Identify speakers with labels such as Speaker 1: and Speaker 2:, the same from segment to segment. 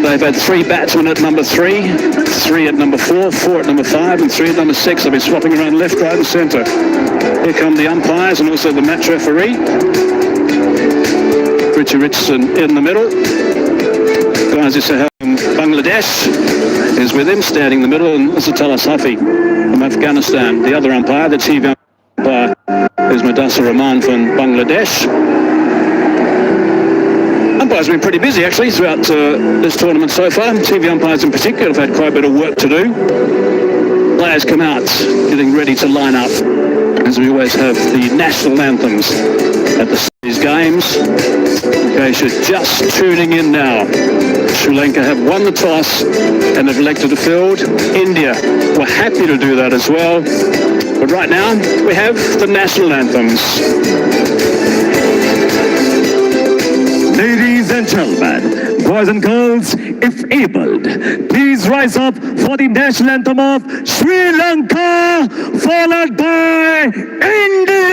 Speaker 1: they've had 3 batsmen at number 3, 3 at number 4, 4 at number 5, and 3 at number 6. They'll be swapping around left, right, and centre. Here come the umpires and also the match referee. Richard Richardson in the middle. Ghazi Sahel from Bangladesh is with him, standing in the middle, and Asatullah Safi from Afghanistan. The other umpire, the TV umpire, is Mudassir Rahman from Bangladesh. Umpires have been pretty busy actually throughout this tournament so far. TV umpires in particular have had quite a bit of work to do. Players come out getting ready to line up, as we always have the national anthems at these games. In case you're just tuning in now, Sri Lanka have won the toss and have elected a field. India were happy to do that as well. But right now we have the national anthems.
Speaker 2: Ladies and gentlemen, boys and girls, if abled, please rise up for the national anthem of Sri Lanka, followed by India.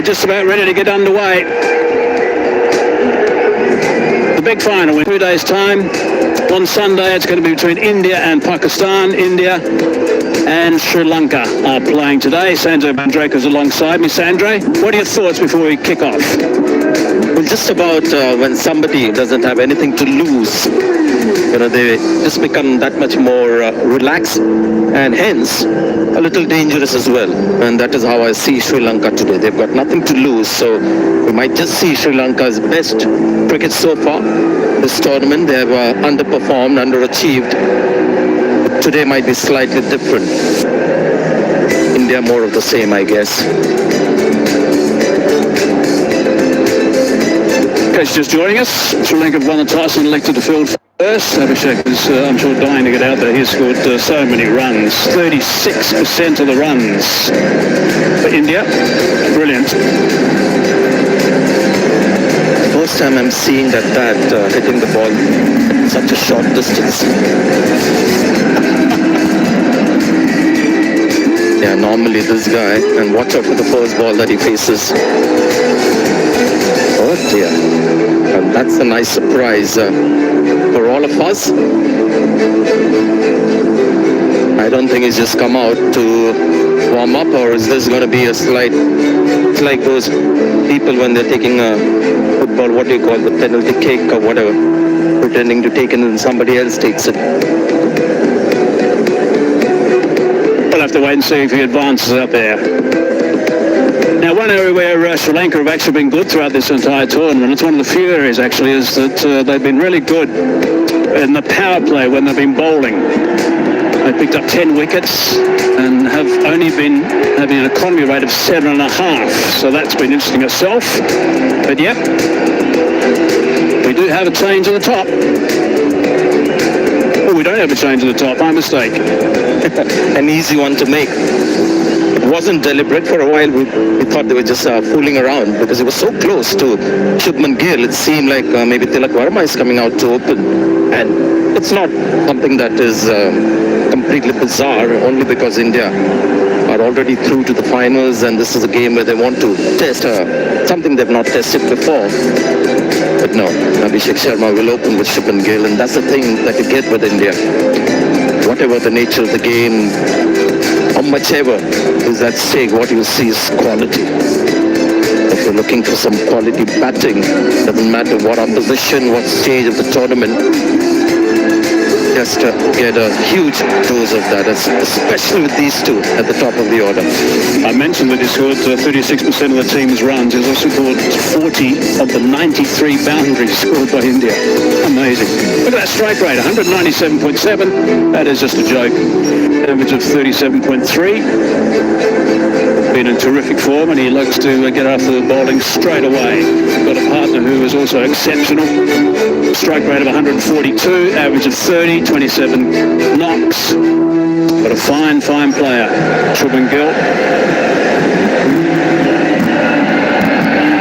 Speaker 1: we're just about ready to get underway. The big final in 2 days' time. On Sunday, it's going to be between India and Pakistan. India and Sri Lanka are playing today. Sanjay Mandraker's alongside me. Sanjay, what are your thoughts before we kick off?
Speaker 3: Well, just about when somebody doesn't have anything to lose, they just become that much more relaxed and hence a little dangerous as well. And that is how I see Sri Lanka today. They've got nothing to lose, so we might just see Sri Lanka's best cricket so far this tournament. They have underperformed, underachieved. Today might be slightly different. India more of the same, I guess.
Speaker 1: In case you're just joining us, Sri Lanka have won the toss and elected to field first. Abhishek is, I'm sure, dying to get out there. He's scored so many runs. 36% of the runs for India. Brilliant.
Speaker 3: First time I'm seeing that hitting the ball such a short distance. Yeah, normally this guy, and watch out for the first ball that he faces. Oh dear. And that's a nice surprise for all of us. I don't think he's just come out to warm up, or is this going to be a slight, it's like those people when they're taking a football, what do you call the penalty kick or whatever, pretending to take it and somebody else takes it.
Speaker 1: We'll have to wait and see if he advances up there. Now, one area where Sri Lanka have actually been good throughout this entire tournament, it's one of the few areas actually, is that they've been really good in the power play when they've been bowling. They picked up 10 wickets and have only been having an economy rate of 7.5. So that's been interesting itself. But yep, we do have a change at the top. Oh, we don't have a change at the top. My mistake.
Speaker 3: An easy one to make. It wasn't deliberate. For a while we thought they were just fooling around because it was so close to Shubman Gill. It seemed like maybe Tilak Verma is coming out to open, and it's not something that is completely bizarre, only because India are already through to the finals, and this is a game where they want to test something they've not tested before. But no, Abhishek Sharma will open with Shubman Gill, and that's the thing that you get with India. Whatever the nature of the game, how much ever is at stake, what you see is quality. If you're looking for some quality batting, doesn't matter what opposition, what stage of the tournament, just get a huge dose of that, especially with these two at the top of the order.
Speaker 1: I mentioned that he scored 36% of the team's runs. He's also scored 40 of the 93 boundaries scored by India. Amazing. Look at that strike rate, 197.7. That is just a joke. Average of 37.3. Been in terrific form, and he likes to get after the bowling straight away. Got a partner who is also exceptional. Strike rate of 142, average of 30, 27 knocks. But a fine player, Shubman Gill.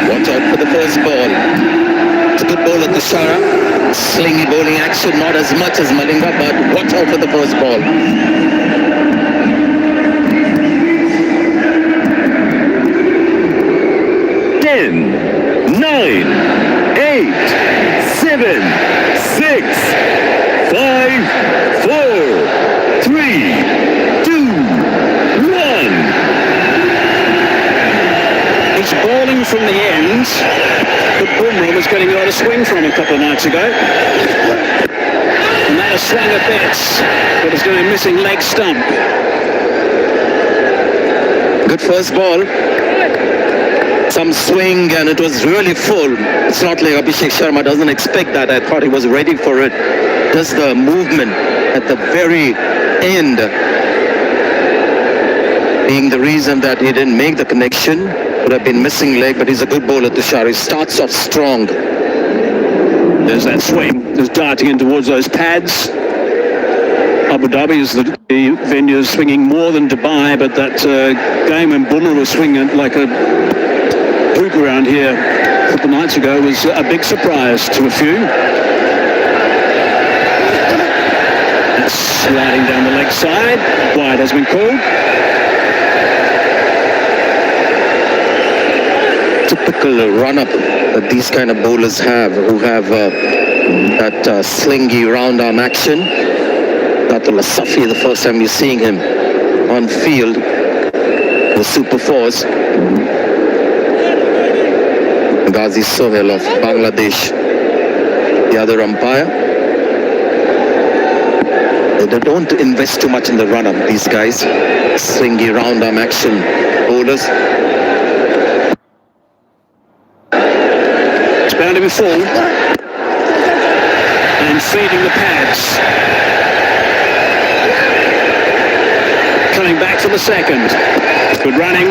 Speaker 3: Watch out for the first ball. It's a good ball at the Shara. Slingy bowling action, not as much as Malinga, but watch out for the first ball.
Speaker 2: 10, 9, 8, 7, 6, 5, 4, 3, 2, 1.
Speaker 1: He's bowling from the end, but Bumrah was getting a lot of swing from a couple of nights ago. And that has swung a bit, but it's got a missing leg stump.
Speaker 3: Good first ball. Some swing, and it was really full. It's not like Abhishek Sharma doesn't expect that. I thought he was ready for it. Just the movement at the very end being the reason that he didn't make the connection. Would have been missing leg, but he's a good bowler, Tushar. He starts off strong.
Speaker 1: There's that swing, just darting in towards those pads. Abu Dhabi is the venue, swinging more than Dubai, but that game when Bumrah was swinging like a poop around here a couple of nights ago was a big surprise to a few. That's sliding down the leg side. Wide has been called.
Speaker 3: typical run-up that these kind of bowlers have, who have that slingy round-arm action. Atullah Safi, the first time you're seeing him on field, the Super Fours. Ghazi Sohail of Bangladesh, the other umpire. They don't invest too much in the run-up, these guys. Slingy round-arm action bowlers.
Speaker 1: It's bound to be full. And feeding the pads. Coming back for the second. Good running.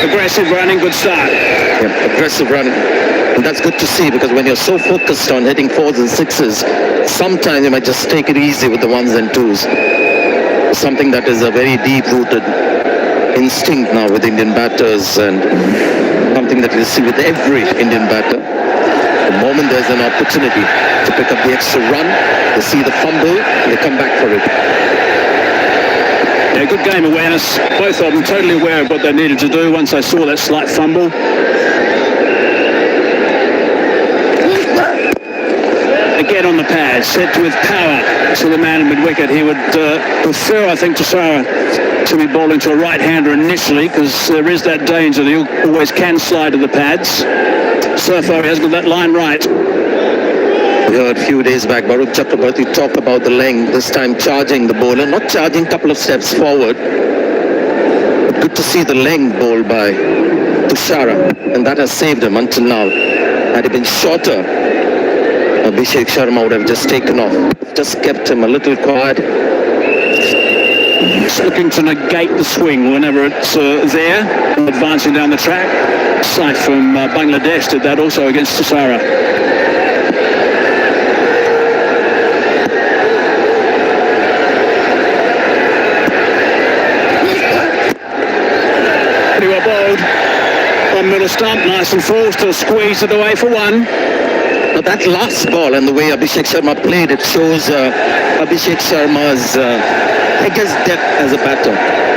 Speaker 1: Aggressive running, good start.
Speaker 3: Yeah, aggressive running. And that's good to see, because when you're so focused on hitting fours and sixes, sometimes you might just take it easy with the ones and twos. Something that is a very deep-rooted instinct now with Indian batters, and something that you see with every Indian batter. The moment there's an opportunity to pick up the extra run, they see the fumble, and they come back for it.
Speaker 1: Yeah, good game awareness. Both of them totally aware of what they needed to do once they saw that slight fumble. Again on the pad, set with power to the man in mid-wicket. He would prefer, I think, Tisara to be bowling to a right-hander initially, because there is that danger that he always can slide to the pads. So far he has got that line right.
Speaker 3: We heard a few days back Baruch Chakrabarti talk about the length, this time charging the bowler, not charging a couple of steps forward. But good to see the length bowled by Tushara, and that has saved him until now. Had he been shorter, Abhishek Sharma would have just taken off. Just kept him a little quiet.
Speaker 1: Just looking to negate the swing whenever it's there, advancing down the track. Saif from Bangladesh did that also against Tisara. Pretty well bowled. On middle stump, nice and full, still squeezed it away for one.
Speaker 3: But that last ball and the way Abhishek Sharma played, it shows Abhishek Sharma's, I guess, depth as a batter.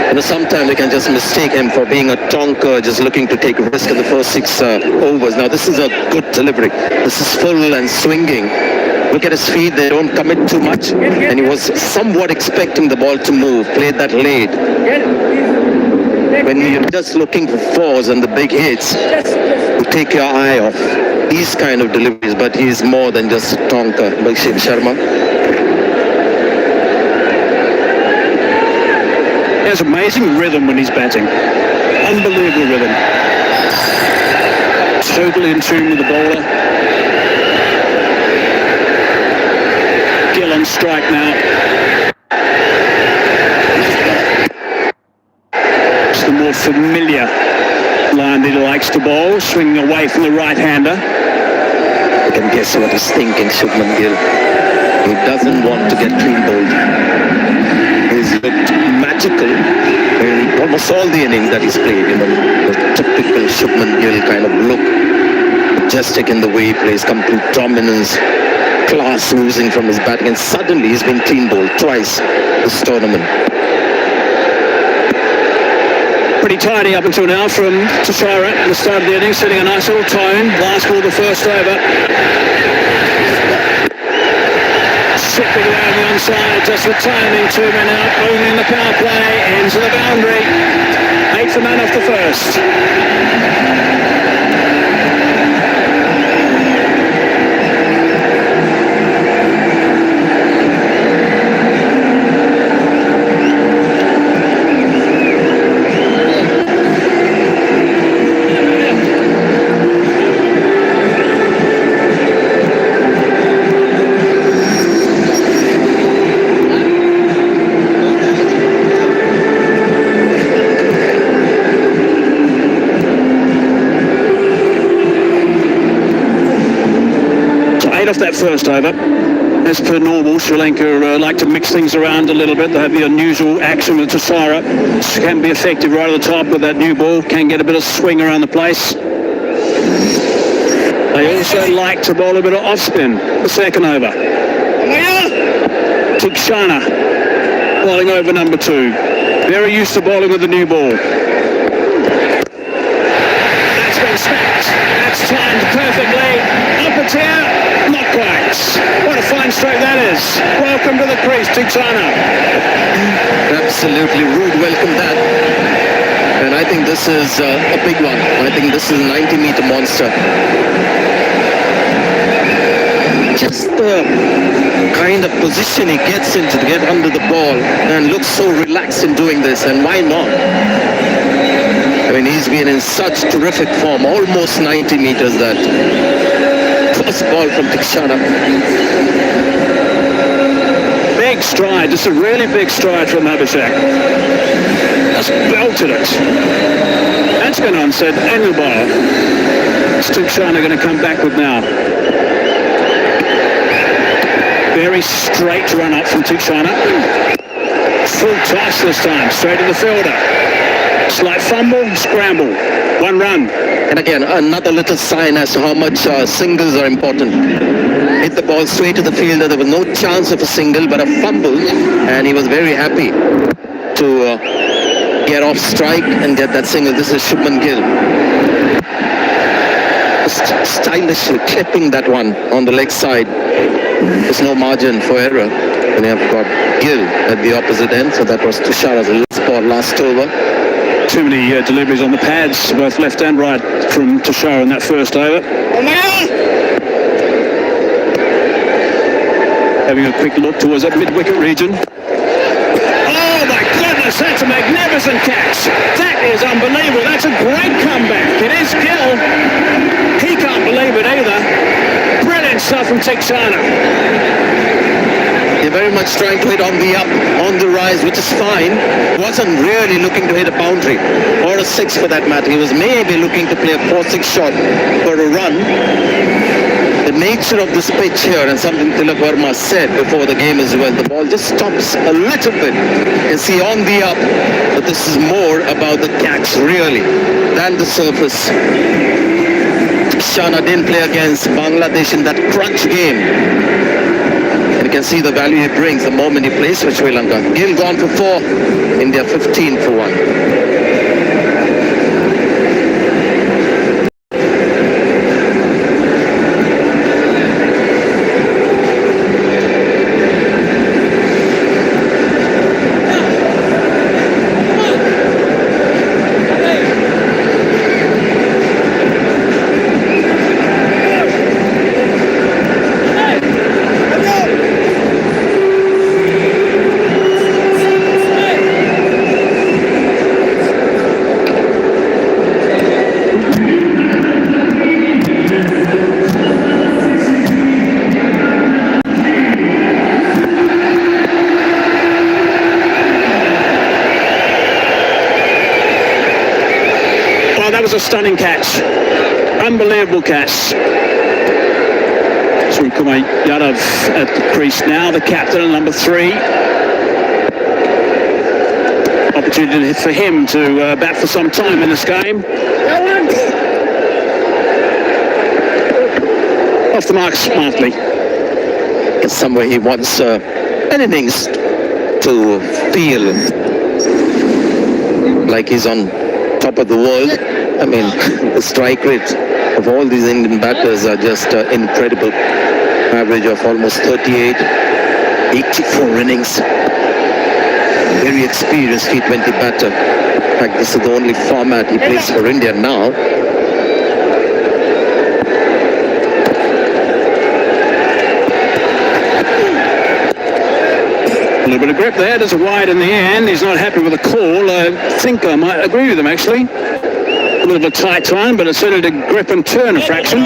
Speaker 3: You know, sometimes you can just mistake him for being a tonker, just looking to take a risk in the first 6 overs. Now, this is a good delivery. This is full and swinging. Look at his feet, they don't commit too much. And he was somewhat expecting the ball to move, played that late. When you're just looking for fours and the big hits, you take your eye off these kind of deliveries, but he's more than just a tonker, Abhishek Sharma.
Speaker 1: He has amazing rhythm when he's batting. Unbelievable rhythm. Totally in tune with the bowler. Gill on strike now. It's the more familiar line that he likes to bowl, swinging away from the right-hander.
Speaker 3: You can guess what he's thinking, Shubman Gill. He doesn't want to get clean bowled. He's looked magical in almost all the innings that he's played. You know, the typical Shubman Gill kind of look, majestic in the way he plays, complete dominance, class oozing from his batting, and suddenly he's been clean bowled twice this tournament.
Speaker 1: Pretty tidy up until now from Tisara at the start of the innings, setting a nice little tone. Last ball, the first over. Sick it around the onside, just with timing, 2 men out, only in the power play, ends of the boundary. 8th man off the first. Off that first over. As per normal, Sri Lanka like to mix things around a little bit. They have the unusual action with Tisara. Can be effective right at the top with that new ball. Can get a bit of swing around the place. They also like to bowl a bit of off-spin. The second over. Tikshana bowling over number 2. Very used to bowling with the new ball. That's been smacked. That's timed perfectly. Up it's here. Not quite. What a fine stroke that is. Welcome to the crease, Tichana.
Speaker 3: Absolutely rude welcome that. And I think this is a big one. I think this is a 90-meter monster. Just the kind of position he gets into to get under the ball and looks so relaxed in doing this, and why not? I mean, he's been in such terrific form, almost 90 meters that first ball from Tikshana.
Speaker 1: Big stride, just a really big stride from Abhishek. Just belted it. That's been onset, angle ball. What's Tikshana going to come back with now? Very straight run up from Tikshana. Full toss this time, straight to the fielder. Slight fumble, scramble, one run.
Speaker 3: And again, another little sign as to how much singles are important. Hit the ball straight to the fielder. There was no chance of a single, but a fumble. And he was very happy to get off strike and get that single. This is Shubman Gill. Stylishly clipping that one on the leg side. There's no margin for error. And you have got Gill at the opposite end. So that was Tushara's last ball, last over.
Speaker 1: Too many deliveries on the pads, both left and right, from Tushara in that first over. Having a quick look towards that mid-wicket region. Oh my goodness, that's a magnificent catch. That is unbelievable. That's a great comeback. It is Gill. He can't believe it either. Brilliant stuff from Tikshana.
Speaker 3: They're very much trying to hit on the up, on the rise, which is fine. Wasn't really looking to hit a boundary or a six for that matter. He was maybe looking to play a 4-6 shot for a run. The nature of this pitch here, and something Tilak Verma said before the game as well, the ball just stops a little bit. You see on the up, but this is more about the catch really than the surface. Shana didn't play against Bangladesh in that crunch game. And you can see the value he brings the moment he plays for Sri Lanka. Gill gone for 4, India 15 for 1.
Speaker 1: That was a stunning catch. Unbelievable catch. Sri Kumar Yadav at the crease now, the captain, number 3. Opportunity for him to bat for some time in this game. Off the mark smartly.
Speaker 3: Somewhere he wants an innings to feel like he's on top of the world. I mean, the strike rate of all these Indian batters are just incredible. Average of almost 38, 84 innings. Very experienced T20 batter. In fact, this is the only format he plays for India now.
Speaker 1: A little bit of grip there. There's a wide in the end. He's not happy with the call. I think I might agree with him, actually. A little bit of a tight time, but it's suited to grip and turn a fraction.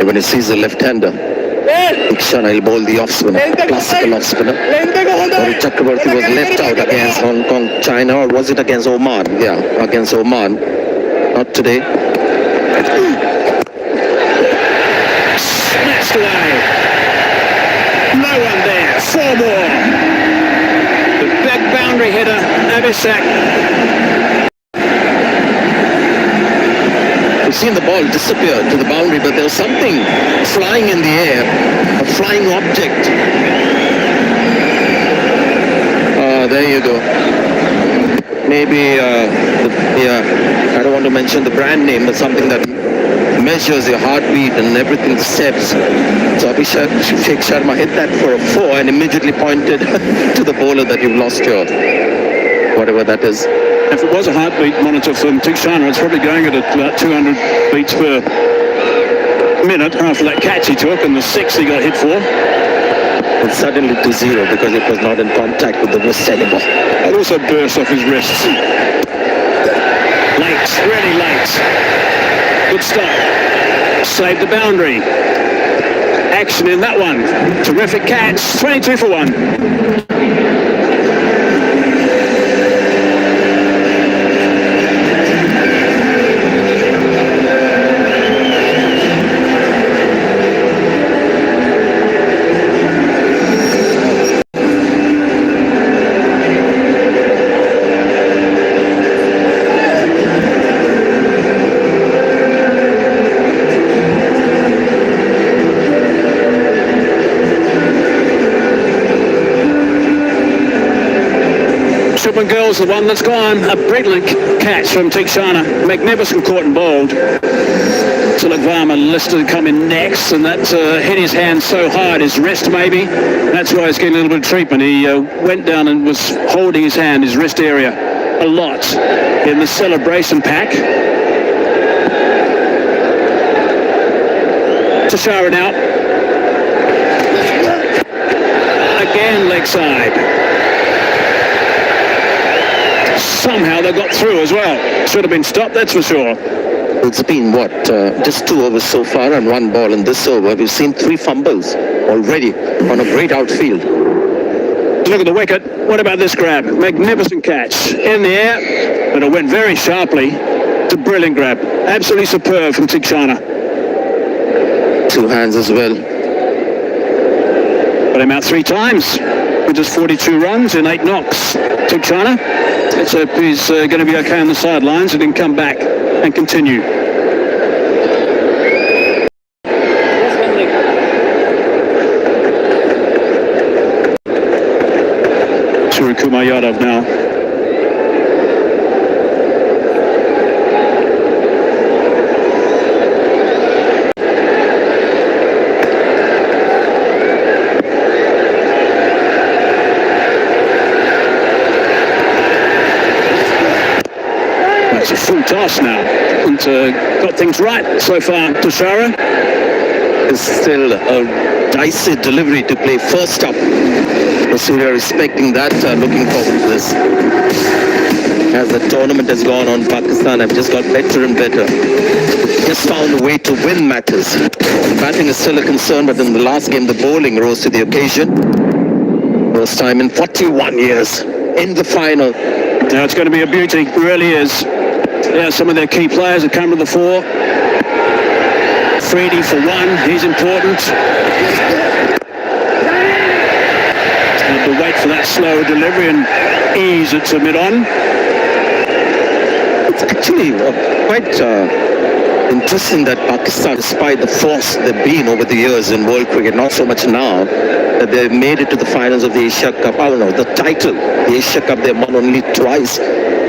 Speaker 3: When he sees the left-hander, Tikshana will bowl the off-spinner, classical off-spinner. Or Chakravarti was left out against Hong Kong, China, or was it against Oman? Yeah, against Oman. Not today.
Speaker 1: Smashed away. No one there. 4 more. The big boundary hitter, Abhishek.
Speaker 3: We've seen the ball disappear to the boundary, but there was something flying in the air, a flying object. There you go. maybe, I don't want to mention the brand name, but something that measures your heartbeat and everything, the steps. So Abhishek Sharma hit that for a 4 and immediately pointed to the bowler that you've lost your, whatever that is.
Speaker 1: If it was a heartbeat monitor from Tikshana, it's probably going at about 200 beats per minute after that catch he took and the 6 he got hit for.
Speaker 3: It's suddenly to 0 because it was not in contact with the wrist anymore.
Speaker 1: It also burst off his wrists. Late, really late. Good stop. Saved the boundary. Action in that one. Terrific catch. 22 for 1. Shubman Girl's the one that's gone. A brilliant catch from Tikshana. Magnificent caught and bowled. Tilak Varma listed coming next, and that hit his hand so hard, his wrist maybe. That's why he's getting a little bit of treatment. He went down and was holding his hand, his wrist area, a lot in the celebration pack. Tashara now. Again leg side. Somehow they got through as well. Should have been stopped, that's for sure.
Speaker 3: It's been, what, just 2 overs so far and 1 ball in this over. We've seen 3 fumbles already on a great outfield.
Speaker 1: Look at the wicket. What about this grab? Magnificent catch. In the air, but it went very sharply. It's a brilliant grab. Absolutely superb from Tikshana.
Speaker 3: 2 hands as well.
Speaker 1: Got him out 3 times with just 42 runs in 8 knocks. Tikshana. Let's hope he's going to be okay on the sidelines and then come back and continue. Suryakumar Yadav now. It's a full toss now, and got things right so far. Tushara
Speaker 3: is still a dicey delivery to play first up. Surya respecting that, looking forward to this. As the tournament has gone on, Pakistan have just got better and better. Just found a way to win matches. Batting is still a concern, but in the last game, the bowling rose to the occasion. First time in 41 years in the final.
Speaker 1: Now it's going to be a beauty, it really is. Yeah, some of their key players have come to the fore. Freedy for 1, he's important. Had to wait for that slow delivery and ease it to mid-on.
Speaker 3: It's actually quite interesting that Pakistan, despite the force they've been over the years in world cricket, not so much now, that they've made it to the finals of the Asia Cup. I don't know, the title, the Asia Cup, they've won only twice.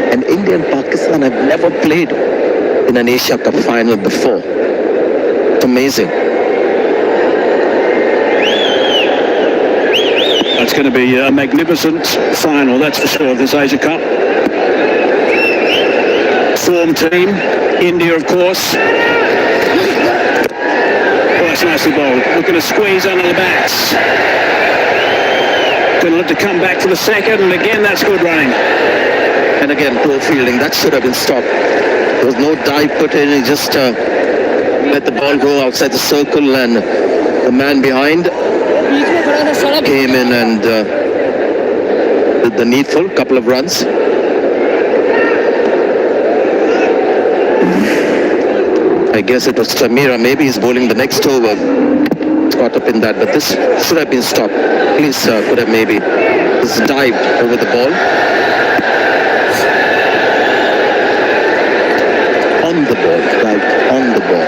Speaker 3: And India and Pakistan have never played in an Asia Cup final before. It's amazing.
Speaker 1: It's going to be a magnificent final, that's for sure, this Asia Cup. Form team, India of course. Oh, that's nicely bowled. Looking to squeeze under the bats. Going to look to come back for the second, and again that's good running.
Speaker 3: And again, poor fielding. That should have been stopped. There was no dive put in. He just let the ball go outside the circle, and the man behind came in and did the needful, couple of runs. I guess it was Tamira. Maybe he's bowling the next over. Caught up in that, but this should have been stopped. Please, could have maybe just dived over the ball. On the ball, right on the ball.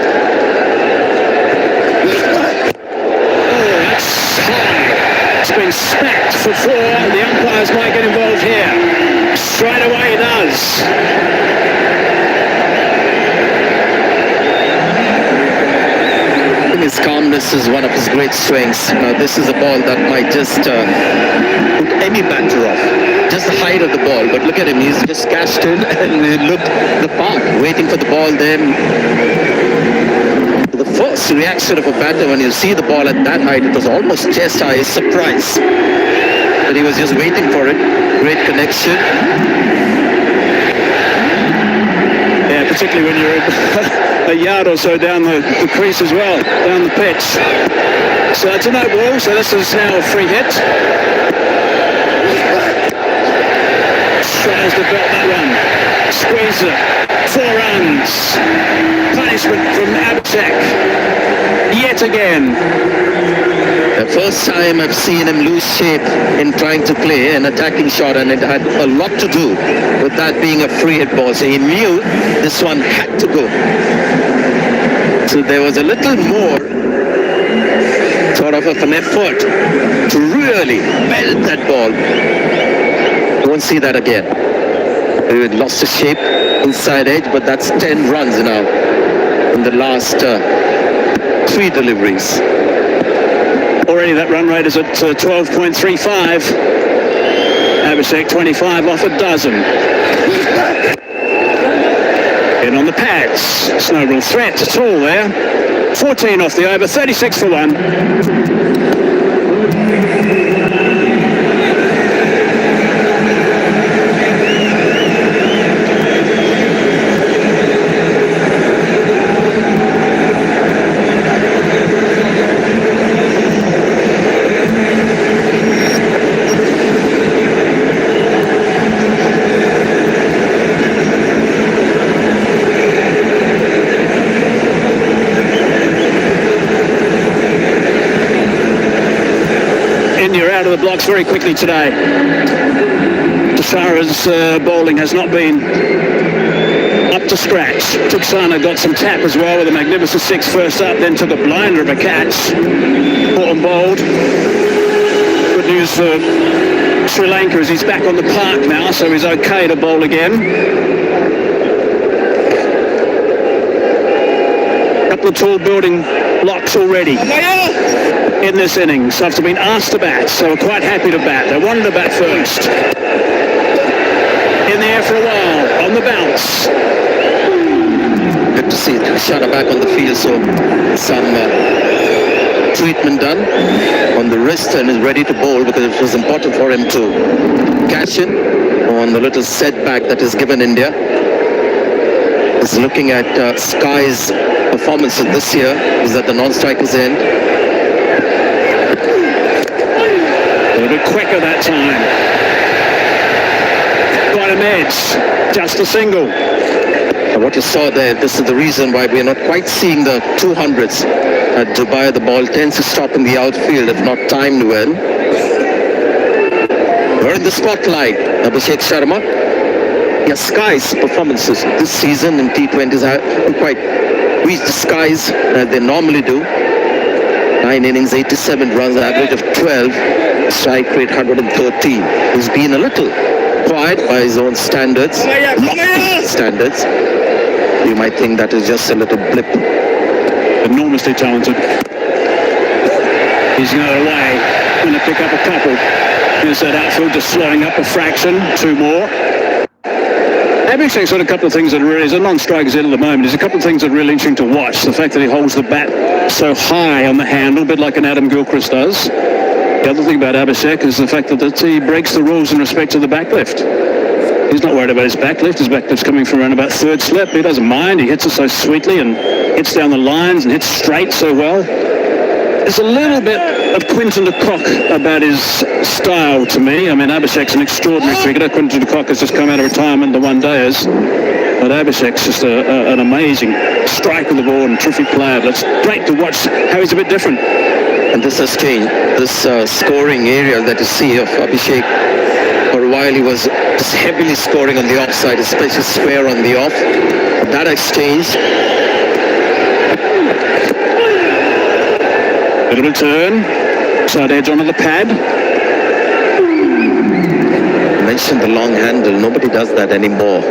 Speaker 1: Oh, that's high. It's been smacked for 4. The umpires might get involved here. Straight away he does.
Speaker 3: this is one of his great strengths. This is a ball that might just put any batter off. Just the height of the ball. But look at him, he's just cashed in and he looked the park, waiting for the ball. Then the first reaction of a batter when you see the ball at that height, it was almost chest high, is surprise. But he was just waiting for it. Great connection.
Speaker 1: Yeah, particularly when you're a yard or so down the crease as well, down the pitch. So it's a no ball, so this is now a free hit. Tries to belt that one. Squeeze it. 4 runs. Punishment from Abhishek. Yet again.
Speaker 3: The first time I've seen him lose shape in trying to play an attacking shot, and it had a lot to do with that being a free hit ball. So he knew this one had to go. So there was a little more sort of an effort to really belt that ball. Won't see that again. He lost his shape inside edge, but that's 10 runs now in the last 3 deliveries.
Speaker 1: Already that run rate is at 12.35. Abhishek 25 off a dozen. In on the pads. It's no real threat at all there. 14 off the over, 36 for 1. Out of the blocks very quickly today. Tashara's bowling has not been up to scratch. Tuksana got some tap as well with a magnificent 6 first up, then took a blinder of a catch. Caught and bowled. Good news for Sri Lanka is he's back on the park now, so he's okay to bowl again. Couple of tall building blocks already in this innings after being asked to bat, so we're quite happy to bat. They wanted to bat first. In the air for a while, on the bounce.
Speaker 3: Good to see Shana back on the field, so some treatment done on the wrist and is ready to bowl because it was important for him to cash in on the little setback that is given India. Is looking at Sky's performances this year. Is at the non-strikers end.
Speaker 1: A little bit quicker that time. Got him edge. Just a single.
Speaker 3: And what you saw there, this is the reason why we are not quite seeing the 200s at Dubai. The ball tends to stop in the outfield if not timed well. We're in the spotlight. Abhishek Sharma. Yes, Sky's performances this season in T20s haven't quite reached the skies as they normally do. 9 innings, 87 runs, average of 12, strike rate 113. He's been a little quiet by his own standards, lofty standards. You might think that is just a little blip.
Speaker 1: Enormously talented. He's going away. Going to pick up a couple. Here's that outfield just slowing up a fraction. 2 more. Abhishek's got a couple of things that are really, as a non-striker's in at the moment, there's a couple of things that are really interesting to watch. The fact that he holds the bat so high on the handle, a bit like an Adam Gilchrist does. The other thing about Abhishek is the fact that he breaks the rules in respect to the backlift. He's not worried about his backlift. His backlift's coming from around about 3rd slip. He doesn't mind. He hits it so sweetly and hits down the lines and hits straight so well. There's a little bit of Quinton de Kock about his style to me. I mean, Abhishek's an extraordinary cricketer. Quinton de Kock has just come out of retirement, the one-dayers. But Abhishek's just an amazing striker of the ball and terrific player. But it's great to watch how he's a bit different.
Speaker 3: And this has changed. This scoring area that you see of Abhishek, for a while he was just heavily scoring on the offside, especially square on the off. But that has changed.
Speaker 1: Bit of a turn. Side edge onto the pad.
Speaker 3: I mentioned the long handle. Nobody does that anymore.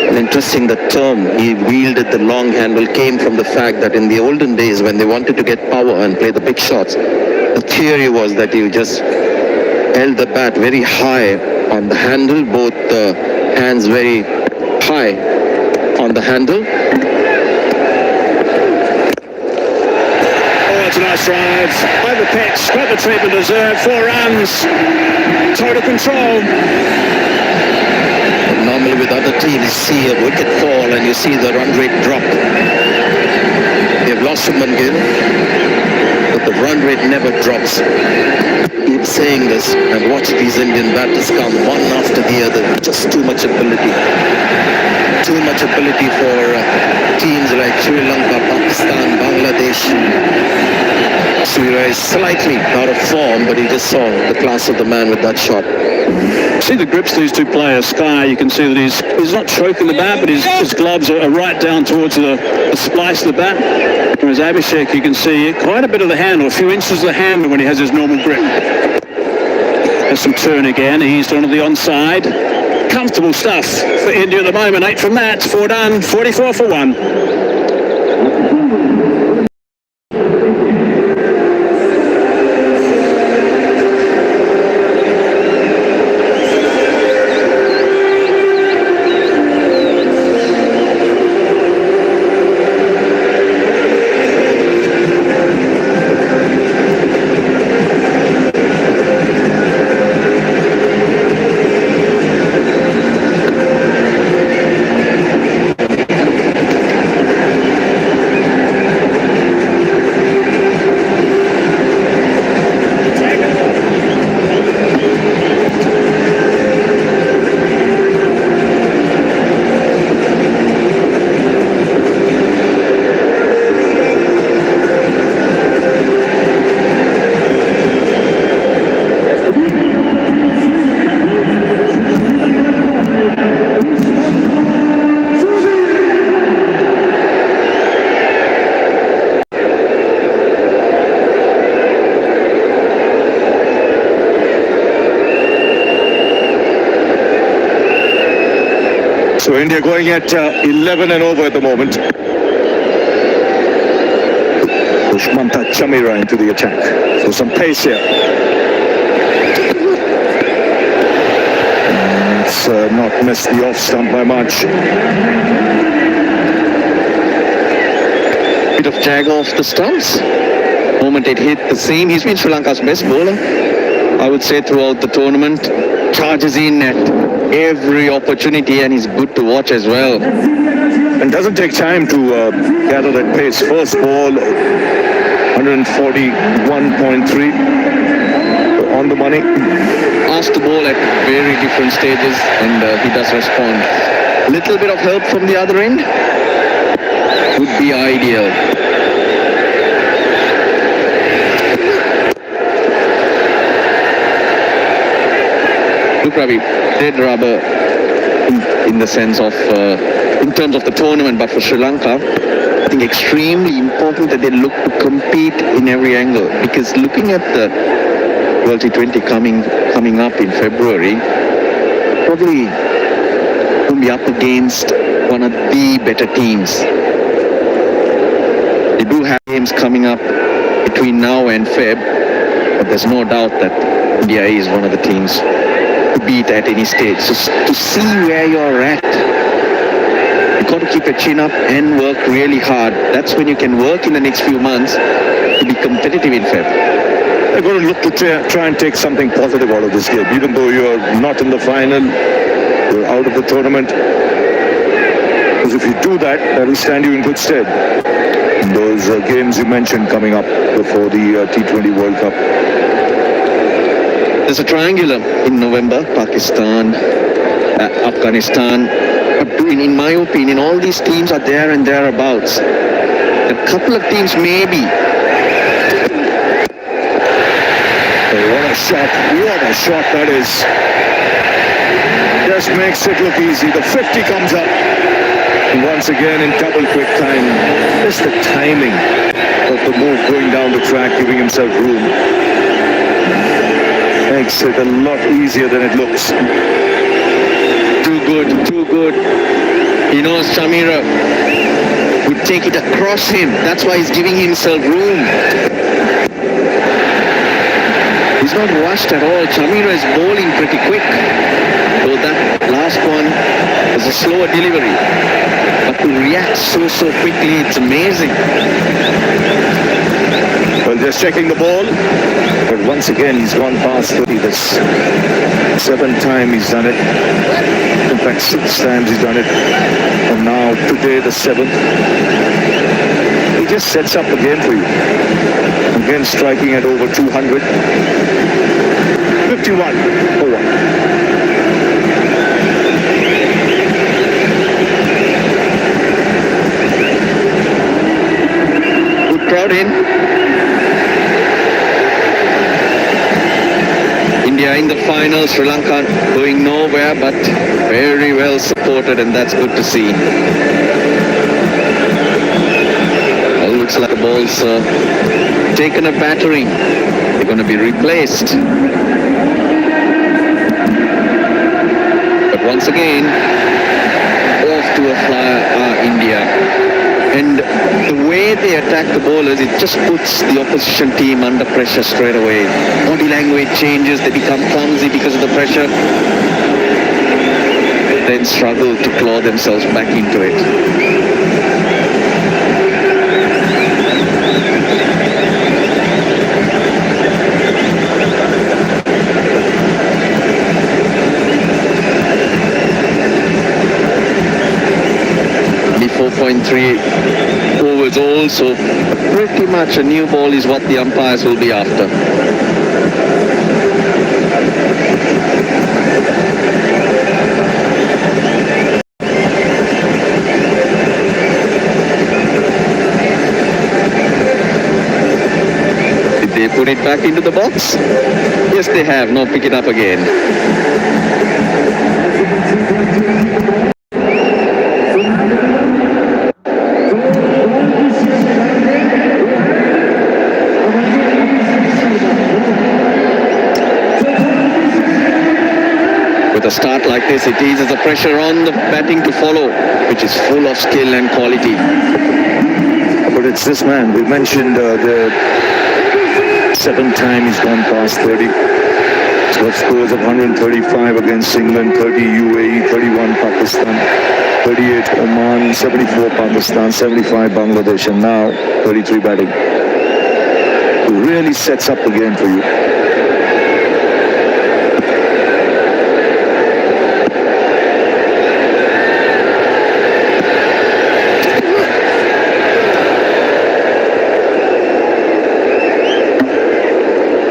Speaker 3: And interesting, the term he wielded the long handle came from the fact that in the olden days when they wanted to get power and play the big shots, the theory was that you just held the bat very high on the handle, both hands very high on the handle.
Speaker 1: Oh, it's a nice drive. Over pitch, got the treatment deserved. 4 runs. Total control.
Speaker 3: Normally with other teams, you see a wicket fall and you see the run rate drop. They've lost Shubman Gill, but the run rate never drops. Keep saying this and watch these Indian batters come one after the other. Just too much ability. Too much ability for teams like Sri Lanka, Pakistan, Bangladesh. Surya is slightly out of form, but he just saw the class of the man with that shot.
Speaker 1: See the grips these two players. Sky, you can see that he's not choking the bat, but his gloves are right down towards the splice of the bat. Whereas Abhishek, you can see quite a bit of the handle, a few inches of the handle when he has his normal grip. There's some turn again, eased onto the onside. Comfortable stuff for India at the moment. 8 from that, 4 done, 44 for 1.
Speaker 2: So India going at 11 and over at the moment. Dushmanta Chamira into the attack. So some pace here. It's not missed the off stump by much.
Speaker 3: Bit of jag off the stumps. Moment it hit the seam. He's been Sri Lanka's best bowler, I would say, throughout the tournament. Charges in at every opportunity and he's good to watch as well.
Speaker 2: And doesn't take time to gather that pace. First ball, 141.3 on the money.
Speaker 3: Asked the ball at very different stages and he does respond. Little bit of help from the other end would be ideal. Look, Ravi, dead rubber in the sense of, in terms of the tournament, but for Sri Lanka, I think extremely important that they look to compete in every angle. Because looking at the World T20 coming up in February, probably going to be up against one of the better teams. They do have games coming up between now and Feb, but there's no doubt that India is one of the teams to beat at any stage. So to see where you're at, you've got to keep your chin up and work really hard. That's when you can work in the next few months to be competitive in Feb.
Speaker 2: They're going to look to try and take something positive out of this game. Even though you're not in the final, you're out of the tournament. Because if you do that, that'll stand you in good stead. Those games you mentioned coming up before the T20 World Cup.
Speaker 3: There's a triangular in November, Pakistan, Afghanistan. But in my opinion, all these teams are there and thereabouts. A couple of teams maybe.
Speaker 2: Oh, what a shot that is. Just makes it look easy. The 50 comes up. And once again in double quick time. Just the timing of the move going down the track, giving himself room. Makes it a lot easier than it looks.
Speaker 3: Too good, too good. He knows Chamira would take it across him. That's why he's giving himself room. He's not rushed at all. Chamira is bowling pretty quick. So that last one was a slower delivery. But to react so quickly, it's amazing.
Speaker 2: Well, just checking the ball. But once again, he's gone past 30. That's 7th time he's done it. In fact, 6 times he's done it. And now, today, the 7th. He just sets up the game for you. Again, striking at over 200. 51 for 1.
Speaker 3: Crowd in. India in the final, Sri Lanka going nowhere, but very well supported, and that's good to see. Well, looks like the ball's taken a battering. They're going to be replaced. But once again, off to a flyer India. And the way they attack the bowlers, it just puts the opposition team under pressure straight away. Body language changes, they become clumsy because of the pressure. Then struggle to claw themselves back into it. The 4.3 overs old, so pretty much a new ball is what the umpires will be after. Did they put it back into the box? Yes, they have. Now pick it up again. With a start like this, it eases the pressure on the batting to follow, which is full of skill and quality.
Speaker 2: But it's this man. We mentioned the 7th time he's gone past 30. He's got scores of 135 against England, 30 UAE, 31 Pakistan, 38 Oman, 74 Pakistan, 75 Bangladesh, and now 33 batting. It really sets up the game for you.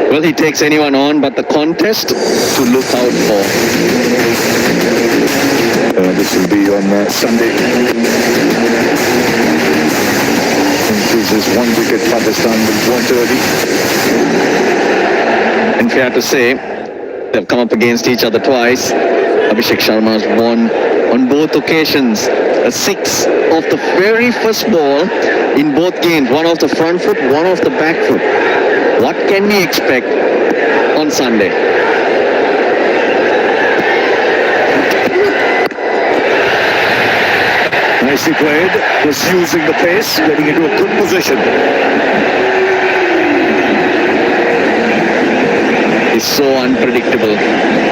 Speaker 3: Well, he takes anyone on, but the contest to look out for.
Speaker 2: This will be on Sunday. This is 1 wicket, Pakistan with 130.
Speaker 3: And fair to say, they've come up against each other twice. Abhishek Sharma has won on both occasions. A 6 of the very first ball in both games. One off the front foot, one off the back foot. What can we expect on Sunday?
Speaker 2: Nicely played, just using the pace, getting into a good position.
Speaker 3: It's so unpredictable.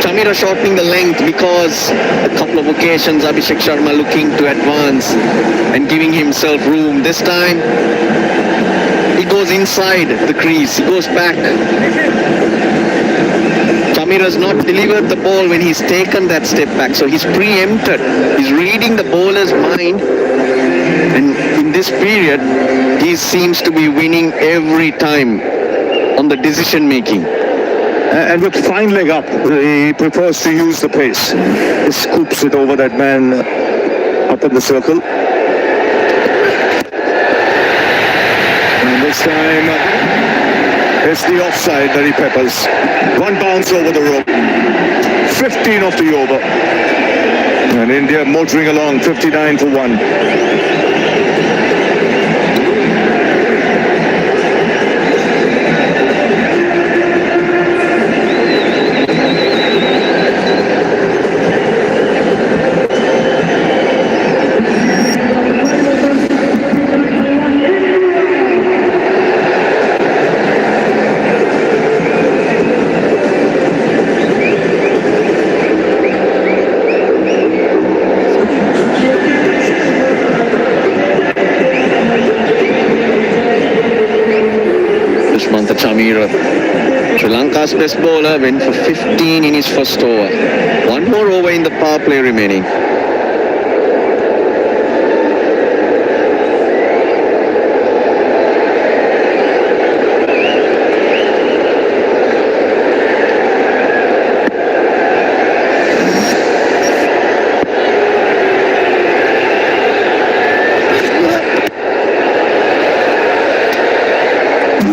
Speaker 3: Chamira shortening the length because a couple of occasions Abhishek Sharma looking to advance and giving himself room. This time he goes inside the crease, he goes back. Chamira's not delivered the ball when he's taken that step back, so he's preempted. He's reading the bowler's mind, and in this period he seems to be winning every time on the decision making.
Speaker 2: And with fine leg up, he prefers to use the pace. He scoops it over that man up in the circle. And this time, it's the offside that he peppers. One bounce over the rope. 15 off the over. And India motoring along, 59 for 1.
Speaker 3: Lanka's best bowler went for 15 in his first over. One more over in the power play remaining.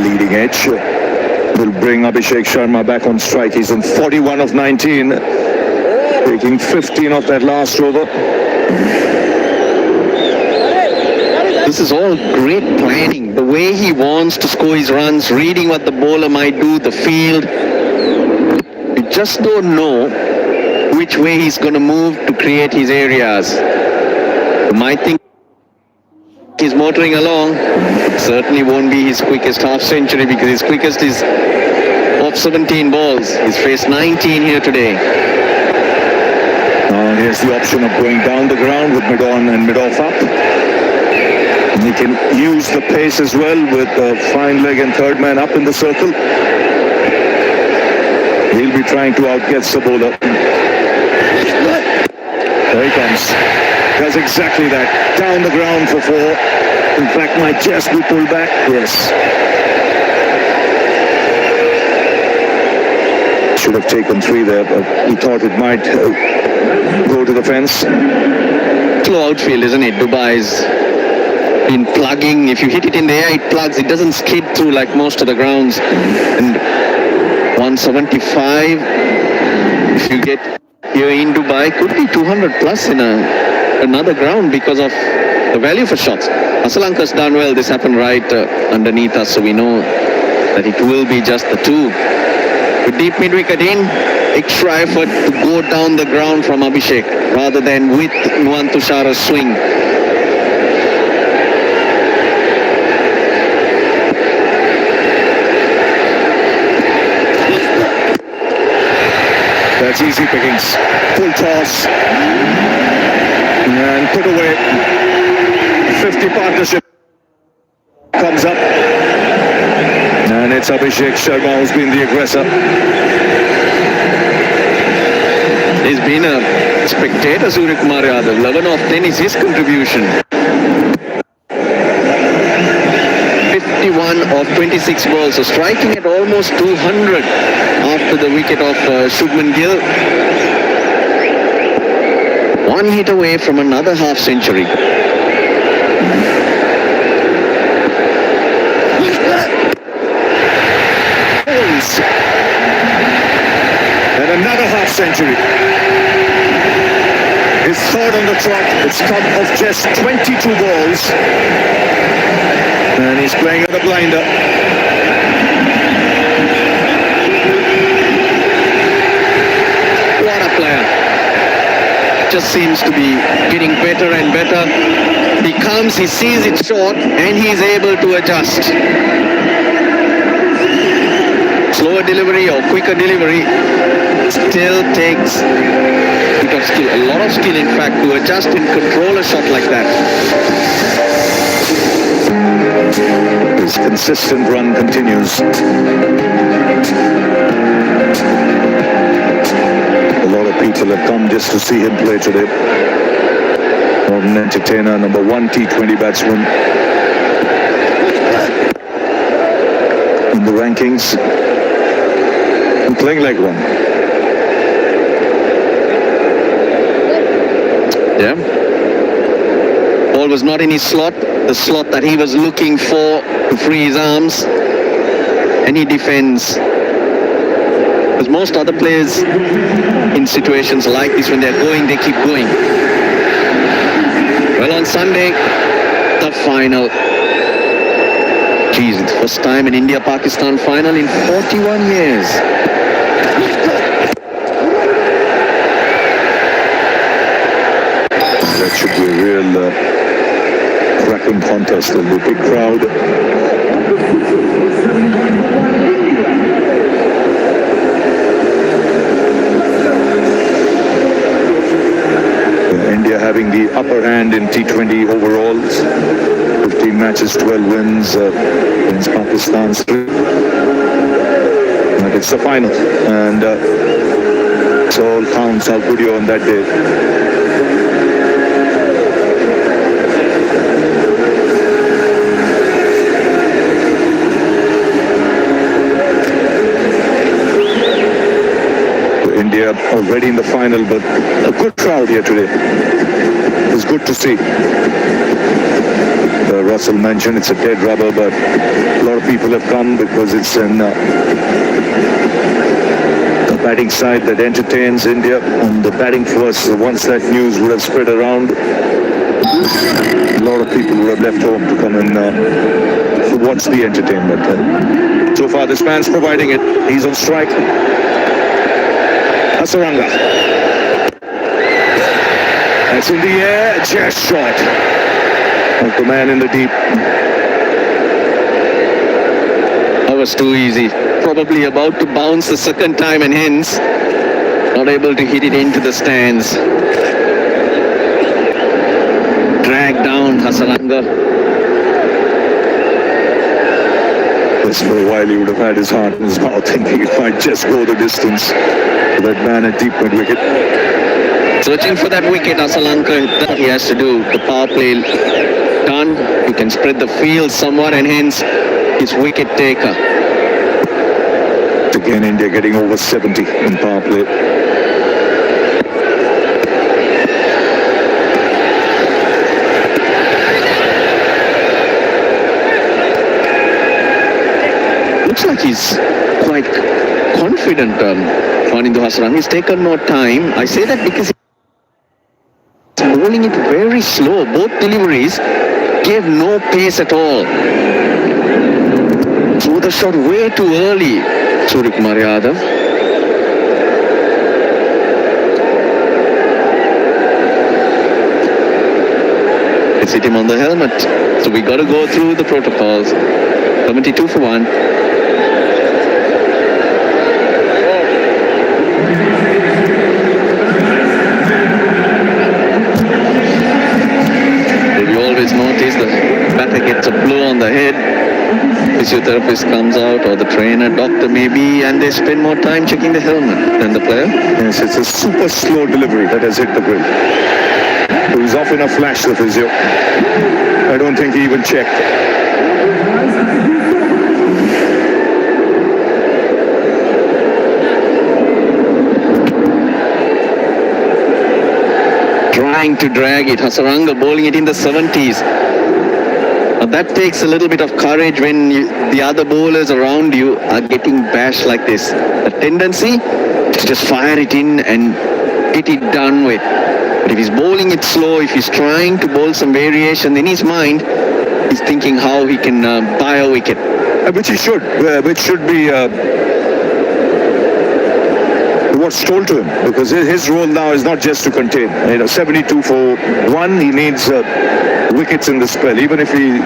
Speaker 2: Leading edge will bring Abhishek Sharma back on strike. He's on 41 of 19, taking 15 of that last over.
Speaker 3: This is all great planning. The way he wants to score his runs, reading what the bowler might do, the field. You just don't know which way he's going to move to create his areas. You might think he's motoring along. It certainly won't be his quickest half century, because his quickest is off 17 balls. He's faced 19 here today.
Speaker 2: Now here's the option of going down the ground with mid-on and mid-off up. And he can use the pace as well with the fine leg and third man up in the circle. He'll be trying to outguess the bowler. There he comes. Does exactly that. Down the ground for 4. In fact, might just be pulled back. Yes. Should have taken 3 there, but he thought it might go to the fence.
Speaker 3: Slow outfield, isn't it? Dubai's been plugging. If you hit it in the air, it plugs. It doesn't skid through like most of the grounds. And 175, if you get here in Dubai, could be 200 plus in another ground because of the value for shots. Sri Lanka's done well. This happened right underneath us, so we know that it will be just the 2. With deep mid-wicket in, extra effort to go down the ground from Abhishek rather than with Nuwan Tushara's swing.
Speaker 2: That's easy pickings. Full toss. And put away. 50 partnership comes up. And it's Abhishek Sharma who's been the aggressor.
Speaker 3: He's been a spectator, Surya Kumar Yadav. 11 of 10 is his contribution. 51 of 26 balls, so striking at almost 200 after the wicket of Shubman Gill. 1 hit away from another half century.
Speaker 2: And another half century. His third on the trot. It's come off just 22 balls. And he's playing with a blinder.
Speaker 3: What a player. Just seems to be getting better and better. He comes, he sees it short, and he's able to adjust. Slower delivery or quicker delivery still takes a bit of skill, a lot of skill in fact, to adjust and control a shot like that.
Speaker 2: His consistent run continues. A lot of people have come just to see him play today. What an entertainer, number 1 T20 batsman in the rankings. And playing like one.
Speaker 3: Yeah. Ball was not in his slot, the slot that he was looking for to free his arms, and he defends. Because most other players in situations like this, when they're going, they keep going. Well, on Sunday, the final. Geez, it's the first time in India-Pakistan final in 41 years.
Speaker 2: That should be a real cracking contest. There'll be a big crowd. India having the upper hand in T20 overalls. 15 matches, 12 wins against Pakistan's 3. But it's the final, and it all counts how good you're on that day. India already in the final, but a good crowd here today. It's good to see. Russell mentioned it's a dead rubber, but a lot of people have come because it's an a batting side that entertains India, and the batting first. Once that news would have spread around, a lot of people would have left home to come and watch the entertainment. So far, this man's providing it. He's on strike. Hasaranga. That's in the air, just shot. Of the man in the deep.
Speaker 3: That was too easy. Probably about to bounce the second time and hence not able to hit it into the stands. Drag down Hasaranga.
Speaker 2: Yes, for a while he would have had his heart in his mouth thinking it might just go the distance. That man at deep mid wicket.
Speaker 3: Searching for that wicket, Lanka, that he has to do. The power play done. He can spread the field somewhat and hence his wicket taker.
Speaker 2: Again, India getting over 70 in power play.
Speaker 3: Looks like he's quite confident, Wanindu Hasaranga. He's taken more time. I say that because he's bowling it very slow. Both deliveries gave no pace at all. Threw the shot way too early, Suryakumar Yadav. It's hit him on the helmet. So we got to go through the protocols. 72 for 1. Notice the batter gets a blow on the head, physiotherapist comes out or the trainer, doctor maybe, and they spend more time checking the helmet than the player.
Speaker 2: Yes, it's a super slow delivery that has hit the grill. He was off in a flash, the physio. I don't think he even checked.
Speaker 3: Trying to drag it. Hasaranga bowling it in the 70s. Now that takes a little bit of courage when the other bowlers around you are getting bashed like this. The tendency to just fire it in and get it done with. But if he's bowling it slow, if he's trying to bowl some variation in his mind, he's thinking how he can buy a wicket.
Speaker 2: Which he should, which should be what's told to him, because his role now is not just to contain. 72 for 1, he needs wickets in the spell, even if he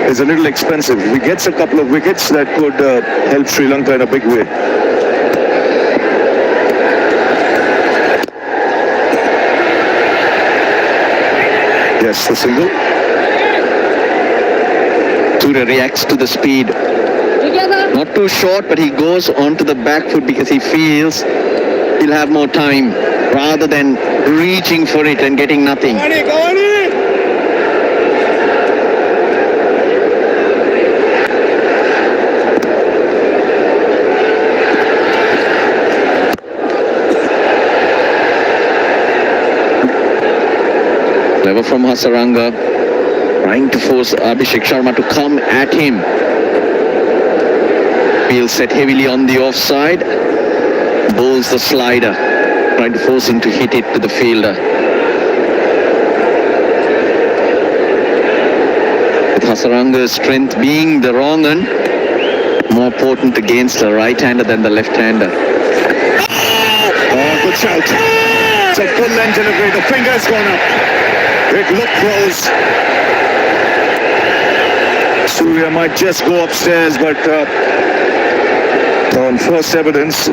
Speaker 2: is a little expensive. If he gets a couple of wickets, that could help Sri Lanka in a big way. Yes, the single.
Speaker 3: Surya reacts to the speed. Not too short, but he goes onto the back foot because he feels he'll have more time rather than reaching for it and getting nothing. Clever from Hasaranga, trying to force Abhishek Sharma to come at him. Field set heavily on the offside. Bowls the slider, trying to force him to hit it to the fielder. With Hasaranga's strength being the wrong one, more potent against a right-hander than the left-hander.
Speaker 2: Oh, good shout. It's a full length delivery. The finger's gone up. It looked close. Surya might just go upstairs, but on first evidence,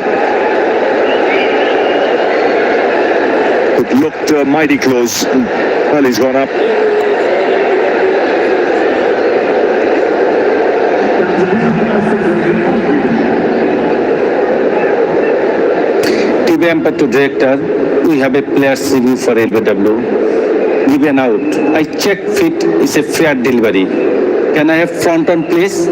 Speaker 2: it looked mighty close. Well, he's gone up.
Speaker 4: LB umpire to director, we have a player's review for LBW. Give an out. I check fit is a fair delivery. Can I have front on please?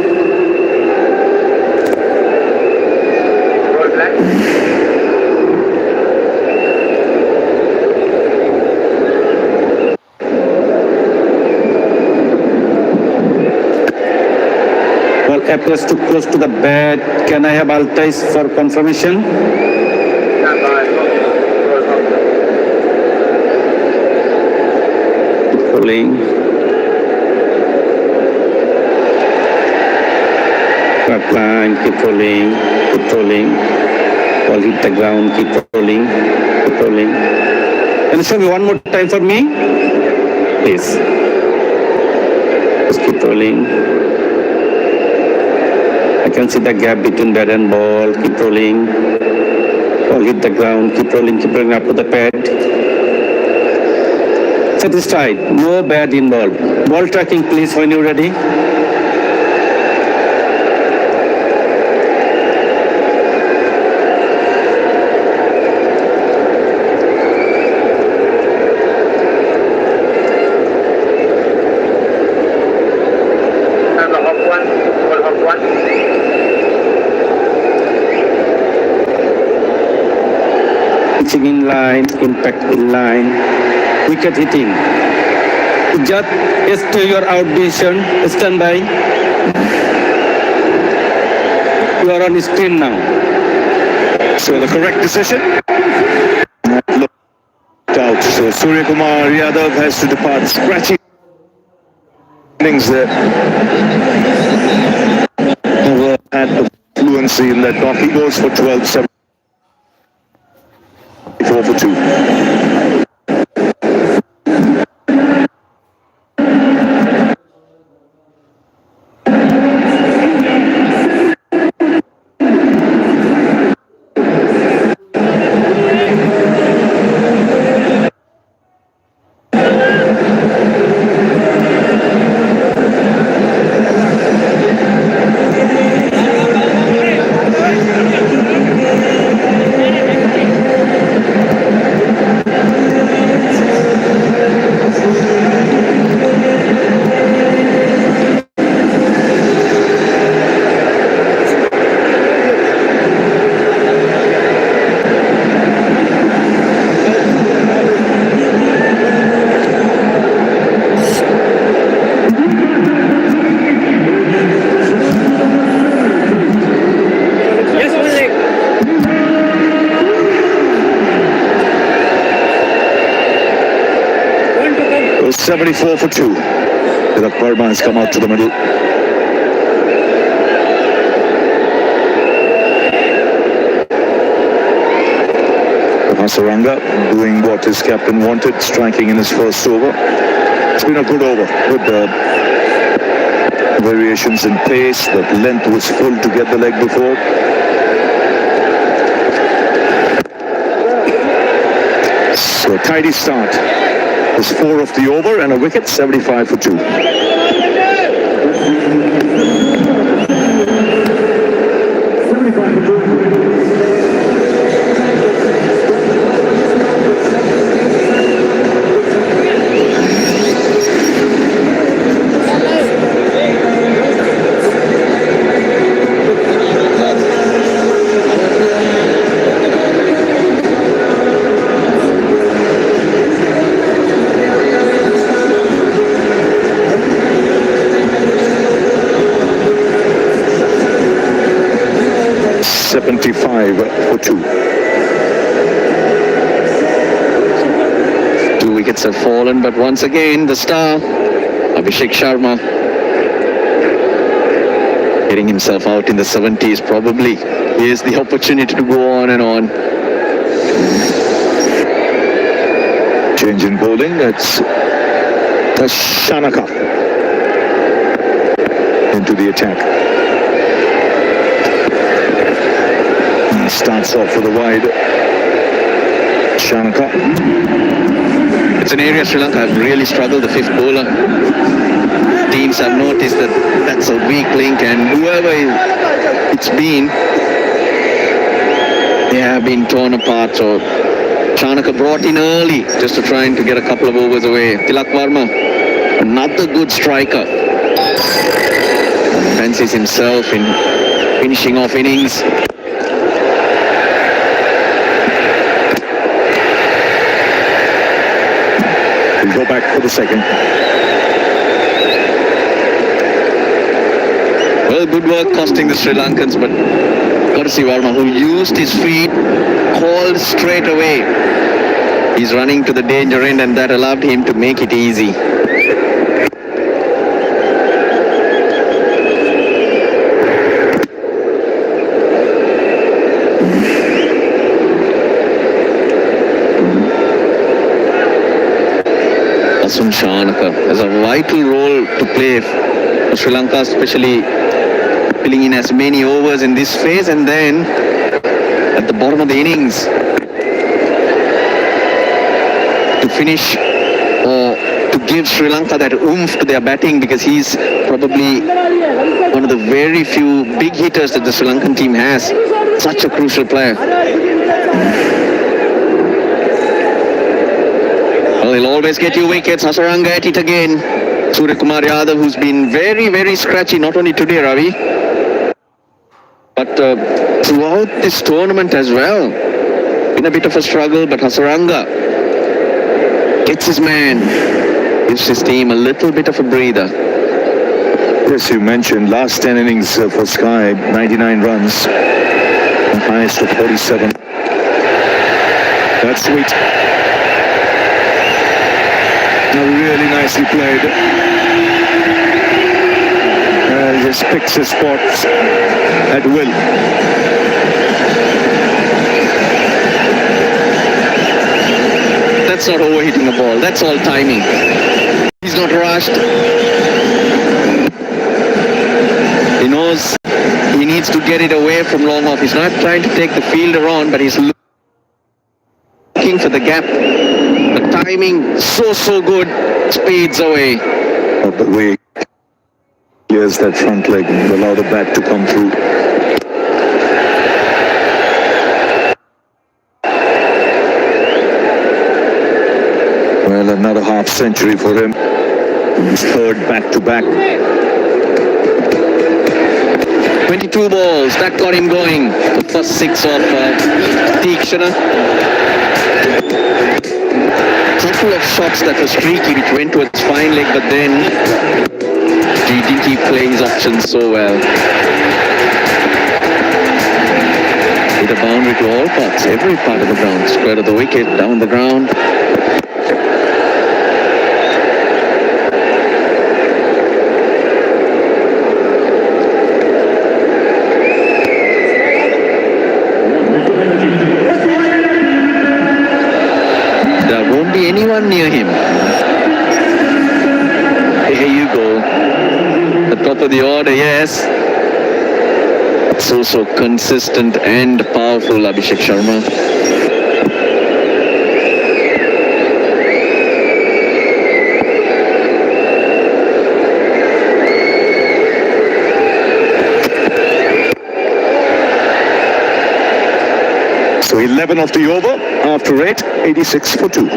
Speaker 4: Ball appears too close to the bat. Can I have Altais for confirmation? Pulling. Back line, keep rolling, keep rolling. Ball hit the ground, keep rolling, keep rolling. Can you show me one more time for me? Please. Just keep rolling. I can see the gap between bat and ball. Keep rolling. Ball hit the ground. Keep rolling up to the pad. Satisfied. No bat involved. Ball tracking, please, when you're ready. Pitching in line, impact in line, wicket hitting. Just as to your out decision, stand by. You are on screen now.
Speaker 2: So the correct decision. Looked out. So Surya Kumar Yadav has to depart. Scratchy innings there. Never had the fluency in that knock. He goes for 12-7. 4 for 2. It was 74 for 2. Tilak Verma has come out to the middle. Hasaranga doing what his captain wanted, striking in his first over. It's been a good over with the variations in pace. The length was full to get the leg before. So a tidy start. It's 4 of the over and a wicket, 75 for 2. For 2.
Speaker 3: 2 wickets have fallen, but once again, the star, Abhishek Sharma, getting himself out in the 70s probably. Here's the opportunity to go on and on.
Speaker 2: Change in bowling, that's Shanaka into the attack. He starts off with a wide. Shanaka.
Speaker 3: It's an area Sri Lanka have really struggled, the fifth bowler. Teams have noticed that that's a weak link, and whoever it's been, they have been torn apart. So Chanaka brought in early just to try and to get a couple of overs away. Tilak Varma, another good striker. Fancies himself in finishing off innings.
Speaker 2: He'll go back for the second.
Speaker 3: Well, good work costing the Sri Lankans, but got to see Varma, who used his feet, called straight away. He's running to the danger end, and that allowed him to make it easy. Asun Shanaka has a vital role to play for Sri Lanka, especially filling in as many overs in this phase, and then at the bottom of the innings to finish or to give Sri Lanka that oomph to their batting, because he's probably one of the very few big hitters that the Sri Lankan team has. Such a crucial player. Well, he'll always get you wickets. Hasaranga at it again. Surya Kumar Yadav, who's been very, very scratchy, not only today, Ravi, but throughout this tournament as well. Been a bit of a struggle, but Hasaranga gets his man, gives his team a little bit of a breather.
Speaker 2: Yes, you mentioned last 10 innings for Sky, 99 runs, the highest of 47. That's sweet. Really nicely played. Just picks his spots at will.
Speaker 3: That's not overhitting the ball. That's all timing. He's not rushed. He knows he needs to get it away from long off. He's not trying to take the fielder on, but he's looking for the gap. The timing so good. Speeds away.
Speaker 2: But the way clears that front leg and allow the bat to come through. Well, another half century for him. His third back-to-back.
Speaker 3: 22 balls. That got him going. The first six of Teekshana. Couple of shots that were streaky, which went towards fine leg, but then he didn't keep playing his options so well. Hit a boundary to all parts, every part of the ground. Square of the wicket, down the ground. Anyone near him. Here you go. The top of the order, yes. So consistent and powerful, Abhishek Sharma.
Speaker 2: So 11 off the over after 8, 86 for 2.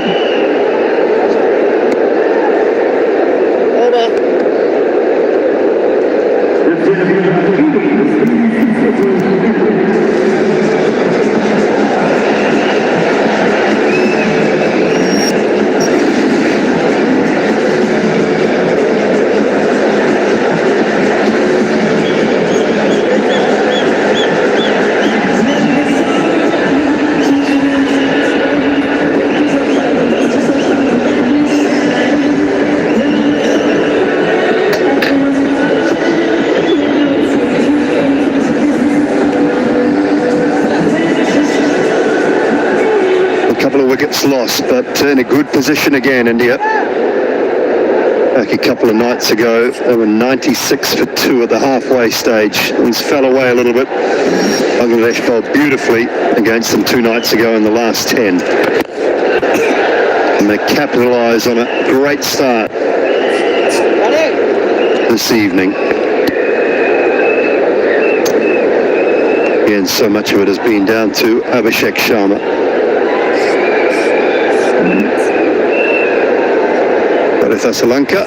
Speaker 5: Wickets lost, but in a good position again, India. Back a couple of nights ago, they were 96 for 2 at the halfway stage. Things fell away a little bit. Bangladesh bowled beautifully against them 2 nights ago in the last 10. And they capitalise on a great start this evening. again, so much of it has been down to Abhishek Sharma. But Lanka,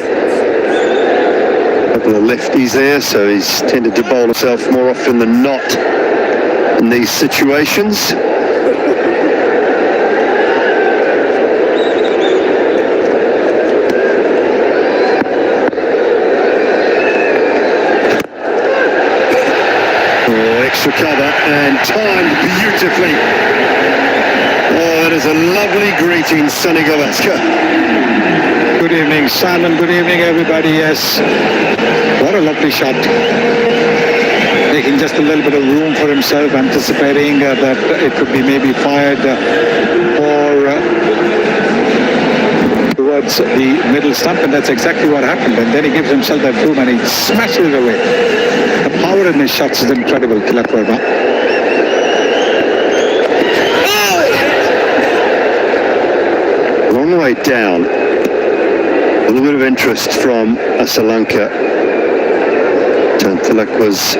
Speaker 5: a couple of lefties there, so he's tended to bowl himself more often than not in these situations. Extra cover and timed beautifully. Oh, that is a lovely greeting, Sunny Gavaskar.
Speaker 6: Good evening, Simon. Good evening, everybody. Yes, what a lovely shot. Making just a little bit of room for himself, anticipating that it could be maybe fired towards the middle stump, and that's exactly what happened. And then he gives himself that room and he smashes it away. The power in his shots is incredible, Tilak Verma.
Speaker 5: Long way down. A little bit of interest from Lanka. Tilak was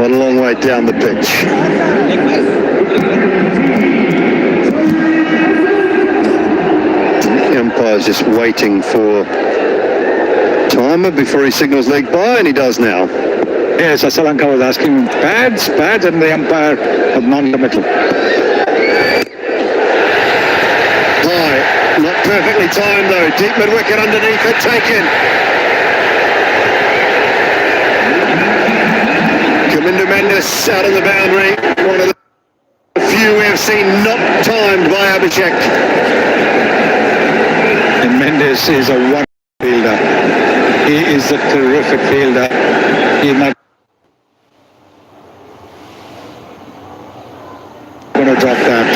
Speaker 5: one long way down the pitch. The umpire's just waiting for timer before he signals leg by, and he does now.
Speaker 6: Yes, Lanka was asking pads, and the umpire was non-committal.
Speaker 5: High, not perfectly timed though. Deep mid-wicket underneath it, taken. Kamindu Mendes out on the boundary. One of the few we have seen not timed by Abhishek.
Speaker 6: And Mendes is a wonderful fielder. He is a terrific fielder. He's not going to drop that.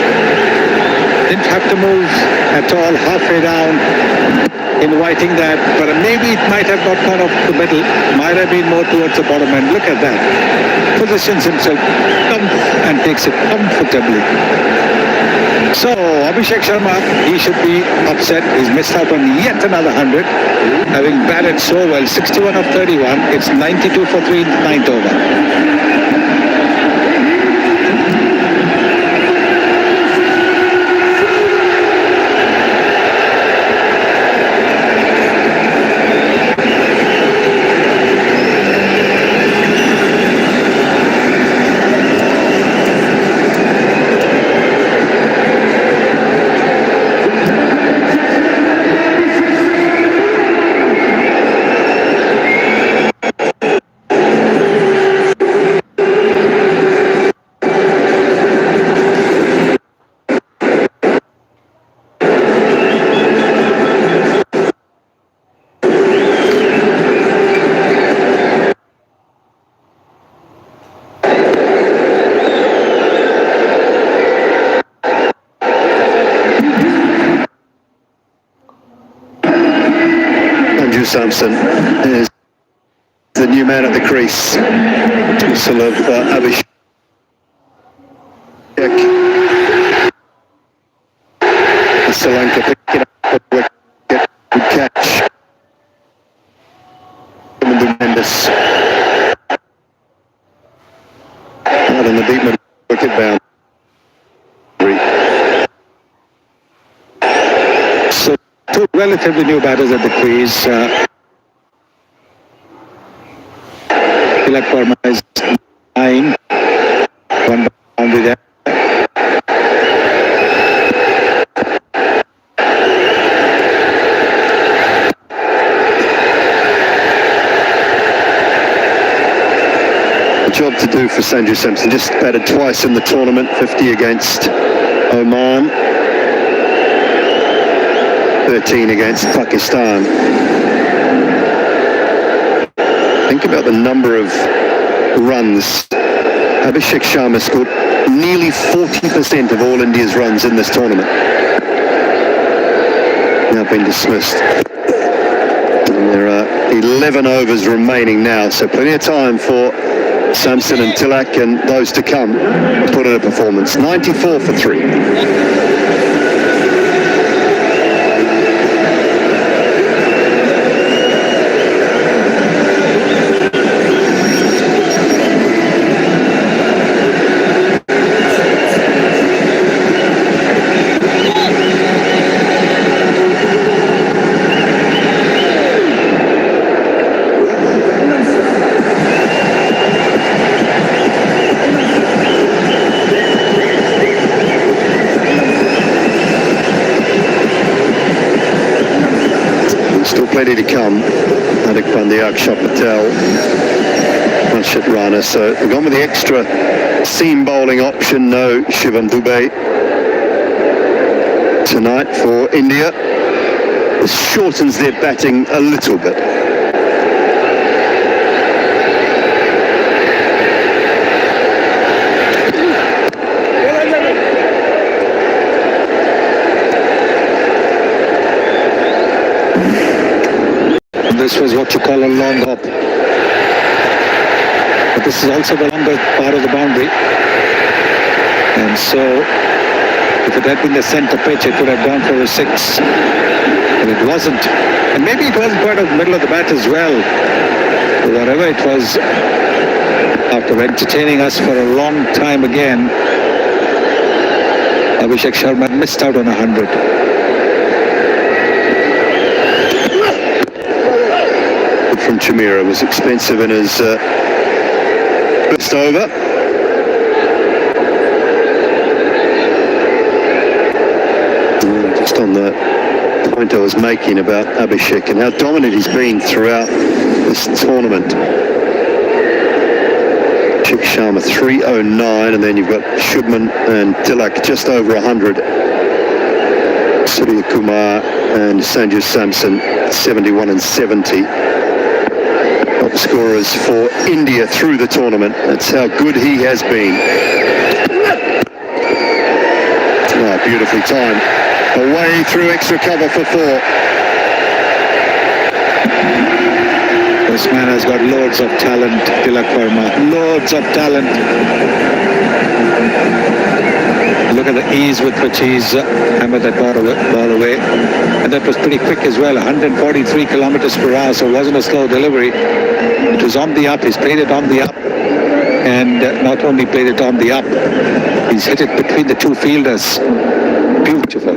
Speaker 6: Didn't have to move at all halfway down, inviting that, but maybe it might have not gone off the middle, might have been more towards the bottom end. Look at that. Positions himself and takes it comfortably. So Abhishek Sharma, he should be upset. He's missed out on yet another 100, having batted so well. 61 of 31. It's 92 for 3 in the 9th over.
Speaker 5: Samson is the new man at the crease. Whistle of Abhishek. Sri Lanka picking up a wicket. Good catch. Kamindu Mendes. Out on the deep mid wicket boundary.
Speaker 6: So two relatively new batters at the crease. Tilak Verma is 9. One boundary there.
Speaker 5: Job to do for Sanju Samson. Just batted twice in the tournament, 50 against Oman, 13 against Pakistan. Think about the number of runs. Abhishek Sharma scored nearly 40% of all India's runs in this tournament. Now been dismissed. And there are 11 overs remaining now, so plenty of time for Samson and Tilak and those to come put in a performance. 94 for 3. ready to come. Hardik Pandya, Akshay Patel, Harshit Rana. So they've gone with the extra seam bowling option. No Shivam Dubey tonight for India. This shortens their batting a little bit.
Speaker 6: This was what you call a long hop. But this is also the longer part of the boundary. And so, if it had been the centre pitch, it would have gone for a 6. But it wasn't. And maybe it wasn't part of the middle of the bat as well. But whatever it was, after entertaining us for a long time again, Abhishek Sharma missed out on 100.
Speaker 5: From Chamira was expensive in his first over. Just on the point I was making about Abhishek and how dominant he's been throughout this tournament. Abhishek Sharma 309, and then you've got Shubman and Tilak just over 100. Surya Kumar and Sanju Samson 71 and 70. Top scorers for India through the tournament. That's how good he has been. Oh, beautifully timed. Away through extra cover for 4.
Speaker 6: This man has got loads of talent, Tilak Verma. Loads of talent. Look at the ease with which he's hammered that ball away. And that was pretty quick as well, 143 kilometers per hour, so it wasn't a slow delivery. It was on the up, he's played it on the up. And not only played it on the up, he's hit it between the two fielders. Beautiful.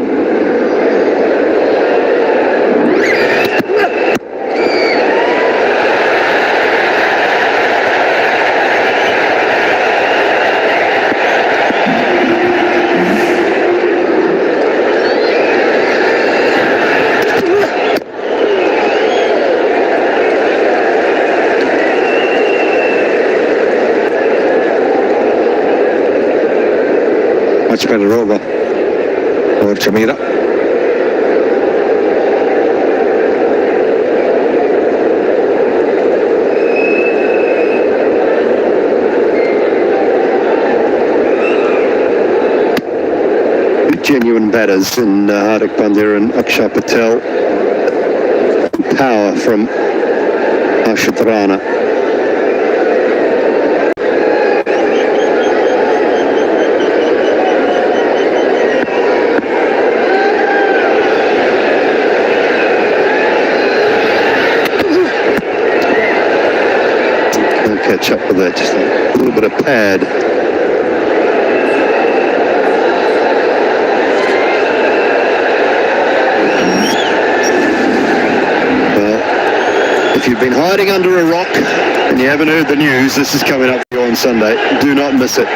Speaker 6: Much better over Chamira.
Speaker 5: Genuine batters in Hardik Pandya and Akshay Patel. Power from Harshit Rana. Catch up with that, just a little bit of pad. Well, if you've been hiding under a rock and you haven't heard the news, this is coming up for you on Sunday. Do not miss it.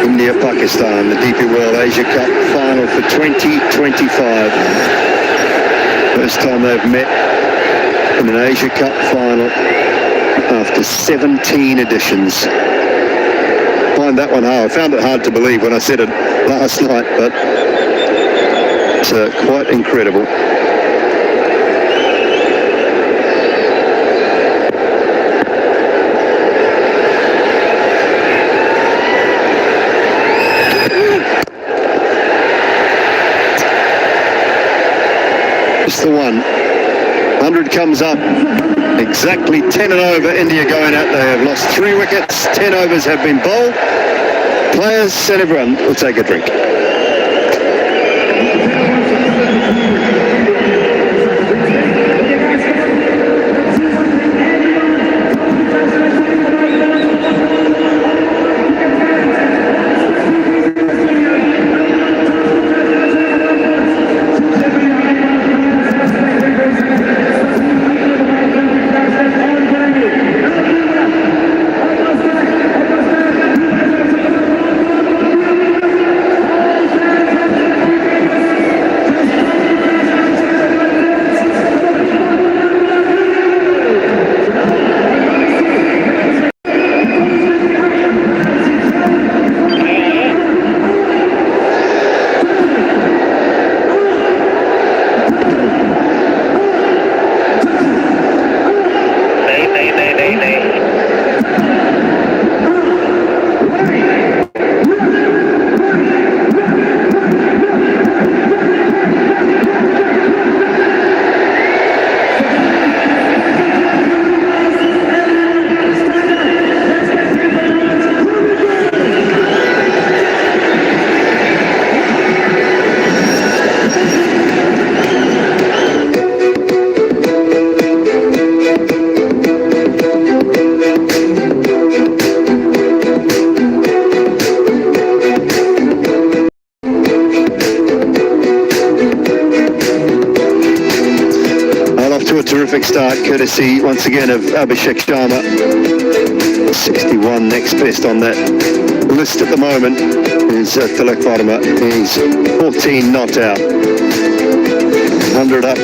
Speaker 5: India-Pakistan, the DP World Asia Cup final for 2025. First time they've met in an Asia Cup final after 17 editions. Find that one hard. I found it hard to believe when I said it last night, but it's quite incredible. Just the one. 100 comes up. Exactly 10 and over, India going out. They have lost 3 wickets. 10 overs have been bowled. Players and everyone will take a drink. terrific start, courtesy once again of Abhishek Sharma. 61 next best on that list at the moment is Tilak Varma. He's 14 not out. 100 up,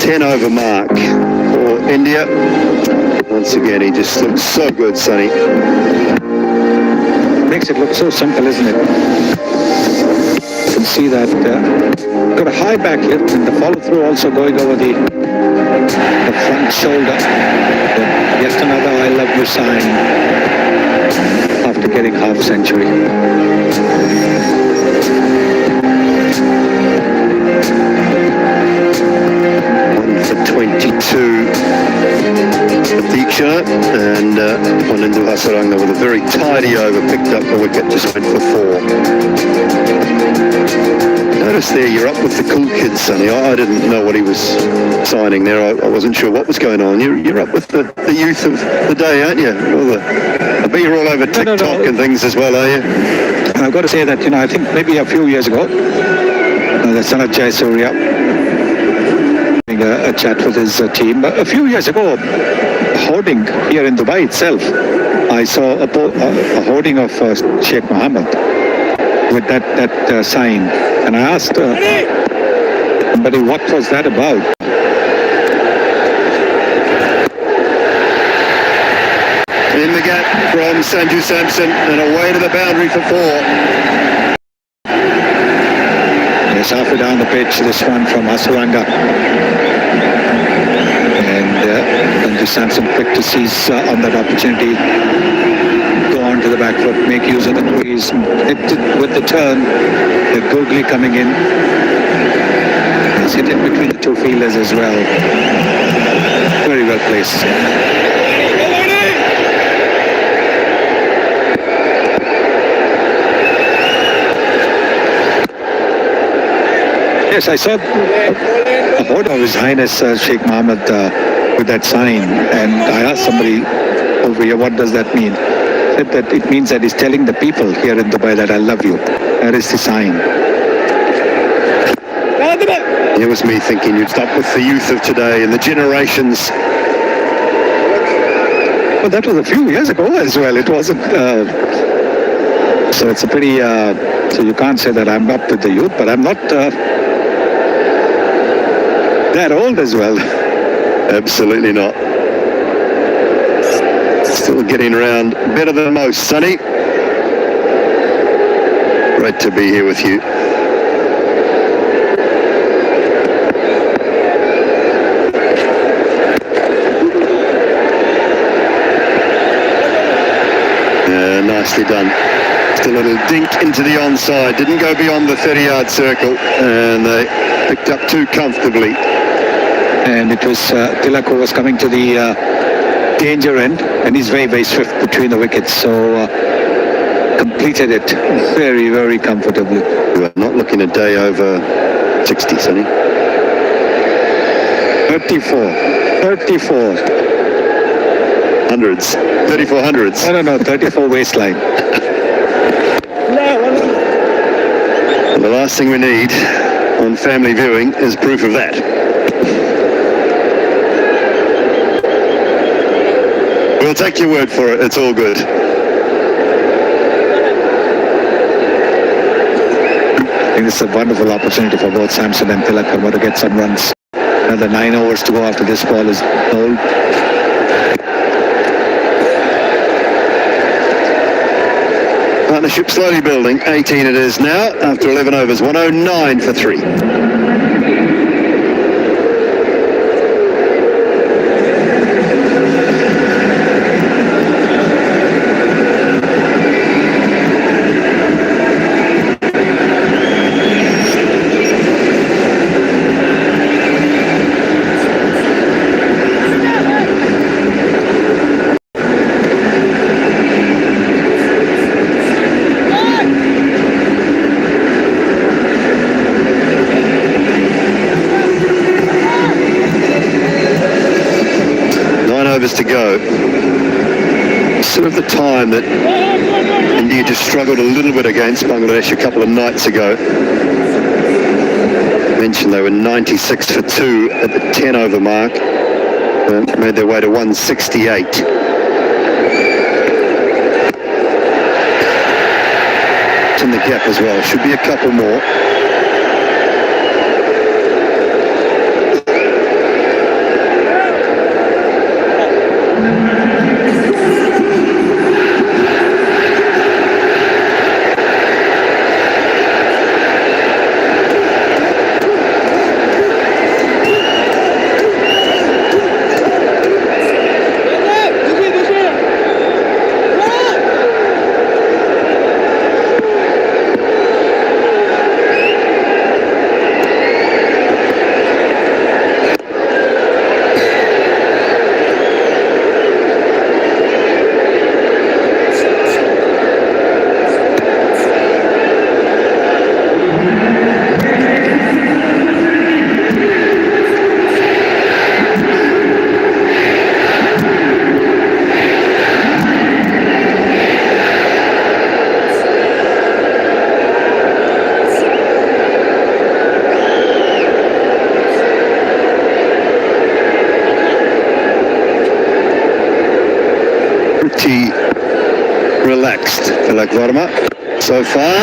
Speaker 5: 10 over mark for India. Once again, he just looks so good, Sonny.
Speaker 6: Makes it look so simple, isn't it? You can see that got a high back lift and the follow through also going over the front shoulder. Yet another I love you sign after getting half century.
Speaker 5: 22 Diksha and Wanindu Hasaranga with a very tidy over, picked up the wicket, just went for 4. Notice there you're up with the cool kids, Sonny. I didn't know what he was signing there. I wasn't sure what was going on. You're up with the youth of the day, aren't you? I bet you're all over TikTok and things as well, are you?
Speaker 6: And I've got to say that, I think maybe a few years ago, the son of Jayasuriya, a chat with his team. A few years ago, hoarding here in Dubai itself, I saw a hoarding of Sheikh Mohammed with that sign, and I asked somebody what was that about.
Speaker 5: In the gap from Sanju Samson and away to the boundary for 4.
Speaker 6: Yes, halfway down the pitch, this one from Hasaranga. And Samson quick to seize on that opportunity, go on to the back foot, make use of the crease, hit it with the turn, the googly coming in. He's hit it between the two fielders as well. Very well placed. Yes, I saw a photo of His Highness Sheikh Mohammed with that sign, and I asked somebody over here, what does that mean? Said that it means that he's telling the people here in Dubai that I love you. That is the sign.
Speaker 5: It was me thinking you'd stop with the youth of today and the generations.
Speaker 6: Well, that was a few years ago as well. It wasn't. So it's a pretty. So you can't say that I'm up with the youth, but I'm not that old as well.
Speaker 5: Absolutely not. Still getting around better than most, Sonny. Great to be here with you. Nicely done. Just a little dink into the onside. Didn't go beyond the 30-yard circle, and they picked up too comfortably.
Speaker 6: And it was Tilak who was coming to the danger end, and he's very, very swift between the wickets, so completed it very, very comfortably.
Speaker 5: We're not looking a day over 60, Sonny.
Speaker 6: 34.
Speaker 5: Hundreds. 34 hundreds.
Speaker 6: I don't know, 34 waistline.
Speaker 5: The last thing we need on family viewing is proof of that. We'll take your word for it. It's all good.
Speaker 6: I think this is a wonderful opportunity for both Samson and Tilak Varma to get some runs. Another 9 overs to go after this ball is bowled.
Speaker 5: Partnership slowly building. 18 it is now after 11 overs. 109 for 3. To go. Sort of the time that India just struggled a little bit against Bangladesh a couple of nights ago. Mentioned they were 96 for 2 at the 10 over mark. made their way to 168. It's in the gap as well. Should be a couple more. Relaxed, Tilak Varma. So far,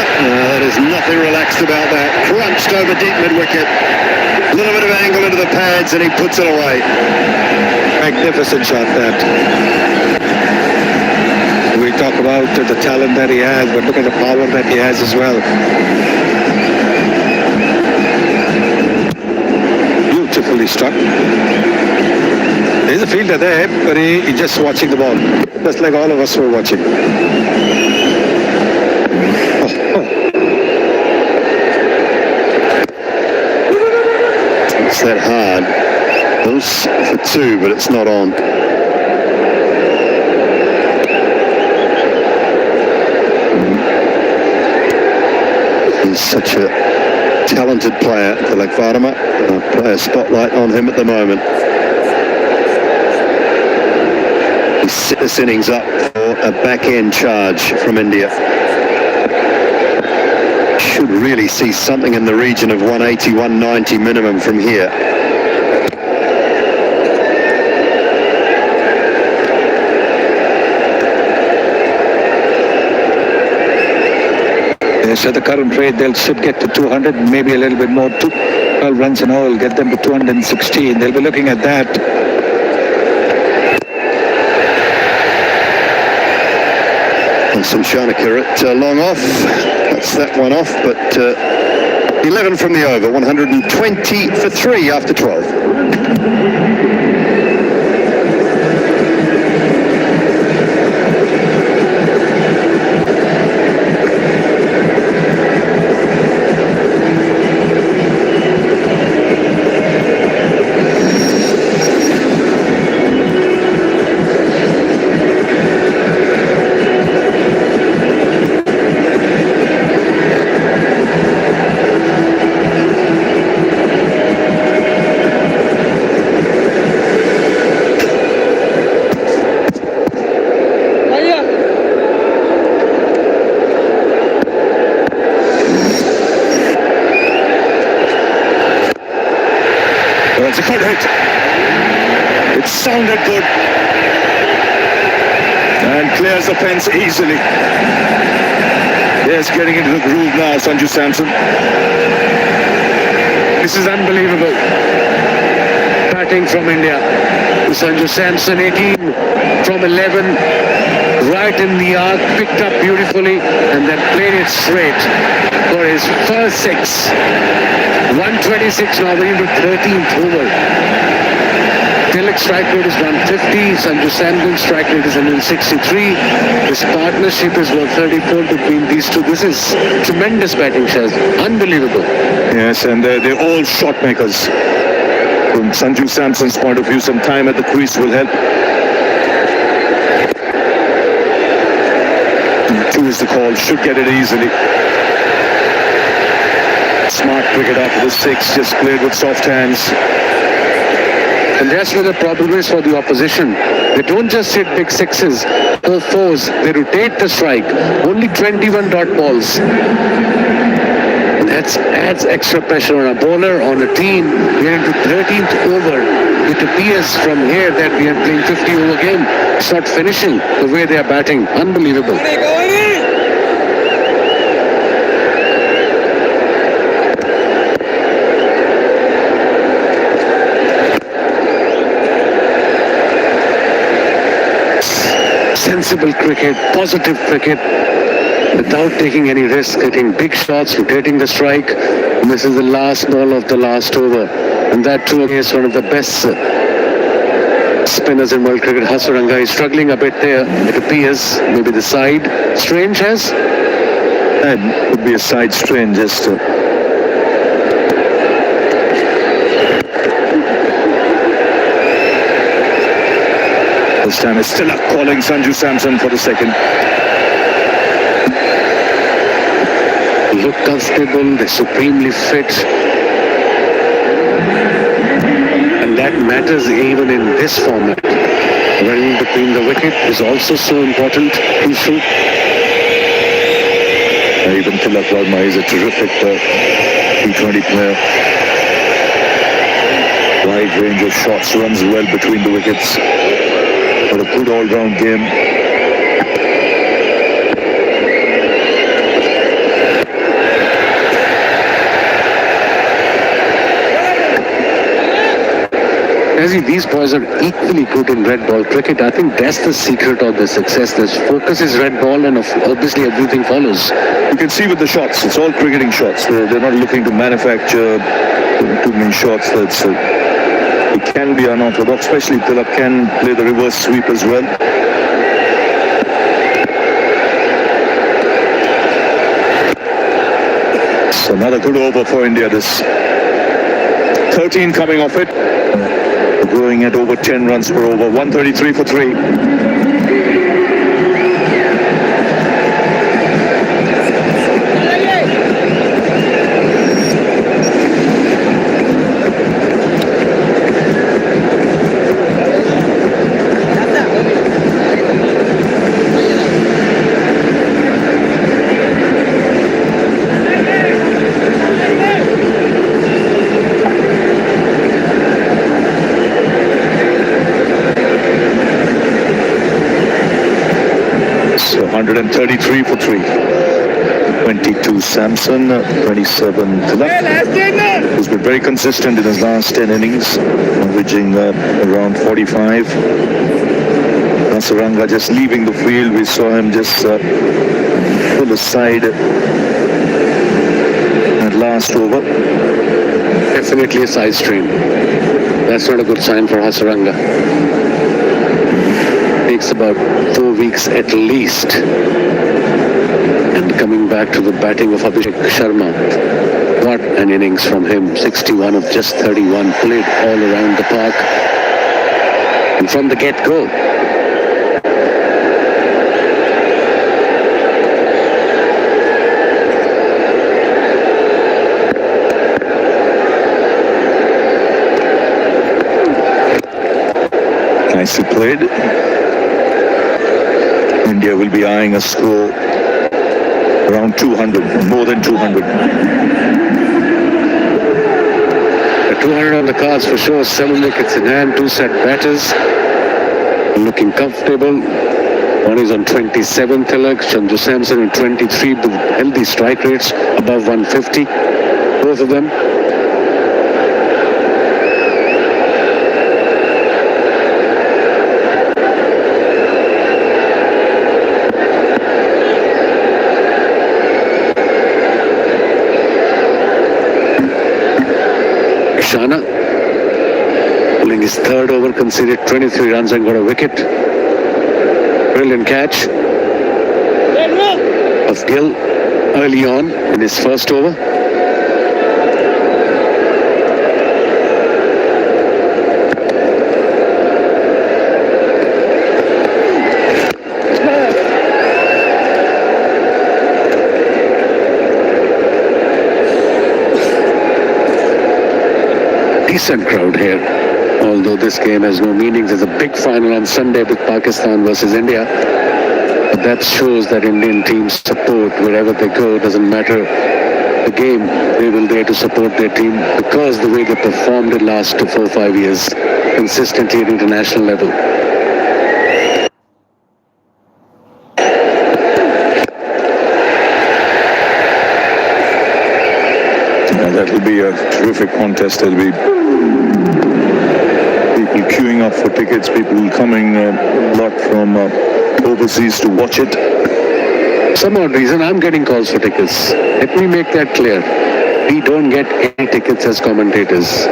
Speaker 5: there's nothing relaxed about that. Crunched over deep mid-wicket. A little bit of angle into the pads and he puts it away.
Speaker 6: Magnificent shot that. We talk about the talent that he has, but look at the power that he has as well. Beautifully struck. There's a fielder there, but he's just watching the ball, just like all of us were watching.
Speaker 5: It's that hard. Those for two, but it's not on. He's such a talented player, Tilak Varma. Player spotlight on him at the moment. He set this innings up for a back-end charge from India. Should really see something in the region of 180, 190 minimum from here.
Speaker 6: Yes, at the current rate, they should get to 200, maybe a little bit more. 12 runs in all, get them to 216. They'll be looking at that.
Speaker 5: And some Shanaka at long off. That's that one off, but 11 from the over. 120 for 3 after 12.
Speaker 2: It's a good hit. It sounded good. And clears the fence easily. Yes, getting into the groove now, Sanju Samson.
Speaker 1: This is unbelievable. Batting from India. Sanju Samson, 18 from 11. Right in the arc, picked up beautifully, and then played it straight for his first 6. 126 now, we're into 13th over. Tilak's strike rate is 150, Sanju Samson's strike rate is 163. This partnership is 134 between these two. This is tremendous batting, Shaz. Unbelievable.
Speaker 2: Yes, and they're all shot makers. From Sanju Samson's point of view, some time at the crease will help. 2 is the call, should get it easily. Smart cricket after the 6, just played with soft hands.
Speaker 1: And that's where the problem is for the opposition. They don't just hit big 6s or 4s. They rotate the strike. Only 21 dot balls. And that adds extra pressure on a bowler, on a team. We're into 13th over. It appears from here that we are playing 50 over game. It's not finishing the way they are batting. Unbelievable. Sensible cricket, positive cricket, without taking any risk, hitting big shots, rotating the strike. And this is the last ball of the last over. And that too against one of the best spinners in world cricket. Hasaranga is struggling a bit there. It appears maybe the side Strange has.
Speaker 2: That would be a side strain just this time it's still up calling Sanju Samson for the second.
Speaker 1: Look comfortable, they're supremely fit. And that matters even in this format. Running between the wicket is also so important, crucial.
Speaker 2: Even Tilak Verma is a terrific T20 player. Wide range of shots, runs well between the wickets. But a good all-round game.
Speaker 1: These boys are equally good in red ball cricket. I think that's the secret of their success. Their focus is red ball, and obviously everything follows.
Speaker 2: You can see with the shots, it's all cricketing shots. They're not looking to manufacture too many shots. It can be unorthodox, especially Tilak can play the reverse sweep as well. So another good over for India. This 13 coming off it. Going at over 10 runs per over. 133 for 3. So 133 for 3. 22 Samson, 27 Tilak, who's been very consistent in his last 10 innings, averaging around 45. Hasaranga just leaving the field. We saw him just pull aside at last over.
Speaker 1: Definitely a side strain. That's not a good sign for Hasaranga. Takes about 4 weeks at least. And coming back to the batting of Abhishek Sharma. What an innings from him. 61 of just 31. Played all around the park. And from the get-go.
Speaker 2: Nicely played. India will be eyeing a score around 200, more than 200.
Speaker 1: 200 on the cards for sure. 7 wickets in hand, 2 set batters. Looking comfortable. One is on 27, Tilak. Sanju Samson on 23. Healthy strike rates above 150. Both of them. Shana, pulling his third over, conceded 23 runs and got a wicket. Brilliant catch of Gill early on in his first over. Decent crowd here, although this game has no meaning. There's a big final on Sunday with Pakistan versus India. But that shows that Indian teams support wherever they go. Doesn't matter
Speaker 7: the game, they will there to support their team because the way they performed in last 4 or 5 years consistently at international level.
Speaker 2: That will be a terrific contest. There'll be people queuing up for tickets, people coming a lot from overseas to watch it.
Speaker 7: Some odd reason I'm getting calls for tickets. Let me make that clear. We don't get any tickets as commentators.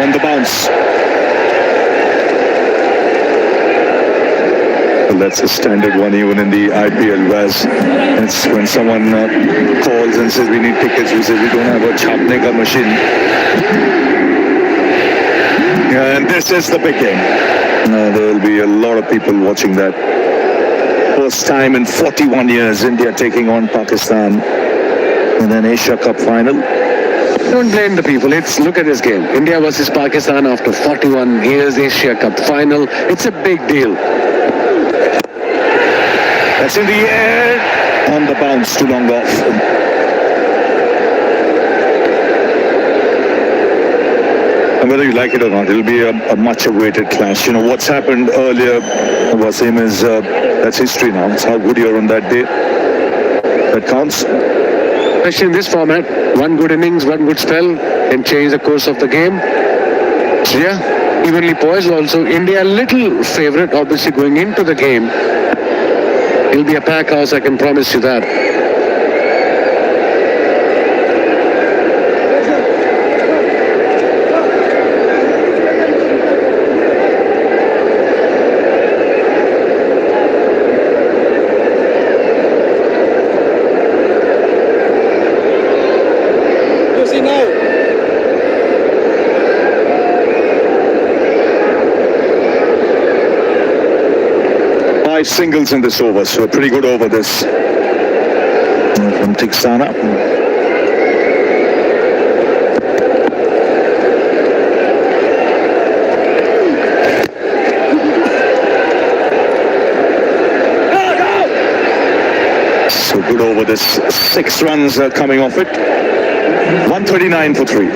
Speaker 2: On the bounce. Well, that's a standard one even in the IPL, Whereas it's when someone calls and says we need tickets, we say we don't have a chapne ka machine. Yeah, and this is the big game. There will be a lot of people watching that. First time in 41 years, India taking on Pakistan in an Asia Cup final.
Speaker 7: Don't blame the people. Look at this game. India versus Pakistan after 41 years, Asia Cup final. It's a big deal.
Speaker 2: That's in the air. On the bounce, too long off. And whether you like it or not, it'll be a much awaited clash. You know, what's happened earlier, Wasim, is that's history now. It's how good you're on that day. That counts.
Speaker 7: Especially in this format, one good innings, one good spell can change the course of the game. So yeah, evenly poised also. India a little favourite, obviously going into the game. It'll be a pack house, I can promise you that.
Speaker 2: Five singles in this over, so a pretty good over this from Tiksana. So good over this. 6 runs coming off it. 139 for 3.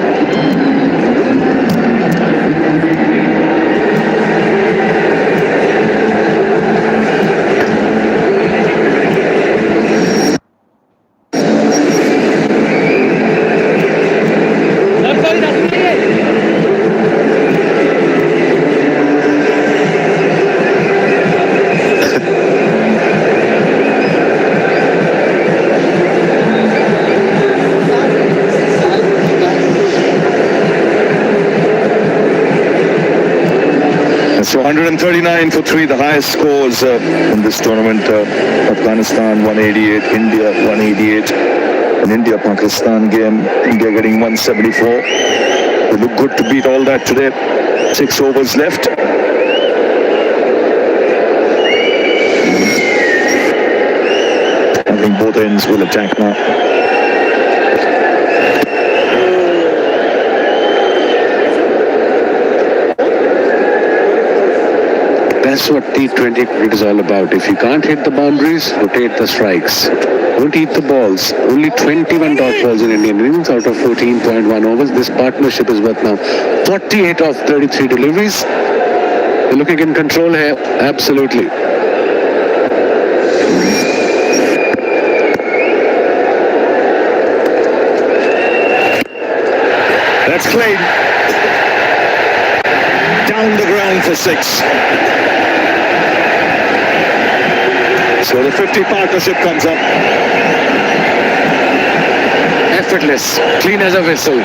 Speaker 2: So 139 for 3, the highest scores in this tournament. Afghanistan 188, India 188. An India-Pakistan game, India getting 174. They look good to beat all that today. 6 overs left. I think both ends will attack now.
Speaker 7: That's what T20 cricket is all about. If you can't hit the boundaries, rotate the strikes. Don't eat the balls. Only 21 dot balls in Indian innings out of 14.1 overs. This partnership is worth now 48 of 33 deliveries. They're looking in control here. Absolutely.
Speaker 2: That's clean. Down the ground for 6. So the 50 partnership comes up.
Speaker 7: Effortless, clean as a whistle.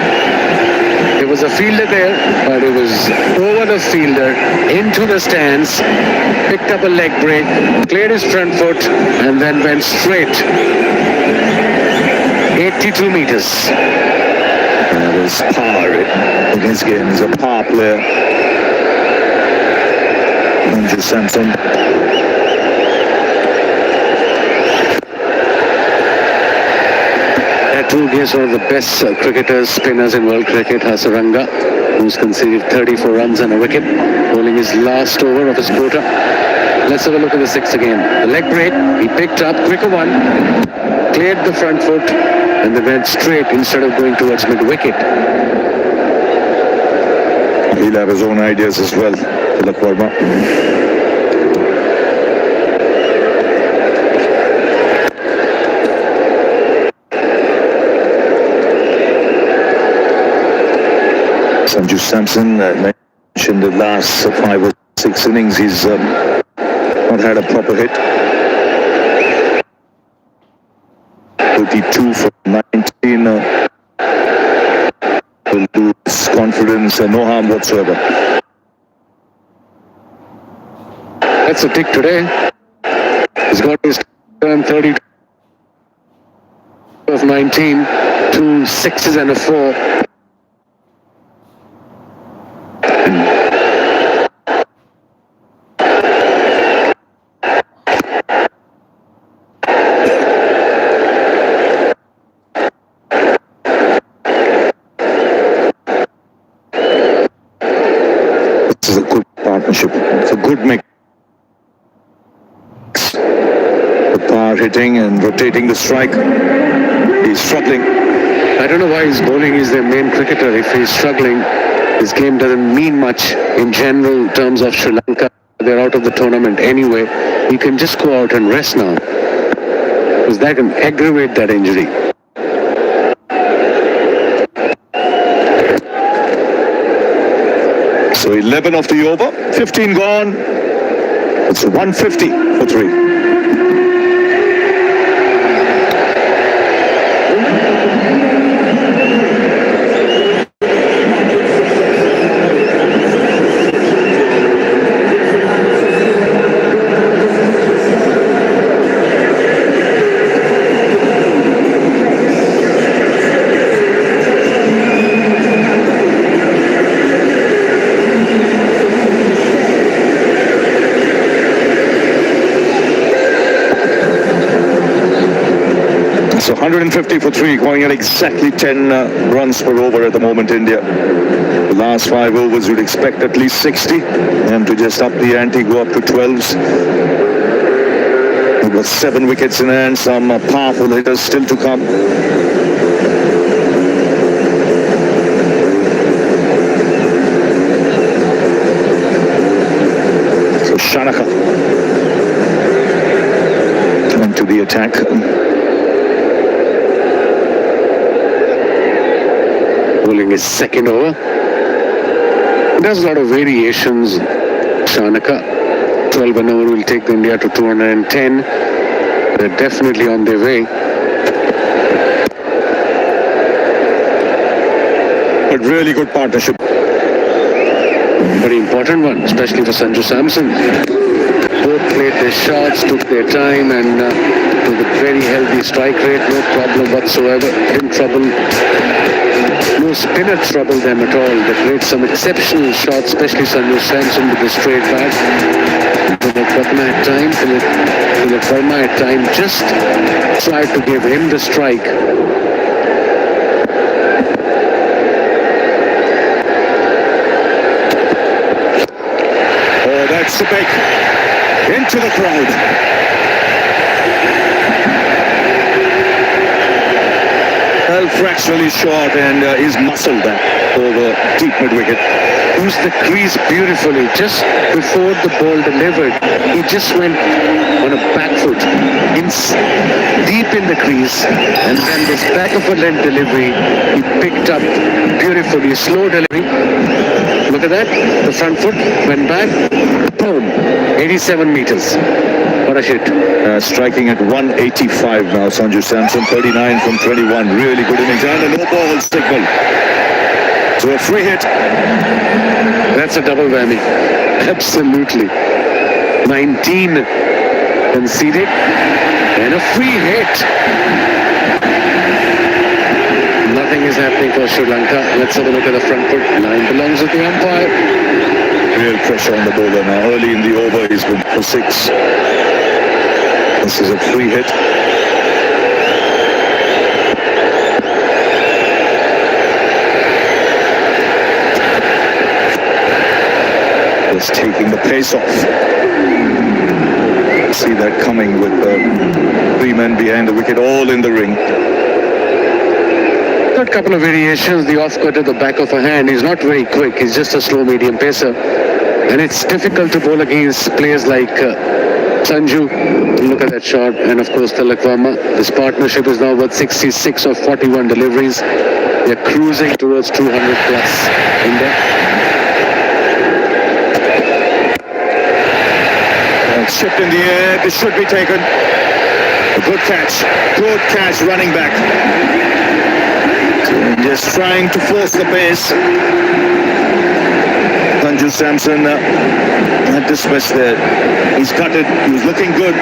Speaker 7: There was a fielder there, but it was over the fielder, into the stands, picked up a leg break, cleared his front foot, and then went straight. 82 meters.
Speaker 2: There's power in his game. He's a power player. Andrew Sampson.
Speaker 7: Two against one of the best cricketers, spinners in world cricket, Hasaranga, who's conceded 34 runs and a wicket, bowling his last over of his quota. Let's have a look at the sixth again. The leg break, he picked up, quicker one, cleared the front foot, and they went straight instead of going towards mid-wicket.
Speaker 2: He'll have his own ideas as well, Tilak Verma. Sanju Samson mentioned the last 5 or 6 innings he's not had a proper hit. 32 for 19 will lose confidence and no harm whatsoever.
Speaker 7: That's a tick today. He's got his turn 30 of 19, 2 sixes and a 4.
Speaker 2: This is a good partnership. It's a good mix. The power hitting and rotating the strike. He's struggling.
Speaker 7: I don't know why he's bowling. He's their main cricketer. If he's struggling, his game doesn't mean much in general terms of Sri Lanka. They're out of the tournament anyway. He can just go out and rest now, because that can aggravate that injury.
Speaker 2: So 11 off the over, 15 gone. It's 150 for 3. So 150 for 3, going at exactly 10 runs per over at the moment, India. The last 5 overs you'd expect at least 60, and to just up the ante, go up to 12s. We've got 7 wickets in hand, some powerful hitters still to come. So Shanaka into the attack.
Speaker 7: Bowling his second over. There's a lot of variations. Shanaka, 12 an over will take India to 210. They're definitely on their way.
Speaker 2: But really good partnership.
Speaker 7: Very important one, especially for Sanju Samson. Both played their shots, took their time, and with a very healthy strike rate, no problem whatsoever. Didn't trouble. No spinner troubled them at all. They played some exceptional shots, especially Sanju Samson with the straight back. Tilak Verma at time, Tilak Verma at time just tried to give him the strike.
Speaker 2: Oh, that's the big into the crowd. Well, fractionally short, and he's muscled that over deep mid-wicket.
Speaker 7: Used the crease beautifully just before the ball delivered. He just went on a back foot, deep in the crease, and then this back of a length delivery, he picked up beautifully. Slow delivery. Look at that. The front foot went back. Boom. 87 meters. What a hit.
Speaker 2: Striking at 185 now, Sanju Samson, 39 from 21. Really good innings, and a no ball signal. So a free hit.
Speaker 7: That's a double whammy. Absolutely. 19 conceded and a free hit. Nothing is happening for Sri Lanka. Let's have a look at the front foot. 9 belongs with the umpire.
Speaker 2: Real pressure on the bowler now. Early in the over, he's been for 6. This is a free hit. Just taking the pace off. See that coming with three men behind the wicket, all in the ring.
Speaker 7: Got a couple of variations. The off cut at the back of a hand. He's not very quick. He's just a slow medium pacer. And it's difficult to bowl against players like Sanju. Look at that shot. And of course, Tilak Verma. This partnership is now worth 66 of 41 deliveries. They're cruising towards 200 plus in there.
Speaker 2: Shift in the air, this should be taken. A good catch running back. Just trying to force the pace. Sanju Samson had dismissed there. He's cut it, he was looking good.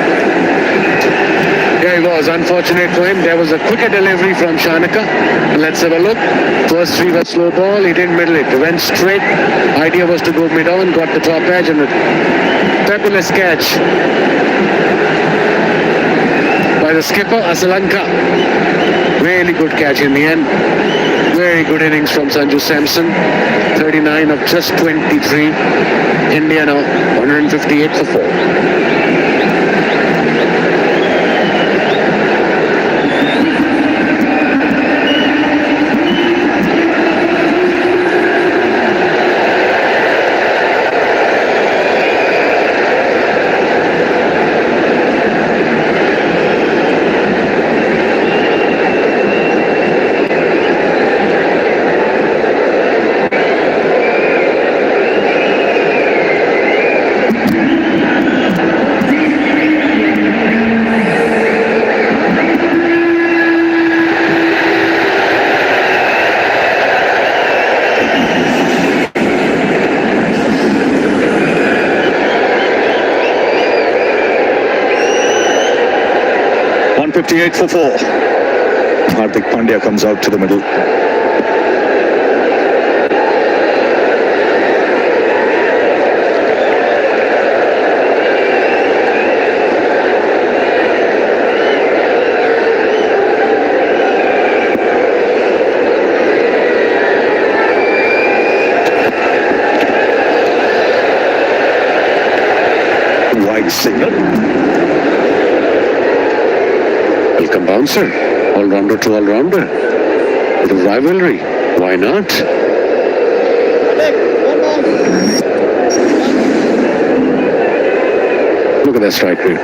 Speaker 7: Yeah, he was. Unfortunate for him. There was a quicker delivery from Shanaka. Let's have a look. First three were slow ball. He didn't middle it. He went straight. Idea was to go mid-on, got the top edge, and a fabulous catch by the skipper, Lanka. Really good catch in the end. Very good innings from Sanju Samson. 39 of just 23. India now 158 for 4.
Speaker 2: .58 for 4. Hardik Pandya comes out to the middle. Wide signal.
Speaker 7: Welcome bouncer. All-rounder to all-rounder. Bit of rivalry. Why not? Look at that strike rate.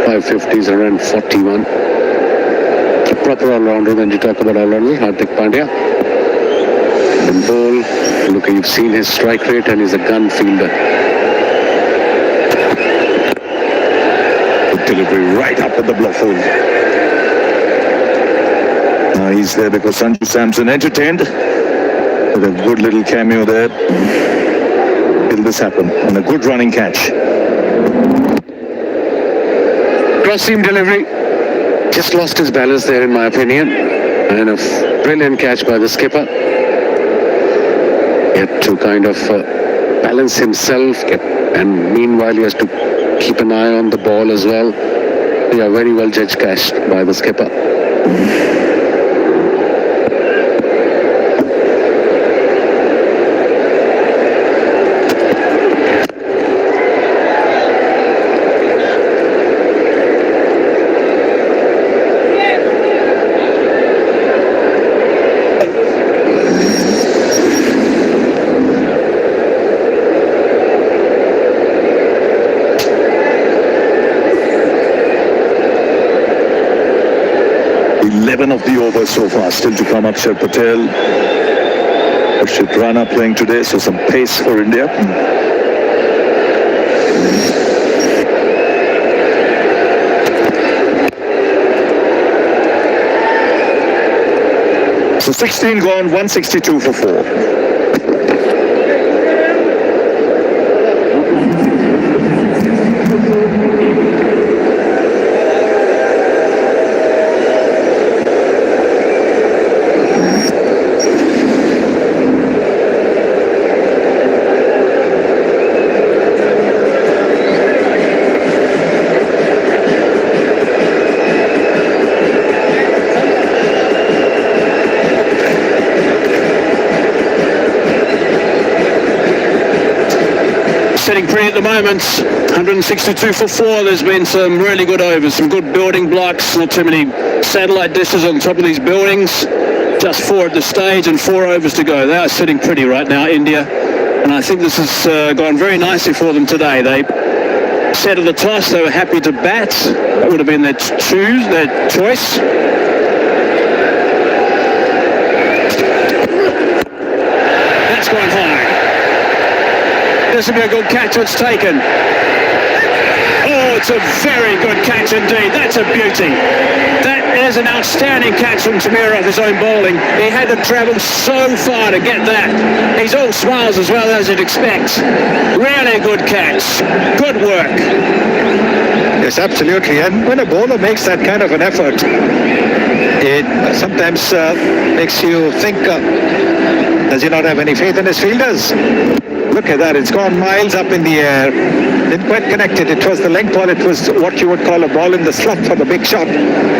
Speaker 7: 550s around 41. A proper all-rounder when you talk about all-rounder. Hardik Pandya. And bowl. Look, you've seen his strike rate and he's a gun fielder.
Speaker 2: Delivery right up at the block hole. He's there because Sanju Samson entertained with a good little cameo there. Will this happen? And a good running catch.
Speaker 7: Cross-seam delivery. Just lost his balance there in my opinion. And a brilliant catch by the skipper. He had to kind of balance himself. And meanwhile he has to keep an eye on the ball as well. Yeah, very well judged catch by the skipper.
Speaker 2: 11 of the overs so far still to come. Akshar Patel, Arshit Rana playing today, so some pace for India. So 16 gone, 162 for 4.
Speaker 1: sitting pretty at the moment. 162 for 4. There's been some really good overs, some good building blocks, not too many satellite dishes on top of these buildings. Just 4 at the stage and 4 overs to go. They are sitting pretty right now, India. And I think this has gone very nicely for them today. They said at the toss they were happy to bat. That would have been their choice. That's gone high. This will be a good catch. It's taken. Oh, it's a very good catch indeed. That's a beauty. That is an outstanding catch from Tamir off his own bowling. He had to travel so far to get that. He's all smiles as well as you'd expect. Really good catch. Good work.
Speaker 6: Yes, absolutely. And when a bowler makes that kind of an effort, it sometimes makes you think, does he not have any faith in his fielders? Look at that, it's gone miles up in the air. Didn't quite connect it. It was the length ball. It was what you would call a ball in the slot for the big shot.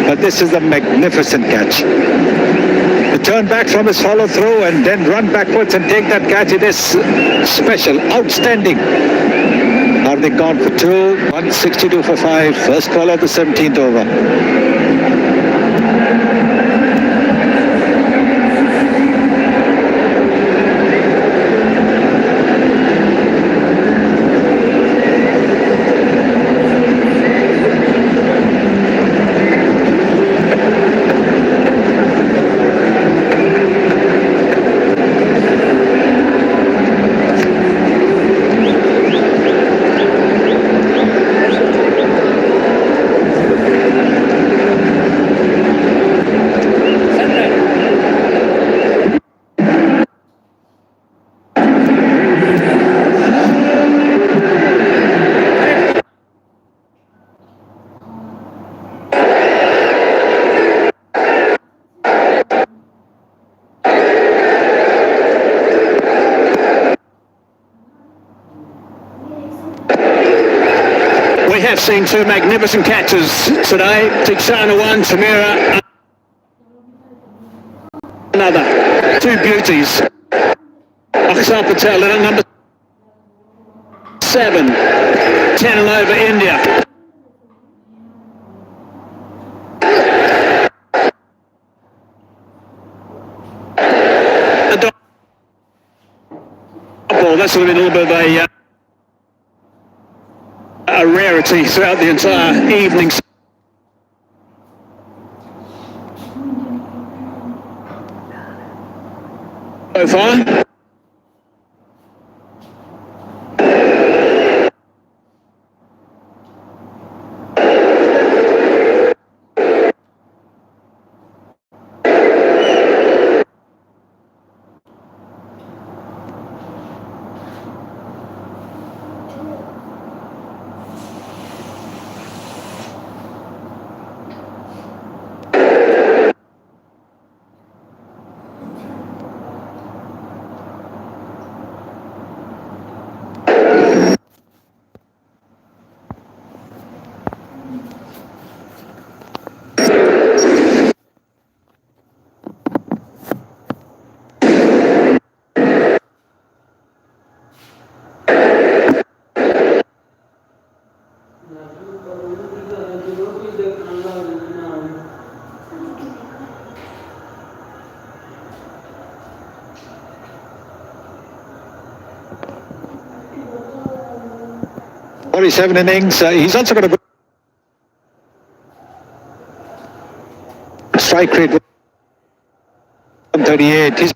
Speaker 6: But this is a magnificent catch. To turn back from his follow through and then run backwards and take that catch, it is special, outstanding. Hardik gone for 2, 162 for 5. First ball of the 17th over.
Speaker 1: We have seen 2 magnificent catches today. Tikshana 1, Tamira another. 2 beauties. Aksar Patel at number 7. 10 and over India. The ball, that's a little bit of a rarity throughout the entire evening. So far.
Speaker 6: Seven innings. He's also got a good strike rate. 138. He's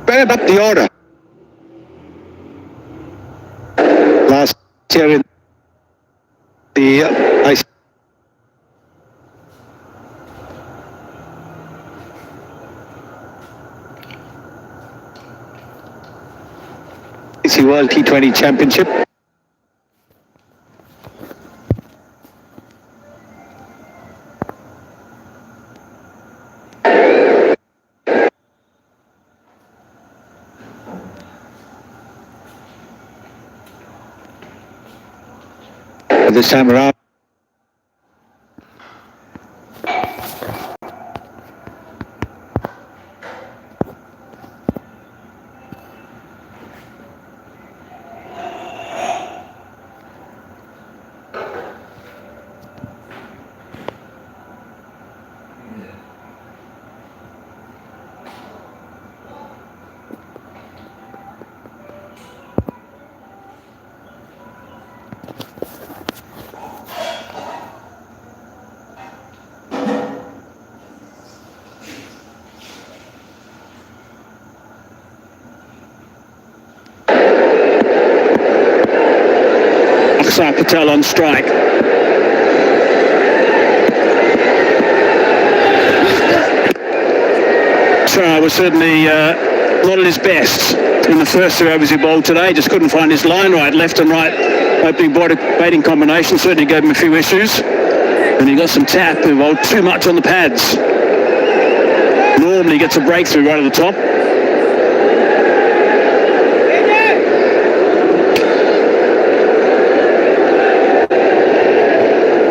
Speaker 6: batted up the order. Last year in the ICC World T20 Championship. This time around,
Speaker 1: Patel on strike. Chara was certainly not at his best in the first 2 overs he bowled today. Just couldn't find his line right, left and right opening batting combination. Certainly gave him a few issues. And he got some tap. He bowled too much on the pads. Normally gets a breakthrough right at the top.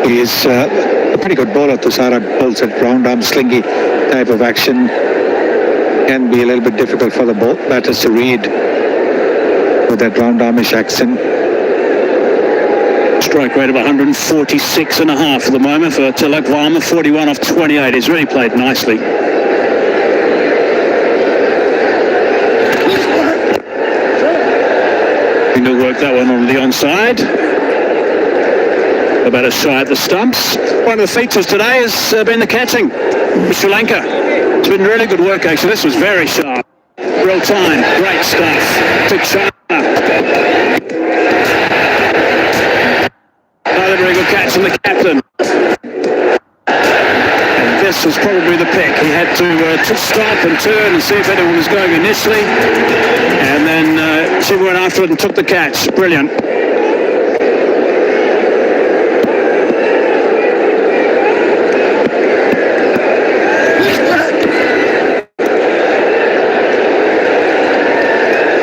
Speaker 6: He is a pretty good bowler. Tushara bowls at round arm slingy type of action. Can be a little bit difficult for the batters to read with that round armish action.
Speaker 1: Strike rate of 146.5 for the moment for Tilak Varma, 41 off 28. He's really played nicely. He'll work that one on the onside. About a shy at the stumps. One of the features today has been the catching for Sri Lanka. It's been really good work actually. This was very sharp. Real time. Great stuff. Big shot. Another very good catch from the captain. And this was probably the pick. He had to stop and turn and see if anyone was going initially. And then she went after it and took the catch. Brilliant.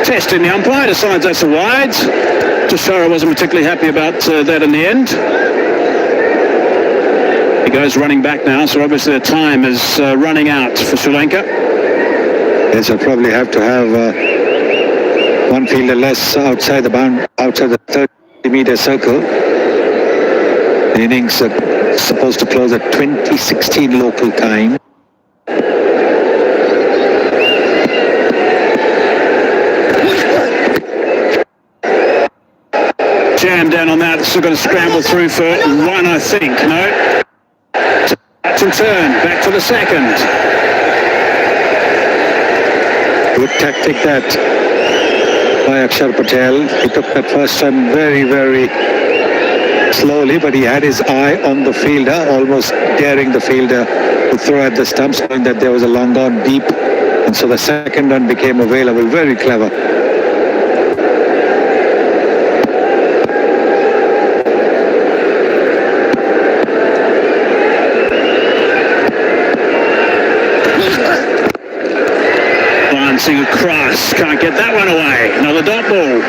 Speaker 1: Testing the umpire, decides that's a wide. Tushara wasn't particularly happy about that in the end. He goes running back now, so obviously the time is running out for Sri Lanka.
Speaker 6: Yes, I'll probably have to have one fielder less outside the 30-meter circle. The innings are supposed to close at 2016 local time.
Speaker 1: Jam down on that. Still going to scramble through for one, I think. No. Catch and turn. Back to the second.
Speaker 6: Good tactic that by Akshar Patel. He took that first one very, very slowly, but he had his eye on the fielder, almost daring the fielder to throw at the stumps, knowing that there was a long on deep. And so the second run became available. Very clever.
Speaker 1: Across, can't get that one away. Another dot ball.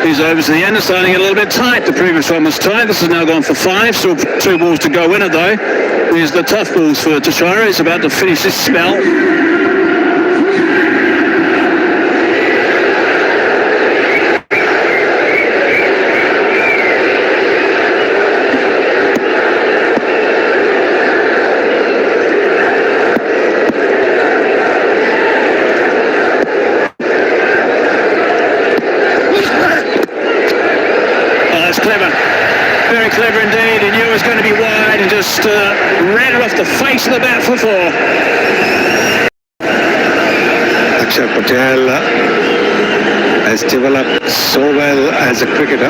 Speaker 1: These overs to the end are starting a little bit tight. The previous one was tight. This has now gone for 5. Still 2 balls to go in it though. Here's the tough balls for Tushara. He's about to finish his spell. Clever indeed. He knew it was going to be wide and just ran it off the face of the bat for 4.
Speaker 6: Akshar Patel has developed so well as a cricketer.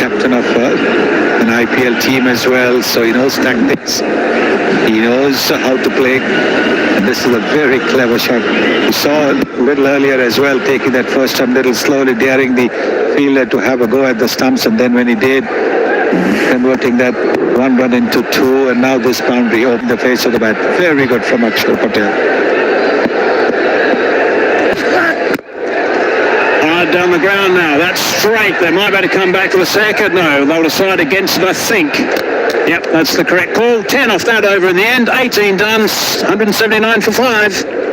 Speaker 6: Captain of an IPL team as well, so he knows tactics. He knows how to play. And this is a very clever shot. We saw a little earlier as well, taking that first one little slowly, daring the fielder to have a go at the stumps, and then when he did, converting that 1 run into 2, and now this boundary opened the face of the bat. Very good from Akshar Patel.
Speaker 1: Hard down the ground now. That's straight. They might be able to come back to the second. No, they'll decide against it, I think. Yep, that's the correct call. 10 off that over in the end. 18 done. 179 for 5.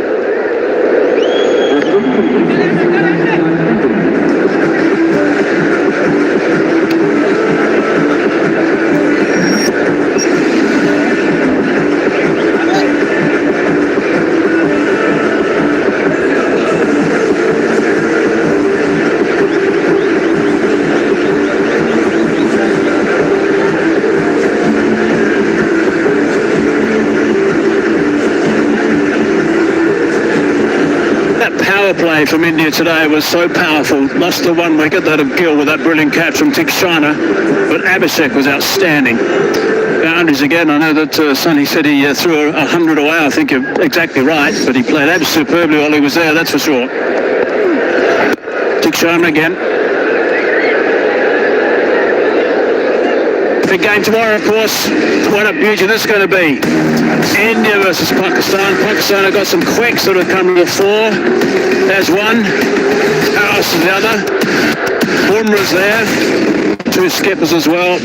Speaker 1: power play from India today was so powerful. Lost the one wicket, that of Gill with that brilliant catch from Tikshana, but Abhishek was outstanding. Boundaries again. I know that Sonny said he threw 100 away. I think you're exactly right, but he played absolutely superbly while he was there, that's for sure. Tikshana again. Big game tomorrow, of course. What a beauty this is going to be. India versus Pakistan. Pakistan have got some quicks that have come to the fore. There's one. Harris is the other. Bumrah's there. Two skippers as well.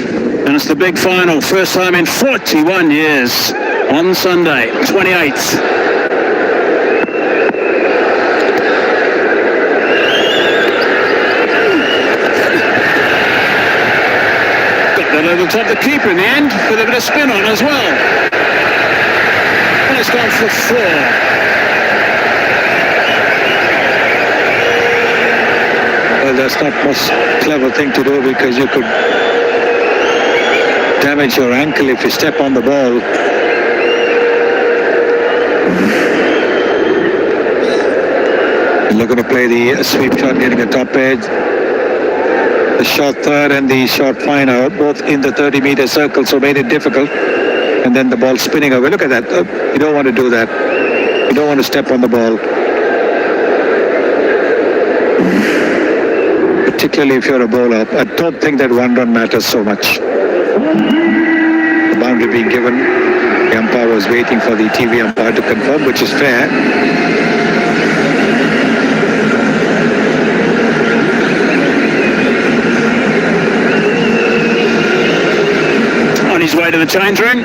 Speaker 1: And it's the big final. First time in 41 years on Sunday, 28th. Over the top of the keeper in the end, with a bit of spin on as well. And it's gone for 4.
Speaker 6: Well, that's not much clever thing to do, because you could damage your ankle if you step on the ball. You're going to play the sweep shot, getting a top edge. The short third and the short fine are both in the 30-meter circle, so made it difficult. And then the ball spinning away. Look at that. You don't want to do that. You don't want to step on the ball. Particularly if you're a bowler. I don't think that one run matters so much. The boundary being given, the umpire was waiting for the TV umpire to confirm, which is fair.
Speaker 1: His way to the change room.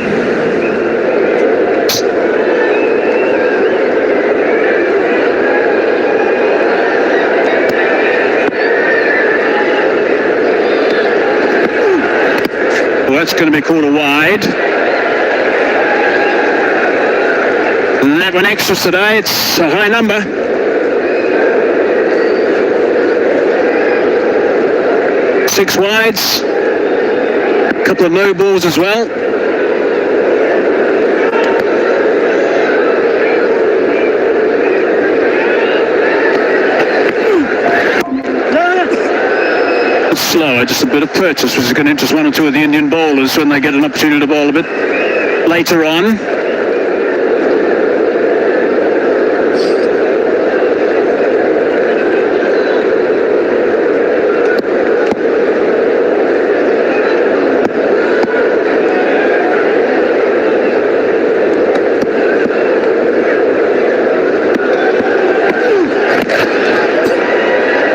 Speaker 1: Well, that's going to be called a wide. And that one extras today. It's a high number. Six wides. Couple of no balls as well. It's slower, just a bit of purchase, which is going to interest one or two of the Indian bowlers when they get an opportunity to bowl a bit later on.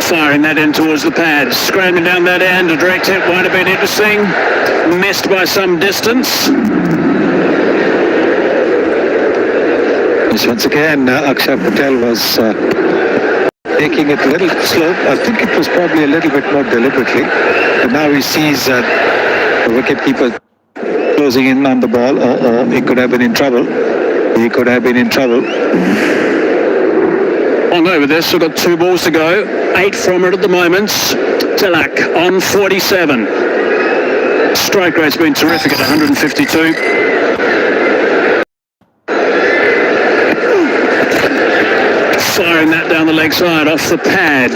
Speaker 1: Firing that in towards the pad, scrambling down that end, a direct hit might have been interesting, missed by some distance.
Speaker 6: Yes, once again, Akshay Patel was taking it a little slow. I think it was probably a little bit more deliberately, but now he sees the wicketkeeper closing in on the ball, or he could have been in trouble. He could have been in trouble.
Speaker 1: On over this, we've got 2 balls to go. 8 from it at the moment. Tilak on 47. Strike rate's been terrific at 152. Firing that down the leg side off the pad.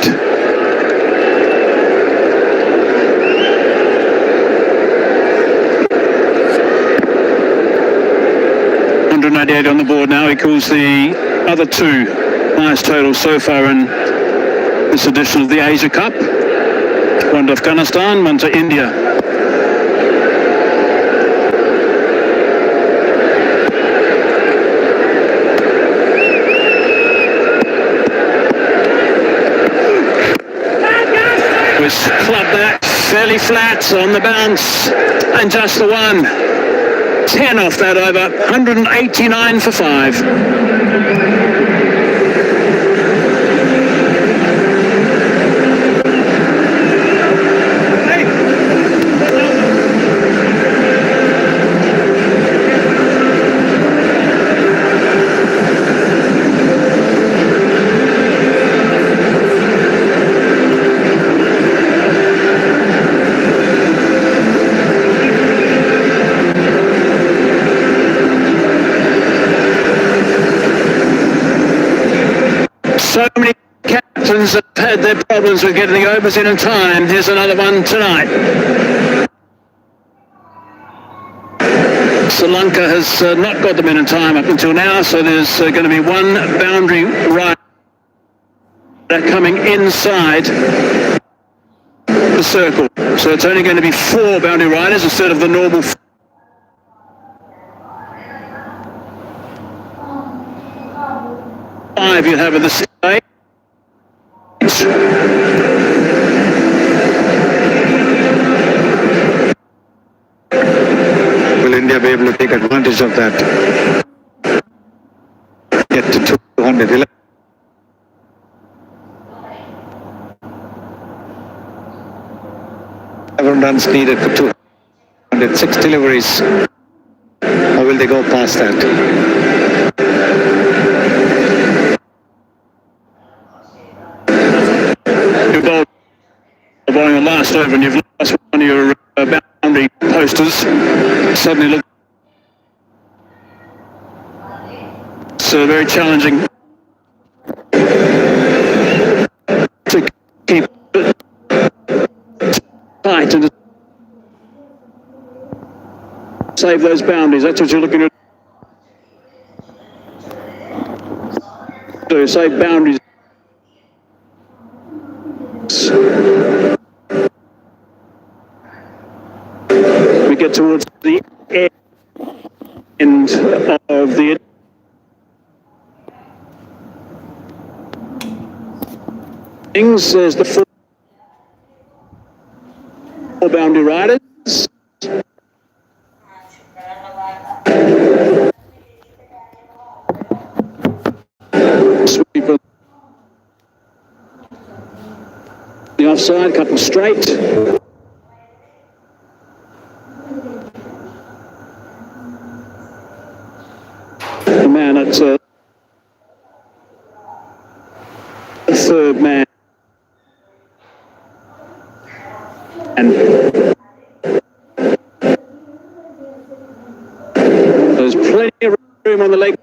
Speaker 1: .198 on the board now. He calls the other 2 highest total so far in this edition of the Asia Cup. One to Afghanistan, one to India. Was clubbed that fairly flat on the bounce, and just the one. 10 off that over, 189 for 5. So many captains have had their problems with getting the overs in time. Here's another one tonight. Lanka has not got them in time up until now, so there's going to be one boundary rider coming inside the circle. So it's only going to be 4 boundary riders instead of the normal 5 you have at the stage.
Speaker 6: Will India be able to take advantage of that? Get to 211. 7 runs needed for 206 deliveries. Or will they go past that?
Speaker 1: You're bowling the last over and you've lost one of your boundary posters. Suddenly look. It's very challenging to keep it tight and save those boundaries. That's what you're looking at. To save boundaries. We get towards the end of the innings. There's the 4 boundary riders. Sweeper. The offside, couple straight. The man at the third man. And there's plenty of room on the leg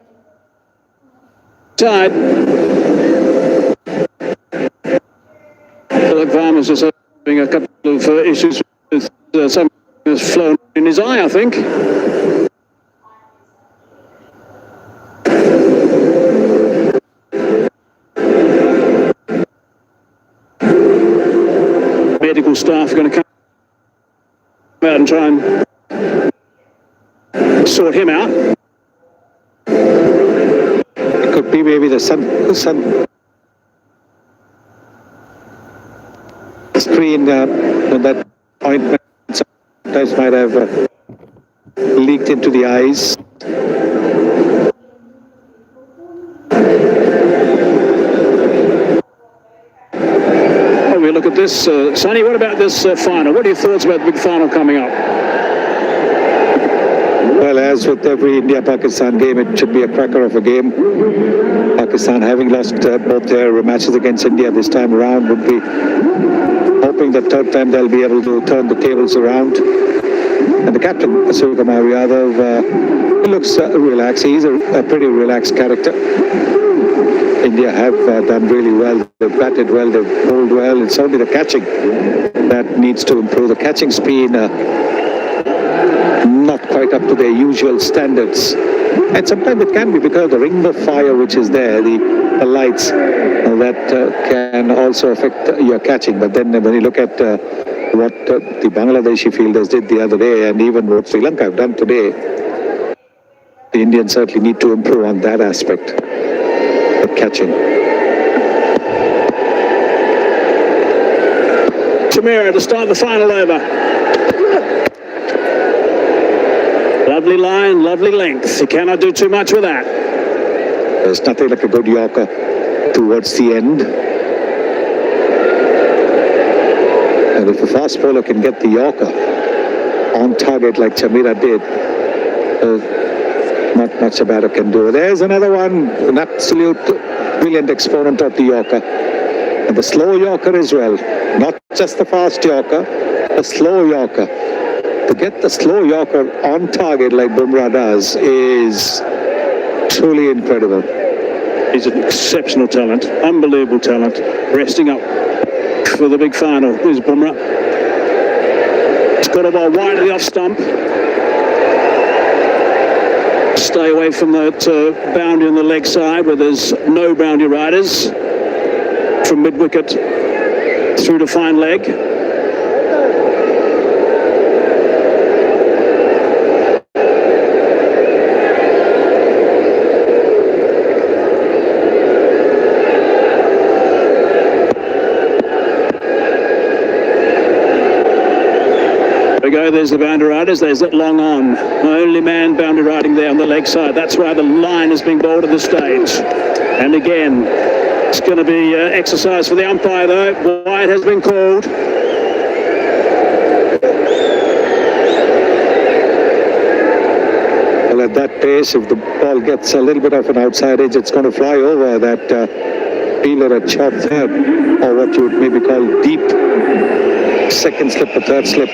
Speaker 1: side. Philip Farmer's just having a couple of issues with something that's flown in his eye, I think. Medical staff are going to come out and try and sort him out.
Speaker 6: It could be maybe the sun screen that ointment sometimes might have leaked into the eyes.
Speaker 1: Oh, we look at this, Sonny. What about this final? What are your thoughts about the big final coming up?
Speaker 6: Well, as with every India-Pakistan game, it should be a cracker of a game. Pakistan, having lost both their matches against India this time around, would be hoping that third time they'll be able to turn the tables around. And the captain, Suryakumar Yadav, he looks relaxed. He's a pretty relaxed character. India have done really well. They've batted well, they've bowled well. It's only the catching that needs to improve. The catching speed not quite up to their usual standards. And sometimes it can be because of the ring of fire which is there, the lights that can also affect your catching. But then when you look at what the Bangladeshi fielders did the other day, and even what Sri Lanka have done today, the Indians certainly need to improve on that aspect of catching.
Speaker 1: Tamira to start the final over. Lovely line, lovely length. You cannot do too much with that.
Speaker 6: There's nothing like a good Yorker towards the end. And if a fast bowler can get the Yorker on target like Chamira did, not much a batter can do. There's another one, an absolute brilliant exponent of the Yorker. And the slow Yorker as well. Not just the fast Yorker, a slow Yorker. To get the slow Yorker on target like Bumrah does is truly incredible.
Speaker 1: He's an exceptional talent, unbelievable talent. Resting up for the big final. Here's Bumrah. It's got a ball wide of the off stump. Stay away from that boundary on the leg side where there's no boundary riders. From mid-wicket through to fine leg. There's the boundary riders, there's that long on. Only man boundary riding there on the leg side. That's why the line is being bowled at this stage. And again, it's going to be exercise for the umpire though. Wide has been called.
Speaker 6: Well, at that pace, if the ball gets a little bit of an outside edge, it's going to fly over that fielder at short third, or what you would maybe call deep second slip or third slip.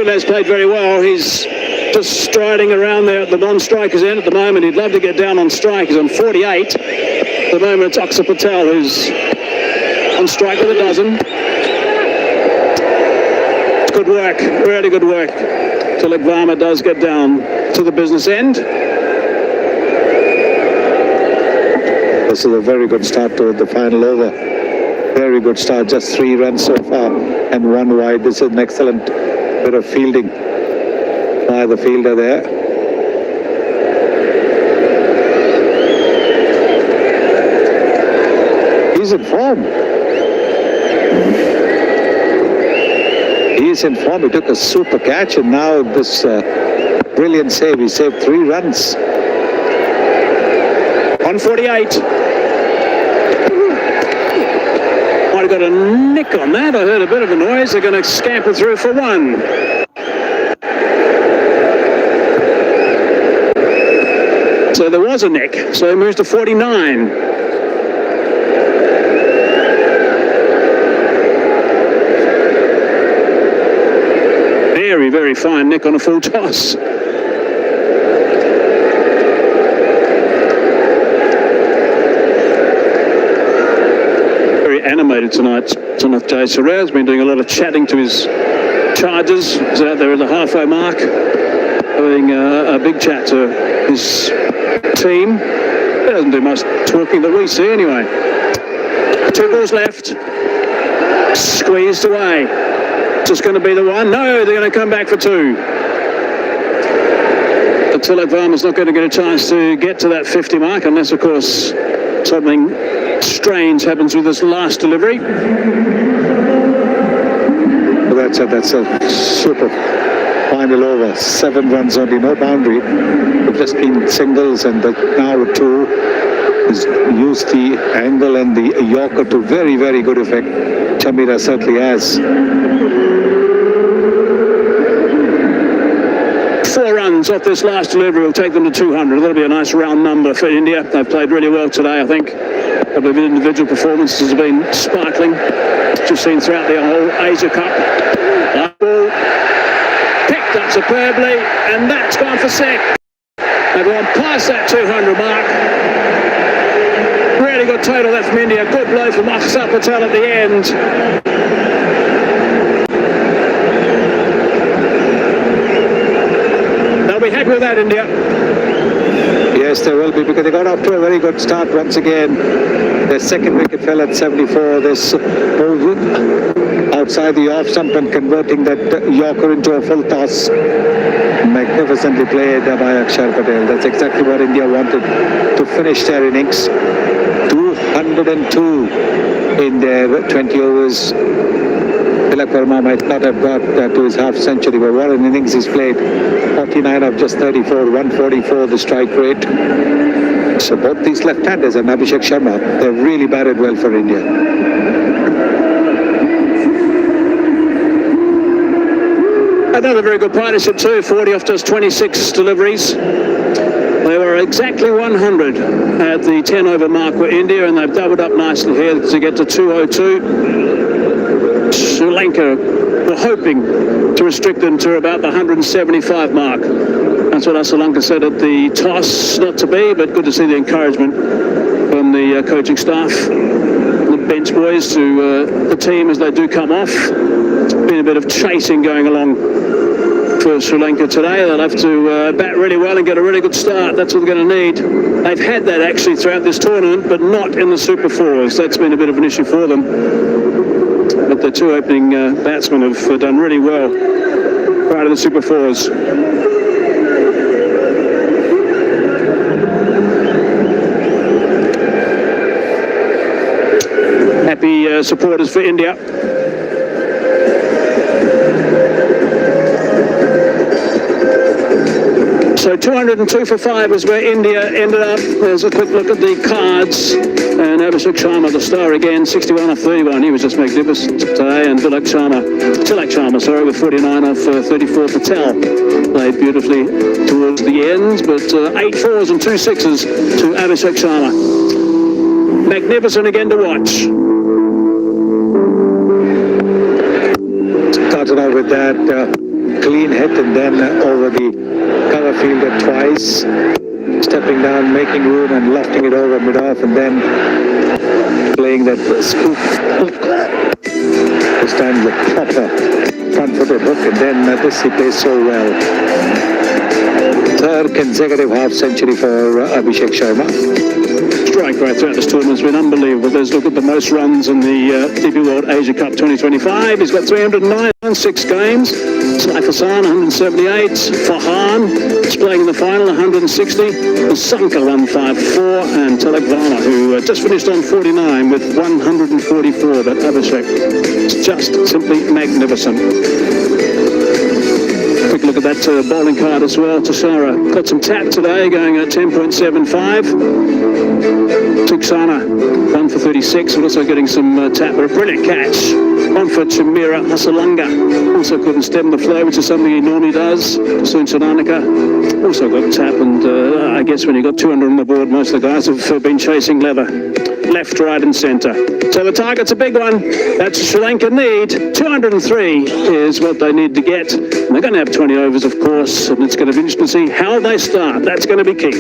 Speaker 1: Has played very well. He's just striding around there at the non-striker's end at the moment. He'd love to get down on strike. He's on 48. At the moment, it's Aksa Patel who's on strike with a dozen. Good work, really good work. Tilak Varma does get down to the business end.
Speaker 6: This is a very good start to the final over. Very good start, just 3 runs so far and 1 wide. This is an excellent bit of fielding by the fielder there. He's in form. He's in form. He took a super catch and now this brilliant save. He saved 3 runs.
Speaker 1: 148. Might have got a nick on that. I heard a bit of a noise. They're going to scamper through for 1. So there was a nick. So he moves to 49. Very, very fine nick on a full toss. Animated tonight. Jay Surratt's been doing a lot of chatting to his charges. He's out there at the halfway mark, having a big chat to his team. He doesn't do much talking that we see anyway. 2 balls left. Squeezed away. Just going to be the one. No, they're going to come back for 2. Tilak Varma's not going to get a chance to get to that 50 mark unless, of course, something strange happens with this last delivery.
Speaker 6: That's a super final over. 7 runs only, no boundary. It's just been singles and now 2 has used the angle and the Yorker to very, very good effect. Chamira certainly has.
Speaker 1: 4 runs off this last delivery will take them to 200. That'll be a nice round number for India. They've played really well today, I think. A couple of individual performances have been sparkling. Just seen throughout the whole Asia Cup. Ball picked up superbly, and that's gone for 6. They've gone past that 200 mark. Really good total there from India. Good blow from Aksa Patel at the end. They'll be happy with that, India.
Speaker 6: Yes, they will be, because they got off to a very good start once again. Their second wicket fell at 74. This move outside the off stump and converting that Yorker into a full toss. Magnificently played by Akshar Patel. That's exactly what India wanted to finish their innings. 202 in their 20 overs. Tilak Varma might not have got to his half century, but what an innings he's played. 49 of just 34, 144 the strike rate. So both these left-handers and Abhishek Sharma, they've really batted well for India.
Speaker 1: Another very good partnership too, 40 off just 26 deliveries. They were exactly 100 at the 10 over mark for India, and they've doubled up nicely here to get to 202. Sri Lanka were hoping to restrict them to about the 175 mark. That's what Sri Lanka said at the toss, not to be, but good to see the encouragement from the coaching staff, the bench boys to the team as they do come off. It's been a bit of chasing going along for Sri Lanka today. They'll have to bat really well and get a really good start. That's what they're going to need. They've had that actually throughout this tournament, but not in the Super Fours. That's been a bit of an issue for them. But the two opening batsmen have done really well prior to the Super Fours. Happy supporters for India. So 202 for 5 is where India ended up. There's a quick look at the cards. And Abhishek Sharma, the star again, 61 off 31. He was just magnificent today. And Tilak Sharma, with 49 off 34. Patel played beautifully towards the end. But 8 fours and 2 sixes to Abhishek Sharma. Magnificent again to watch.
Speaker 6: Started out with that clean hit and then over the cover fielder twice, stepping down, making room and lofting it over mid-off and then playing that scoop. This time the proper front-footed hook and then this he plays so well. Third consecutive half-century for Abhishek Sharma.
Speaker 1: Strike rate throughout this tournament has been unbelievable. Let's look at the most runs in the DP World Asia Cup 2025. He's got 309 in 6 games. Saif Hassan, 178. Farhan is playing in the final, 160. Sanka, 154. And Tilak Varma, who just finished on 49 with 144. But Abhishek is just simply magnificent. Quick look at that bowling card as well. Tashara got some tap today, going at 10.75. Tuksana, 1 for 36, and also getting some tap, but a brilliant catch. 1 for Chamira Hasalanga, also couldn't stem the flow, which is something he normally does. Soon Sananika also got tap, and I guess when you got 200 on the board, most of the guys have been chasing leather. Left, right and centre. So the target's a big one. That's Sri Lanka need. 203 is what they need to get. And they're going to have 20 overs, of course, and it's going to be interesting to see how they start. That's going to be key.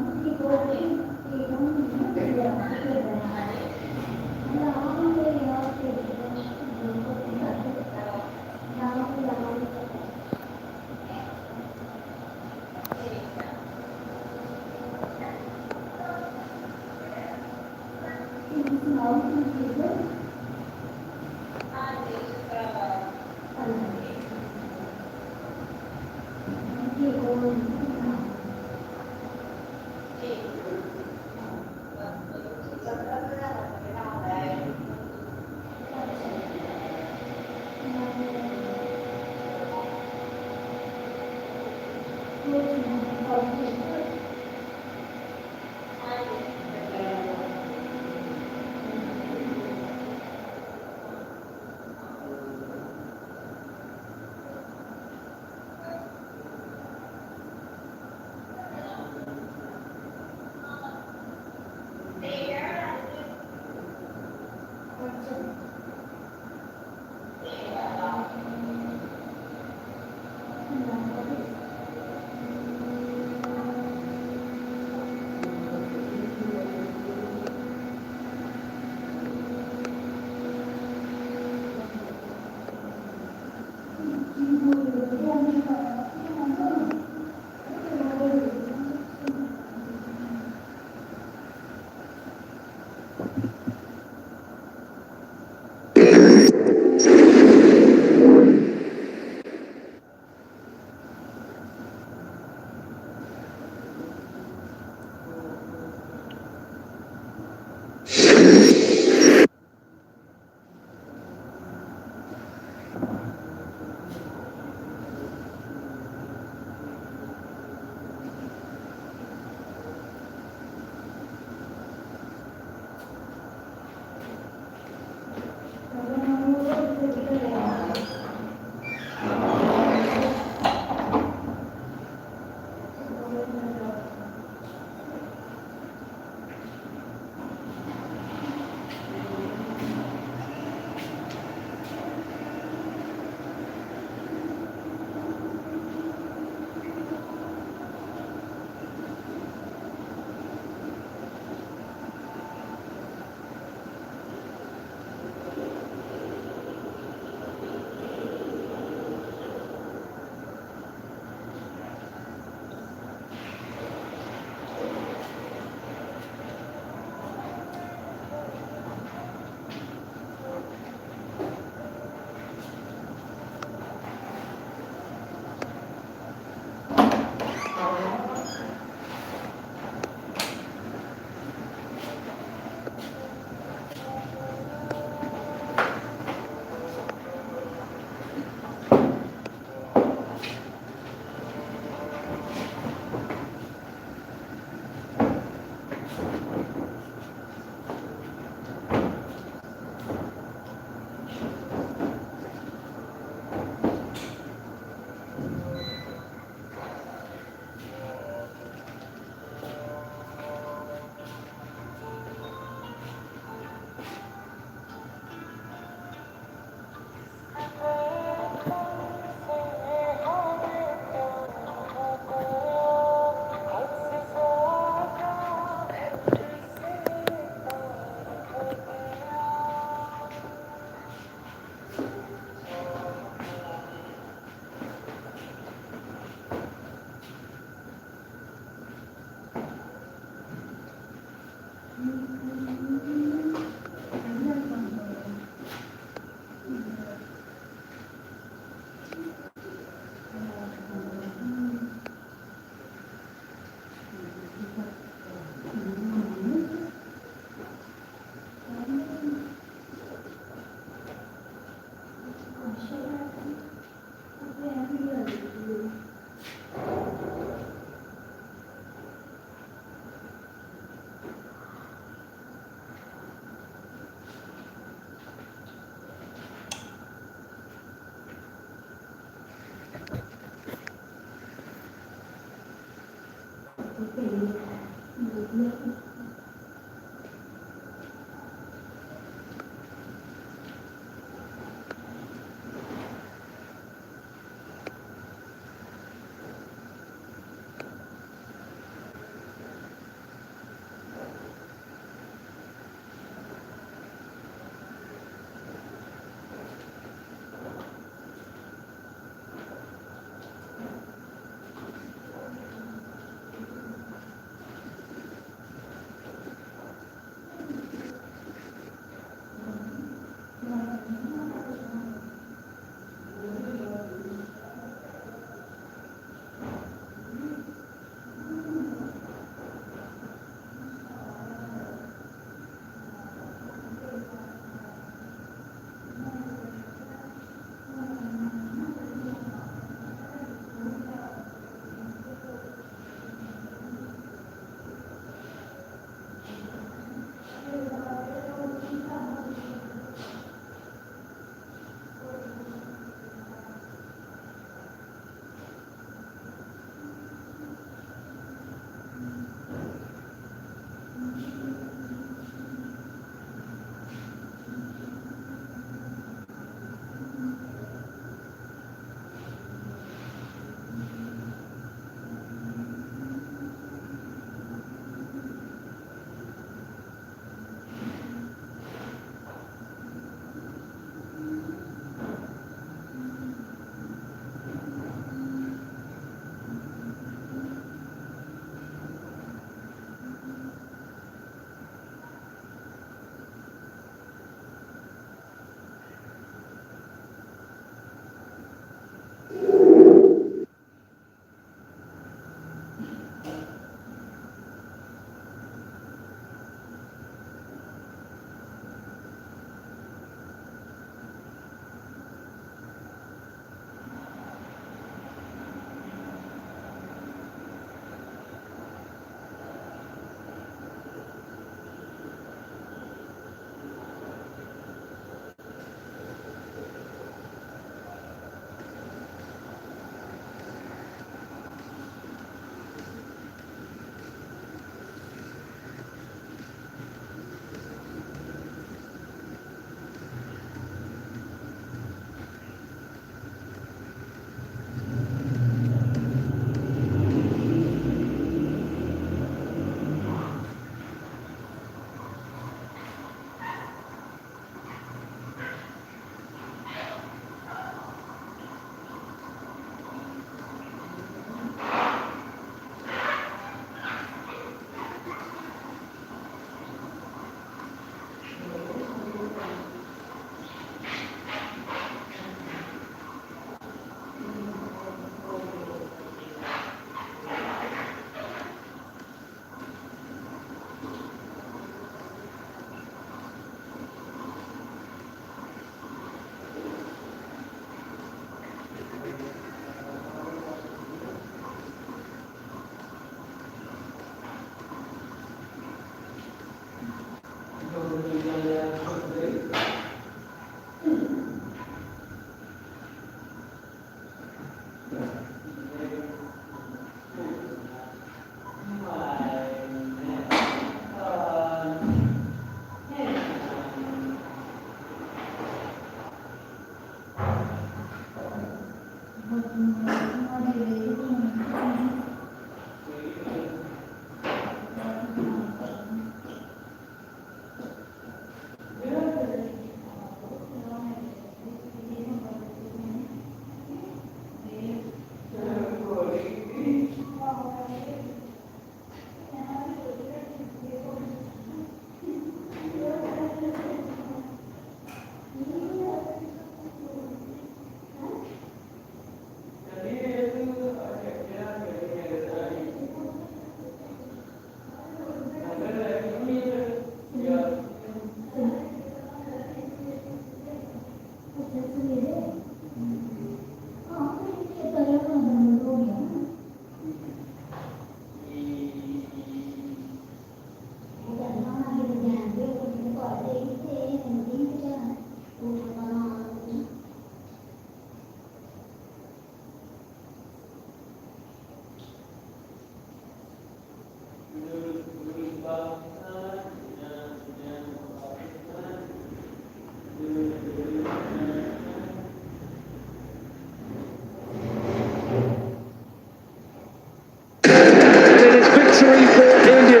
Speaker 1: victory for India.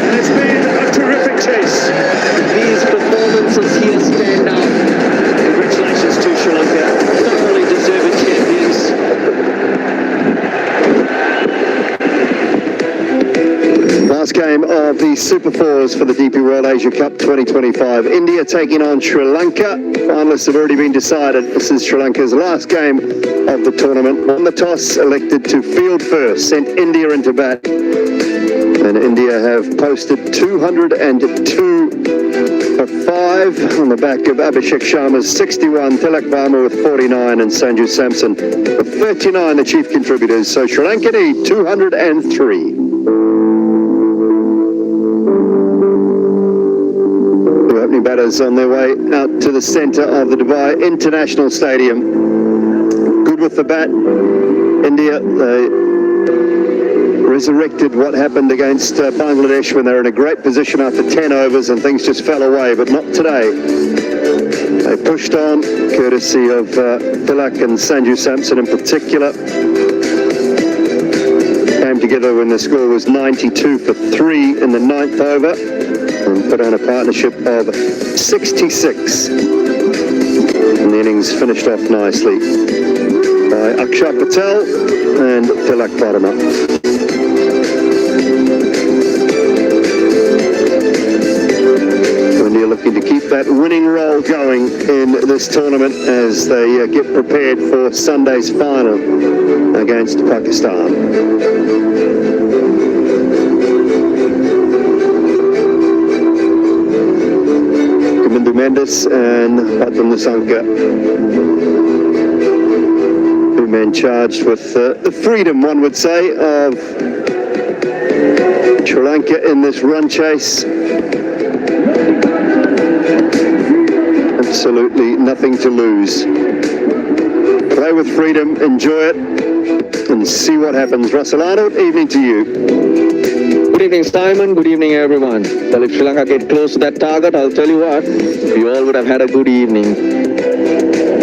Speaker 1: And it's been a terrific chase.
Speaker 8: These performances here stand out.
Speaker 1: Congratulations to Sri Lanka. Thoroughly deserving champions.
Speaker 5: Last game of the Super Fours for the DP World Asia Cup 2025. India taking on Sri Lanka. Finalists have already been decided. This is Sri Lanka's last game of the tournament. Won the toss, elected to field first, sent India into bat. And India have posted 202 for 5 on the back of Abhishek Sharma's 61, Tilak Varma with 49 and Sanju Samson with 39, the chief contributors. So Sri Lanka need 203. The opening batters on their way out to the centre of the Dubai International Stadium. Good with the bat. India, they resurrected what happened against Bangladesh when they were in a great position after 10 overs and things just fell away, but not today. They pushed on, courtesy of Tilak and Sanju Samson in particular. Came together when the score was 92 for 3 in the 9th over and put on a partnership of 66. And the innings finished off nicely by Akshar Patel and Tilak Varma. India looking to keep that winning roll going in this tournament as they get prepared for Sunday's final against Pakistan. Kamindu Mendes and Patam Nisanka, two men charged with the freedom, one would say, of Sri Lanka in this run chase. Absolutely nothing to lose. Play with freedom, enjoy it, and see what happens. Russell Arnold, evening to you.
Speaker 8: Good evening, Simon. Good evening, everyone. Well, if Sri Lanka get close to that target, I'll tell you what, we all would have had a good evening.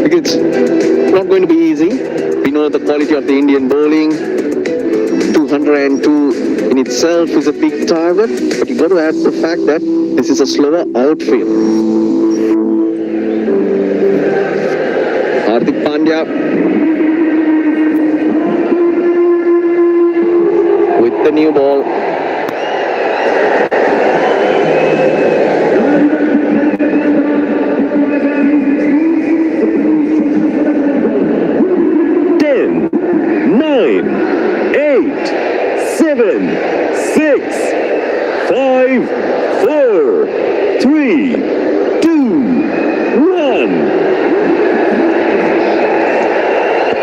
Speaker 8: Because it's not going to be easy. We know the quality of the Indian bowling. 202 in itself is a big target, but you've got to add the fact that this is a slower outfield. Hardik Pandya with the new ball.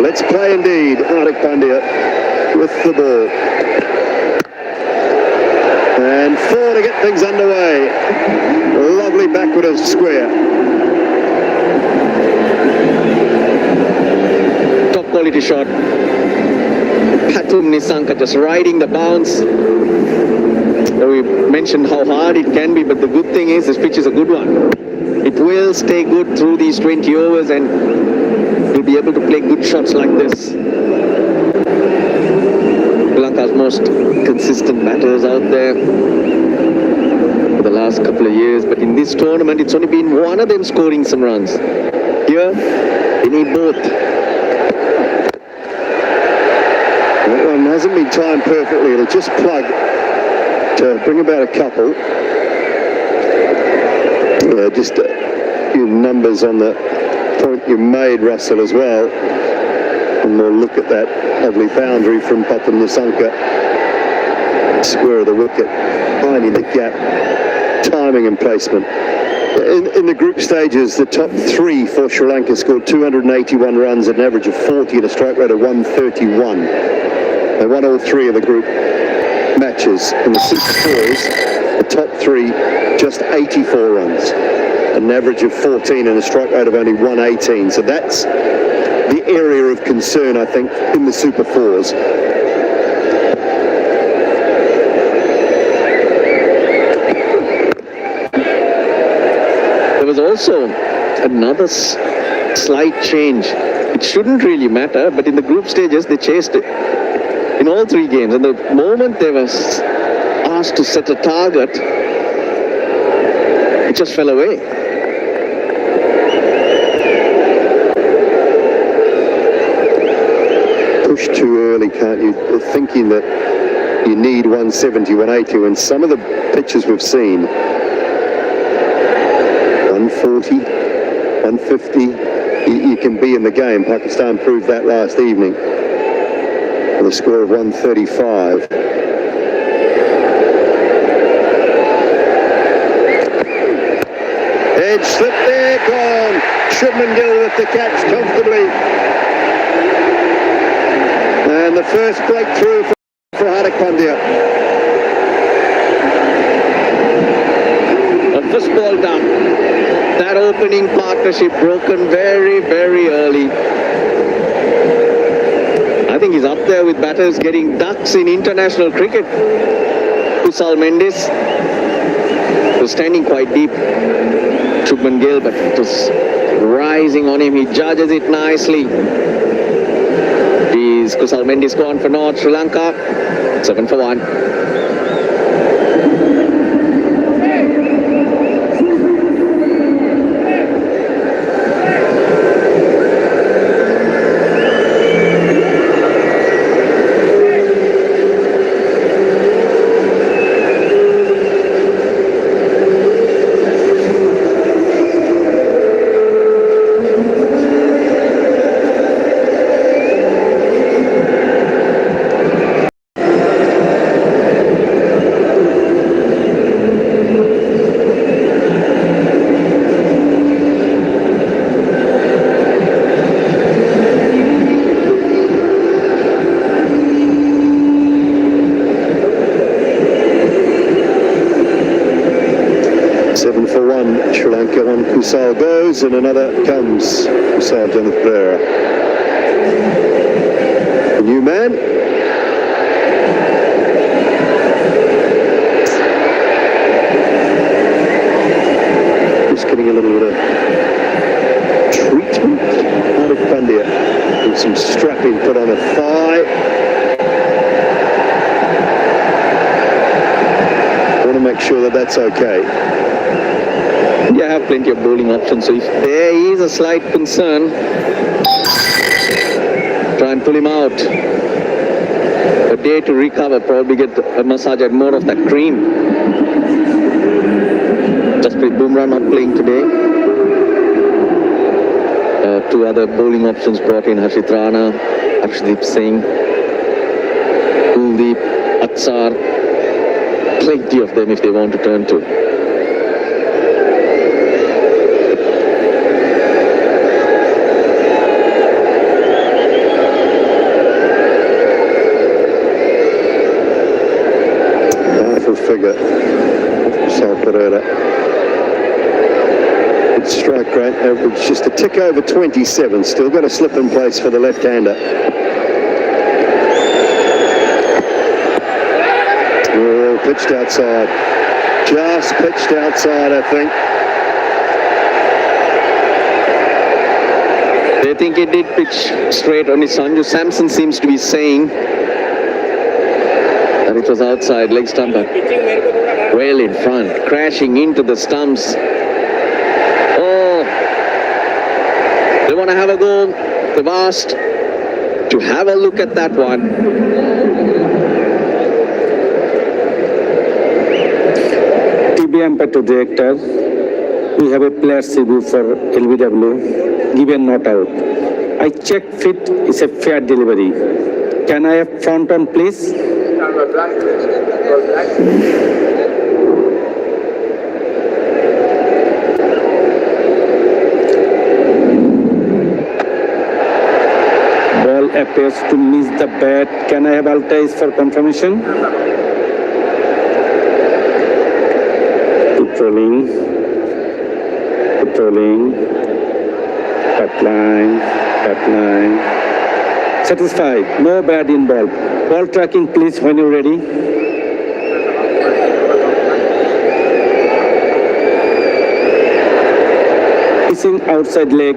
Speaker 5: Let's play indeed. Hardik Pandya with the ball. And 4 to get things underway. Lovely backward of square.
Speaker 8: Top quality shot. Patam Nisanka just riding the bounce. We mentioned how hard it can be, but the good thing is this pitch is a good one. It will stay good through these 20 overs and you'll be able to play good shots like this. Sri Lanka's most consistent batters out there for the last couple of years, but in this tournament it's only been one of them scoring some runs. Here, they need both.
Speaker 5: That one hasn't been timed perfectly. It'll just plug to bring about a couple. Just a few numbers on the point you made, Russell, as well. And we'll look at that lovely boundary from Patam Nisanka. Square of the wicket, finding the gap, timing and placement. In the group stages, the top 3 for Sri Lanka scored 281 runs at an average of 40 and a strike rate of 131. They won all 3 of the group matches. In the Super Fours, the top 3, just 84 runs, an average of 14 and a strike rate of only 118. So that's the area of concern, I think, in the Super Fours.
Speaker 8: There was also another slight change. It shouldn't really matter, but in the group stages they chased it. in all 3 games. And the moment they were asked to set a target, it just fell away.
Speaker 5: Push too early, can't you? Thinking that you need 170, 180, and some of the pitches we've seen, 140, 150, you can be in the game. Pakistan proved that last evening with a score of 135. Edge slip there, gone. Shubman Gill with the catch comfortably. And the first breakthrough for Hardik Pandya.
Speaker 8: A first ball down. That opening partnership broken very, very early. I think he's up there with batters getting ducks in international cricket. Kusal Mendes was standing quite deep. Shubman Gill, but it was rising on him. He judges it nicely. Is Kusal Mendes gone for North Sri Lanka? 7 for 1.
Speaker 5: Sri Lanka, one Kusal goes and another comes. Kusal Jonathan Pereira. A new man. Just getting a little bit of treatment out of Pandya. With some strapping put on a thigh. Want to make sure that that's okay.
Speaker 8: India have plenty of bowling options, so if there is a slight concern, try and pull him out. A day to recover, probably get a massage and more of that cream. Jasprit Bumrah not playing today. 2 other bowling options brought in, Harshit Rana, Arshdeep Singh, Kuldeep, Atsar. Plenty of them if they want to turn to.
Speaker 5: Figure, Kusal Pereira. Good strike rate, average just a tick over 27. Still got a slip in place for the left-hander. Oh, pitched outside. Just pitched outside, I think.
Speaker 8: They think he did pitch straight on his Sanju Samson seems to be saying that it was outside leg stump, but well in front, crashing into the stumps. Oh, they want to have a go. They've asked to have a look at that one.
Speaker 4: TV umpire to director, we have a player review for LBW, given not out. I check fit is a fair delivery. Can I have front on, please? Ball appears to miss the bat. Can I have Altais for confirmation? Patrolling. Cut line. Satisfied. No bat involved. Ball tracking, please, when you're ready. Pitching outside leg.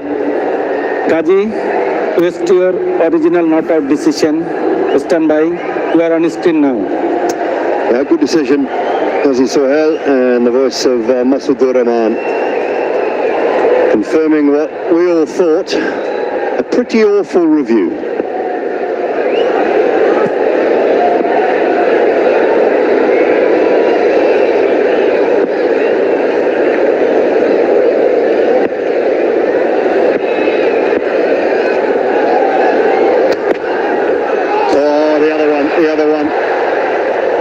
Speaker 4: Kaji, what's your original not out decision? Stand by. You are on screen now.
Speaker 5: Yeah, good decision, Qazi Sohail, and the voice of Masood Rahman, confirming what we all thought, a pretty awful review.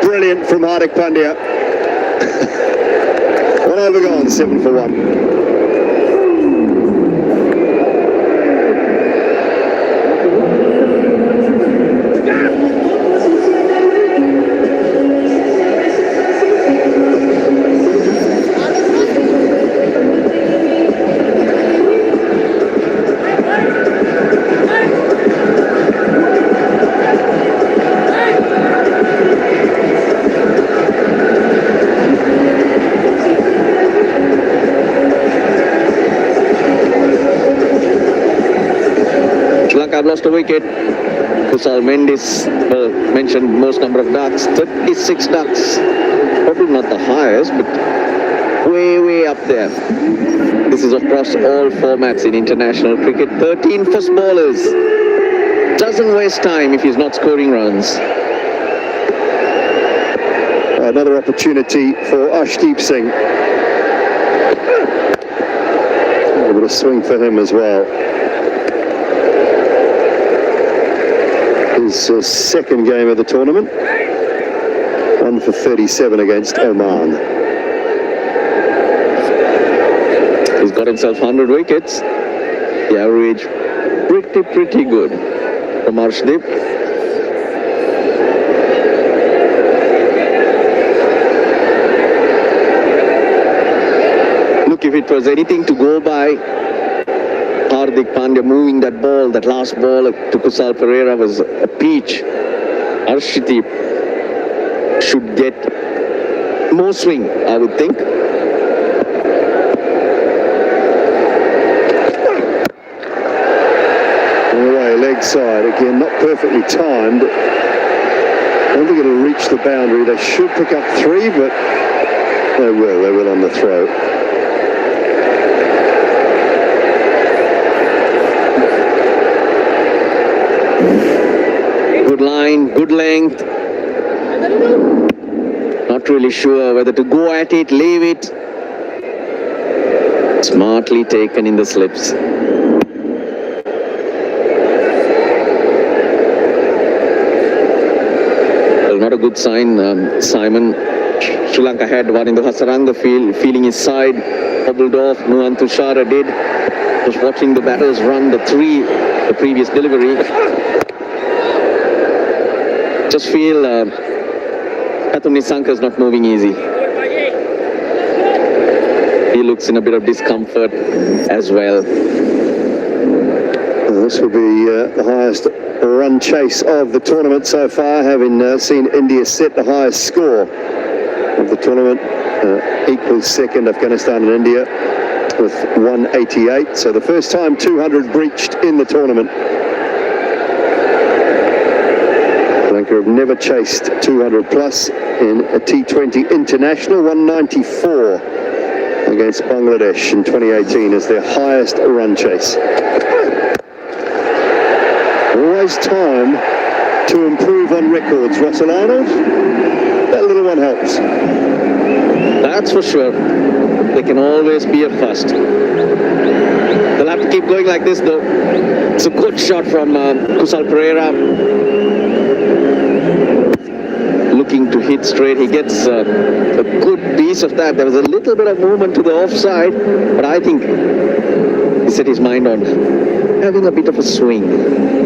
Speaker 5: Brilliant from Hardik Pandya. One over gone, 7 for 1.
Speaker 8: I've lost a wicket. Kusal Mendis mentioned most number of ducks, 36 ducks. Probably not the highest, but way up there. This is across all formats in international cricket. 13 first bowlers. Doesn't waste time if he's not scoring runs.
Speaker 5: Another opportunity for Ashdeep Singh. A bit of swing for him as well. His second game of the tournament, 1 for 37 against Oman.
Speaker 8: He's got himself 100 wickets. The average pretty good from Arshdeep. Look, if it was anything to go by, Hardik Pandya moving that ball, that last ball to Kusal Perera was a peach. Arshdeep should get more swing, I would think.
Speaker 5: Away, leg side, again, not perfectly timed. I don't think it'll reach the boundary. They should pick up 3, but they will on the throw.
Speaker 8: Good line, good length. Not really sure whether to go at it, leave it. Smartly taken in the slips. Well, not a good sign, Simon. Sri Lanka had one in the Hasaranga field, feeling his side, bobbled off. Nuwan Tushara did. Was watching the batters run the 3, the previous delivery. Just feel Kathun Nisanka is not moving easy. He looks in a bit of discomfort as well.
Speaker 5: This will be the highest run chase of the tournament so far, having seen India set the highest score of the tournament. Equal second, Afghanistan and India with 188. So the first time 200 breached in the tournament. Lanka have never chased 200 plus in a T20 international. 194 against Bangladesh in 2018 as their highest run chase. Always time to improve on records, Russell Arnold. That little one helps.
Speaker 8: That's for sure. They can always be a first. They'll have to keep going like this though. It's a good shot from Kusal Perera. Looking to hit straight. He gets a good piece of that. There was a little bit of movement to the offside, but I think he set his mind on having a bit of a swing.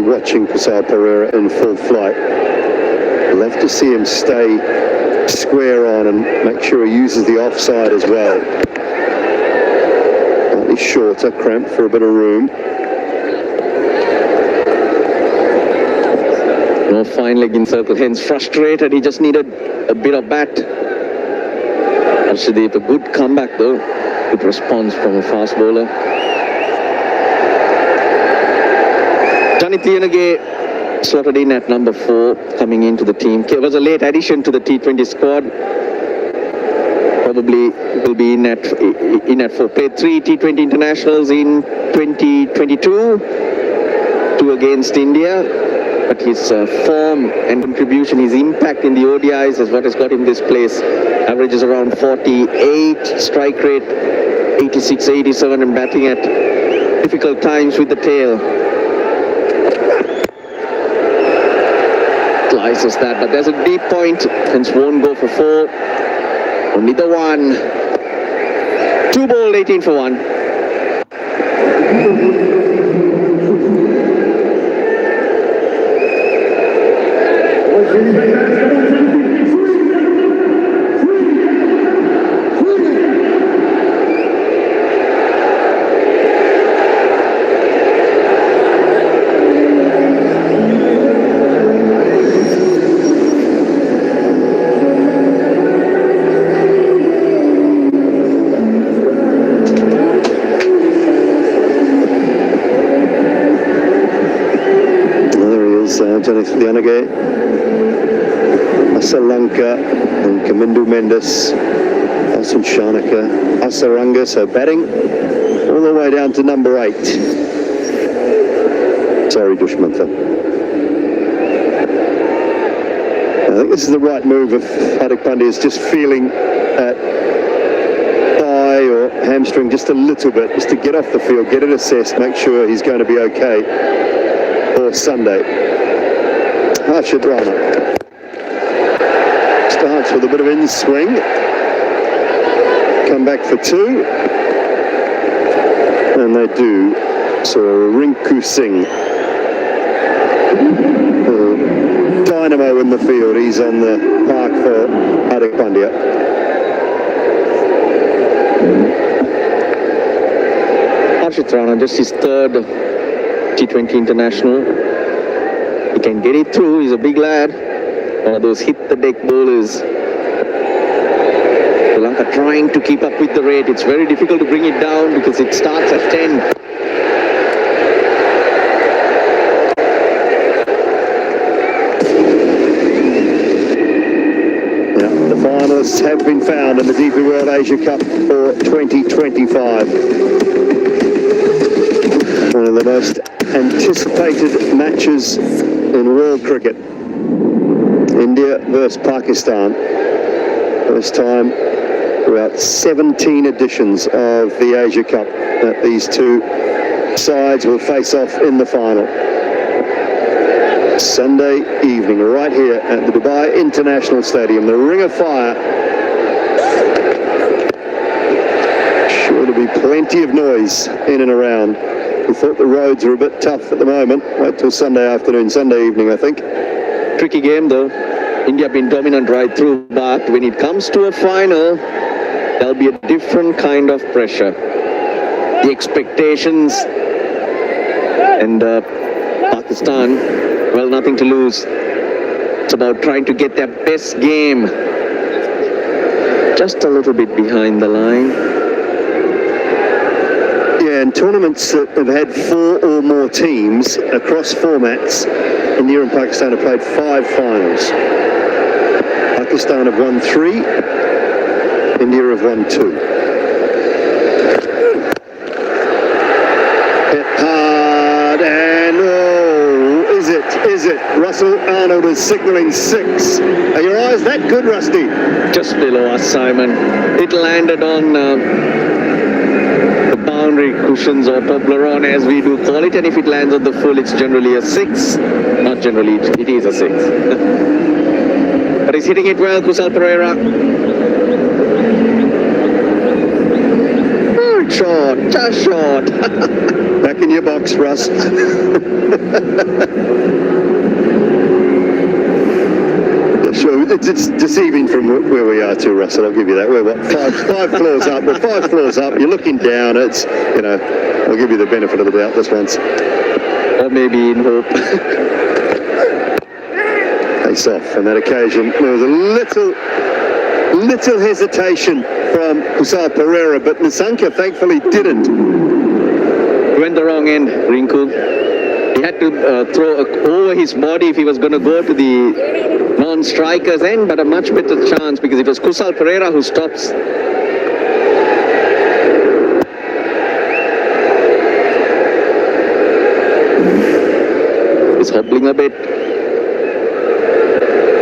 Speaker 5: Watching Kusal Perera in full flight. Love to see him stay square on and make sure he uses the offside as well. Slightly shorter, cramped for a bit of room.
Speaker 8: No fine leg in circle, hence frustrated. He just needed a bit of bat. Arshdeep, a good comeback though. Good response from a fast bowler. Janit Liyanage slotted in at number 4, coming into the team. He was a late addition to the T20 squad. Probably will be in at 4. Played 3 T20 internationals in 2022, 2 against India. But his form and contribution, his impact in the ODIs is what has got him this place. Averages around 48, strike rate 86, 87, and batting at difficult times with the tail. Slices that, but there's a deep point, hence won't go for 4. Only the 1. 2 ball, 18 for 1.
Speaker 5: Janit Liyanage, Lanka, and Kamindu Mendes, Alson Shanaka, Asaranga, so batting all the way down to number 8. Sorry, Dushmantha. I think this is the right move if Hardik Pandya is just feeling that thigh or hamstring just a little bit, just to get off the field, get it assessed, make sure he's going to be okay for Sunday. Harshit Rana starts with a bit of in swing, come back for 2, and they do. So Rinku Singh, dynamo in the field, he's on the park for Hardik Pandya.
Speaker 8: Harshit Rana, just his 3rd T20 international. He can get it through, he's a big lad. One of those hit-the-deck bowlers. Sri Lanka trying to keep up with the rate. It's very difficult to bring it down because it starts at 10.
Speaker 5: Yeah, the finalists have been found in the DP World Asia Cup for 2025. One of the most anticipated matches in world cricket. India versus Pakistan. First time throughout 17 editions of the Asia Cup that these 2 sides will face off in the final. Sunday evening, right here at the Dubai International Stadium, the Ring of Fire. Sure to be plenty of noise in and around. We thought the roads are a bit tough at the moment. Wait till Sunday afternoon, Sunday evening, I think.
Speaker 8: Tricky game though. India have been dominant right through, but when it comes to a final, there'll be a different kind of pressure. The expectations, and Pakistan, well, nothing to lose. It's about trying to get their best game. Just a little bit behind the line.
Speaker 5: And tournaments that have had 4 or more teams across formats, India and Pakistan have played 5 finals. Pakistan have won 3, India have won 2. Hit hard and is it? Russell Arnold is signalling 6. Are your eyes that good, Rusty?
Speaker 8: Just below us, Simon. It landed on boundary cushions or Toblerone as we do call it, and if it lands on the full it's generally a 6. Not generally, it is a 6. But he's hitting it well, Kusal Pereira. Short, just short.
Speaker 5: Back in your box, Russ. Sure, it's deceiving from where we are too, Russell. I'll give you that. We're what, five floors up. We're 5 floors up. You're looking down. It's, I'll give you the benefit of the doubt this once.
Speaker 8: Or maybe in hope.
Speaker 5: Face off on that occasion. There was a little Little hesitation from Kusal Pereira, but Nisanka thankfully didn't.
Speaker 8: Went the wrong end, Rinku. He had to throw over his body if he was going to go to the non-striker's end, but a much better chance because it was Kusal Pereira who stops. He's hobbling a bit.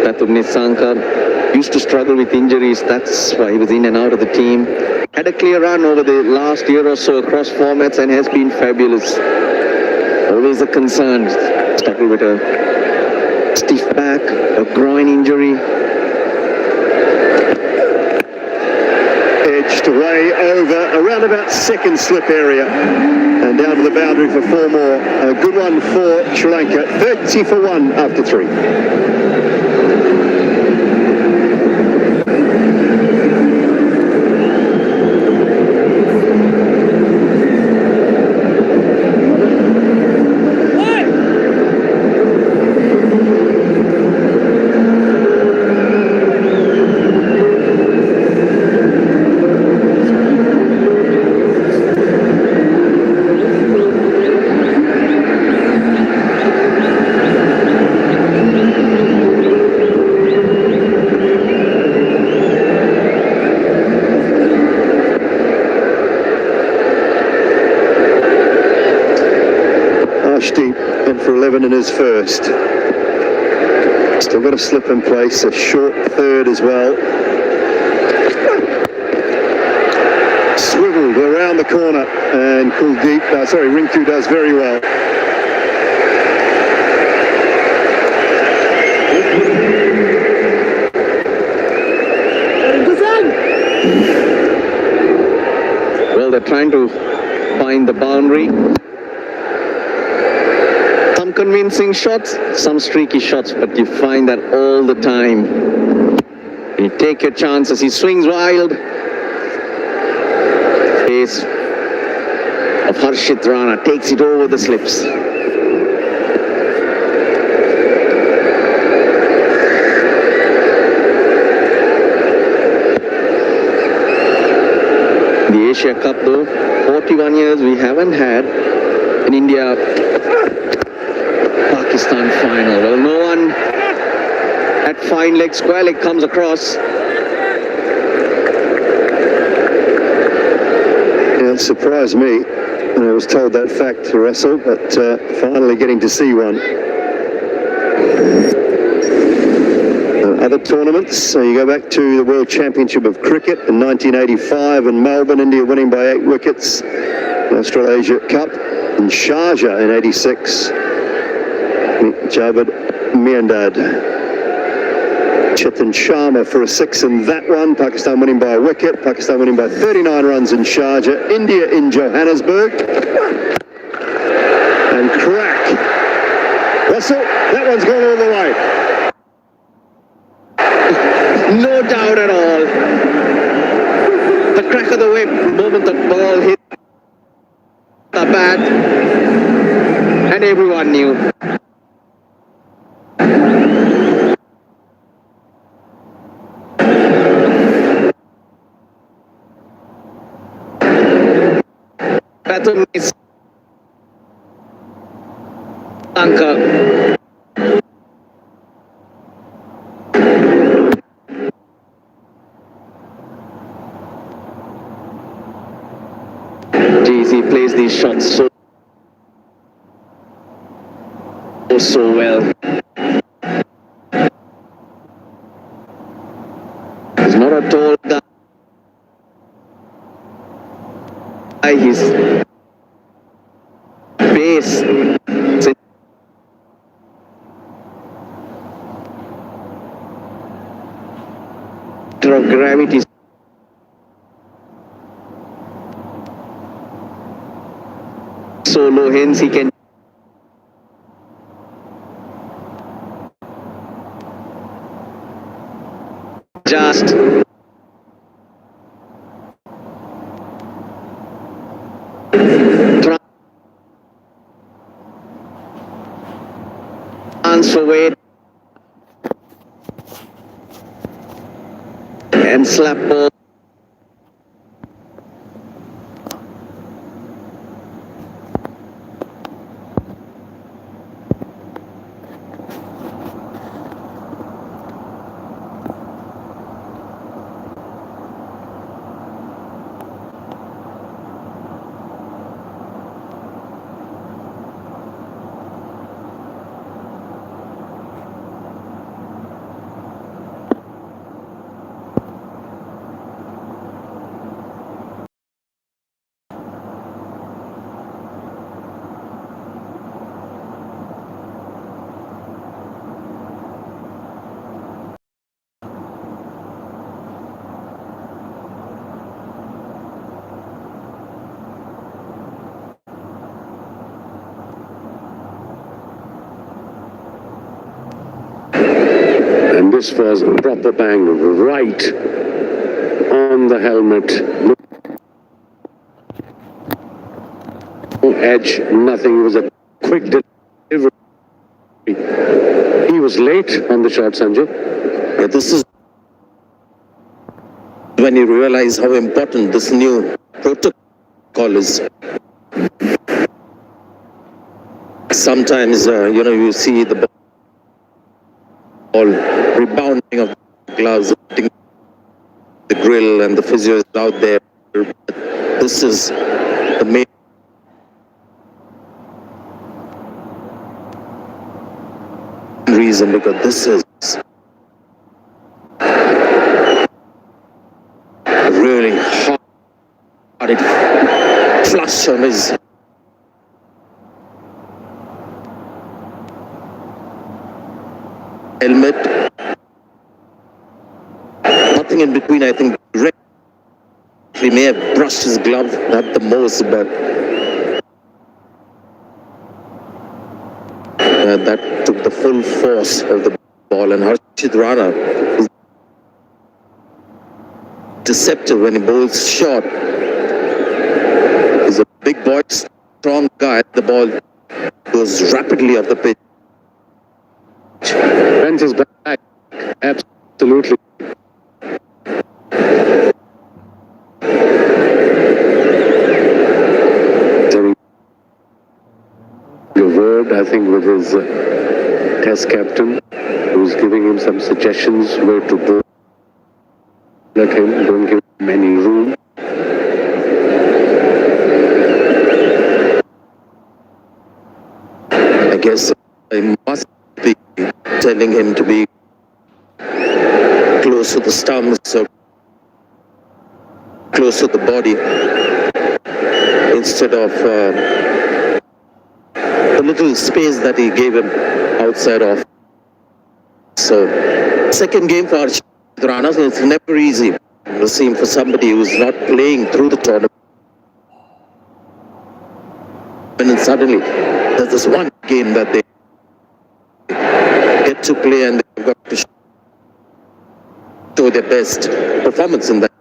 Speaker 8: Patu Nisanka used to struggle with injuries. That's why he was in and out of the team. Had a clear run over the last year or so across formats and has been fabulous. Always a concern. Struggled with a stiff back, a groin injury.
Speaker 5: Edged way over around about second slip area and down to the boundary for 4 more. A good one for Sri Lanka. 30 for 1 after 3. Went for 11 in his first. Still got a slip in place, a short third as well. Swiveled around the corner and Rinku does very well.
Speaker 8: Well, they're trying to find the boundary. Some convincing shots, some streaky shots, but you find that all the time. You take your chances. He swings wild. Pace of Harshit Rana takes it over the slips. The Asia Cup though, 41 years we haven't had an India-Pakistan final. Well, no one at fine leg, square leg comes across.
Speaker 5: Yeah, it surprised me when I was told that fact to Russell, but finally getting to see one. Other tournaments, so you go back to the World Championship of Cricket in 1985 in Melbourne, India winning by 8 wickets. The Australasia Cup in Sharjah in 86. Javed Miandad. Chetan Sharma for a 6 in that one. Pakistan winning by a wicket. Pakistan winning by 39 runs in Sharjah. India in Johannesburg. And crack. Russell, that one's gone all the way.
Speaker 8: No doubt at all. The crack of the whip, moment the ball hit the bat, and everyone knew. Patu Lanka. He plays these shots so well. He's not a tall guy. His base center of gravity so low, hence he can just transfer weight and slap ball.
Speaker 7: And this was a proper bang right on the helmet. No edge, nothing. It was a quick delivery. He was late on the shot, Sanjay.
Speaker 3: Yeah, this is when you realize how important this new protocol is. Sometimes, you see the ball rebounding of the gloves, hitting the grill, and the physio is out there. But this is the main reason, because this is really hard. It flush on his helmet. Nothing in between. I think he may have brushed his glove, not the most, but that took the full force of the ball. And Harshit Rana is deceptive when he bowls short. He's a big boy, strong guy. The ball goes rapidly off the pitch.
Speaker 7: Bends his back. Absolutely. A word, I think, with his test captain, who's giving him some suggestions where to bowl. Let him, don't give him any room.
Speaker 3: I guess I must be telling him to be close to the stumps or close to the body instead of the little space that he gave him outside of. So, second game for Harshit Rana, so it's never easy the same for somebody who's not playing through the tournament. And then suddenly, there's this one game that they get to play and they've got to show their best performance in that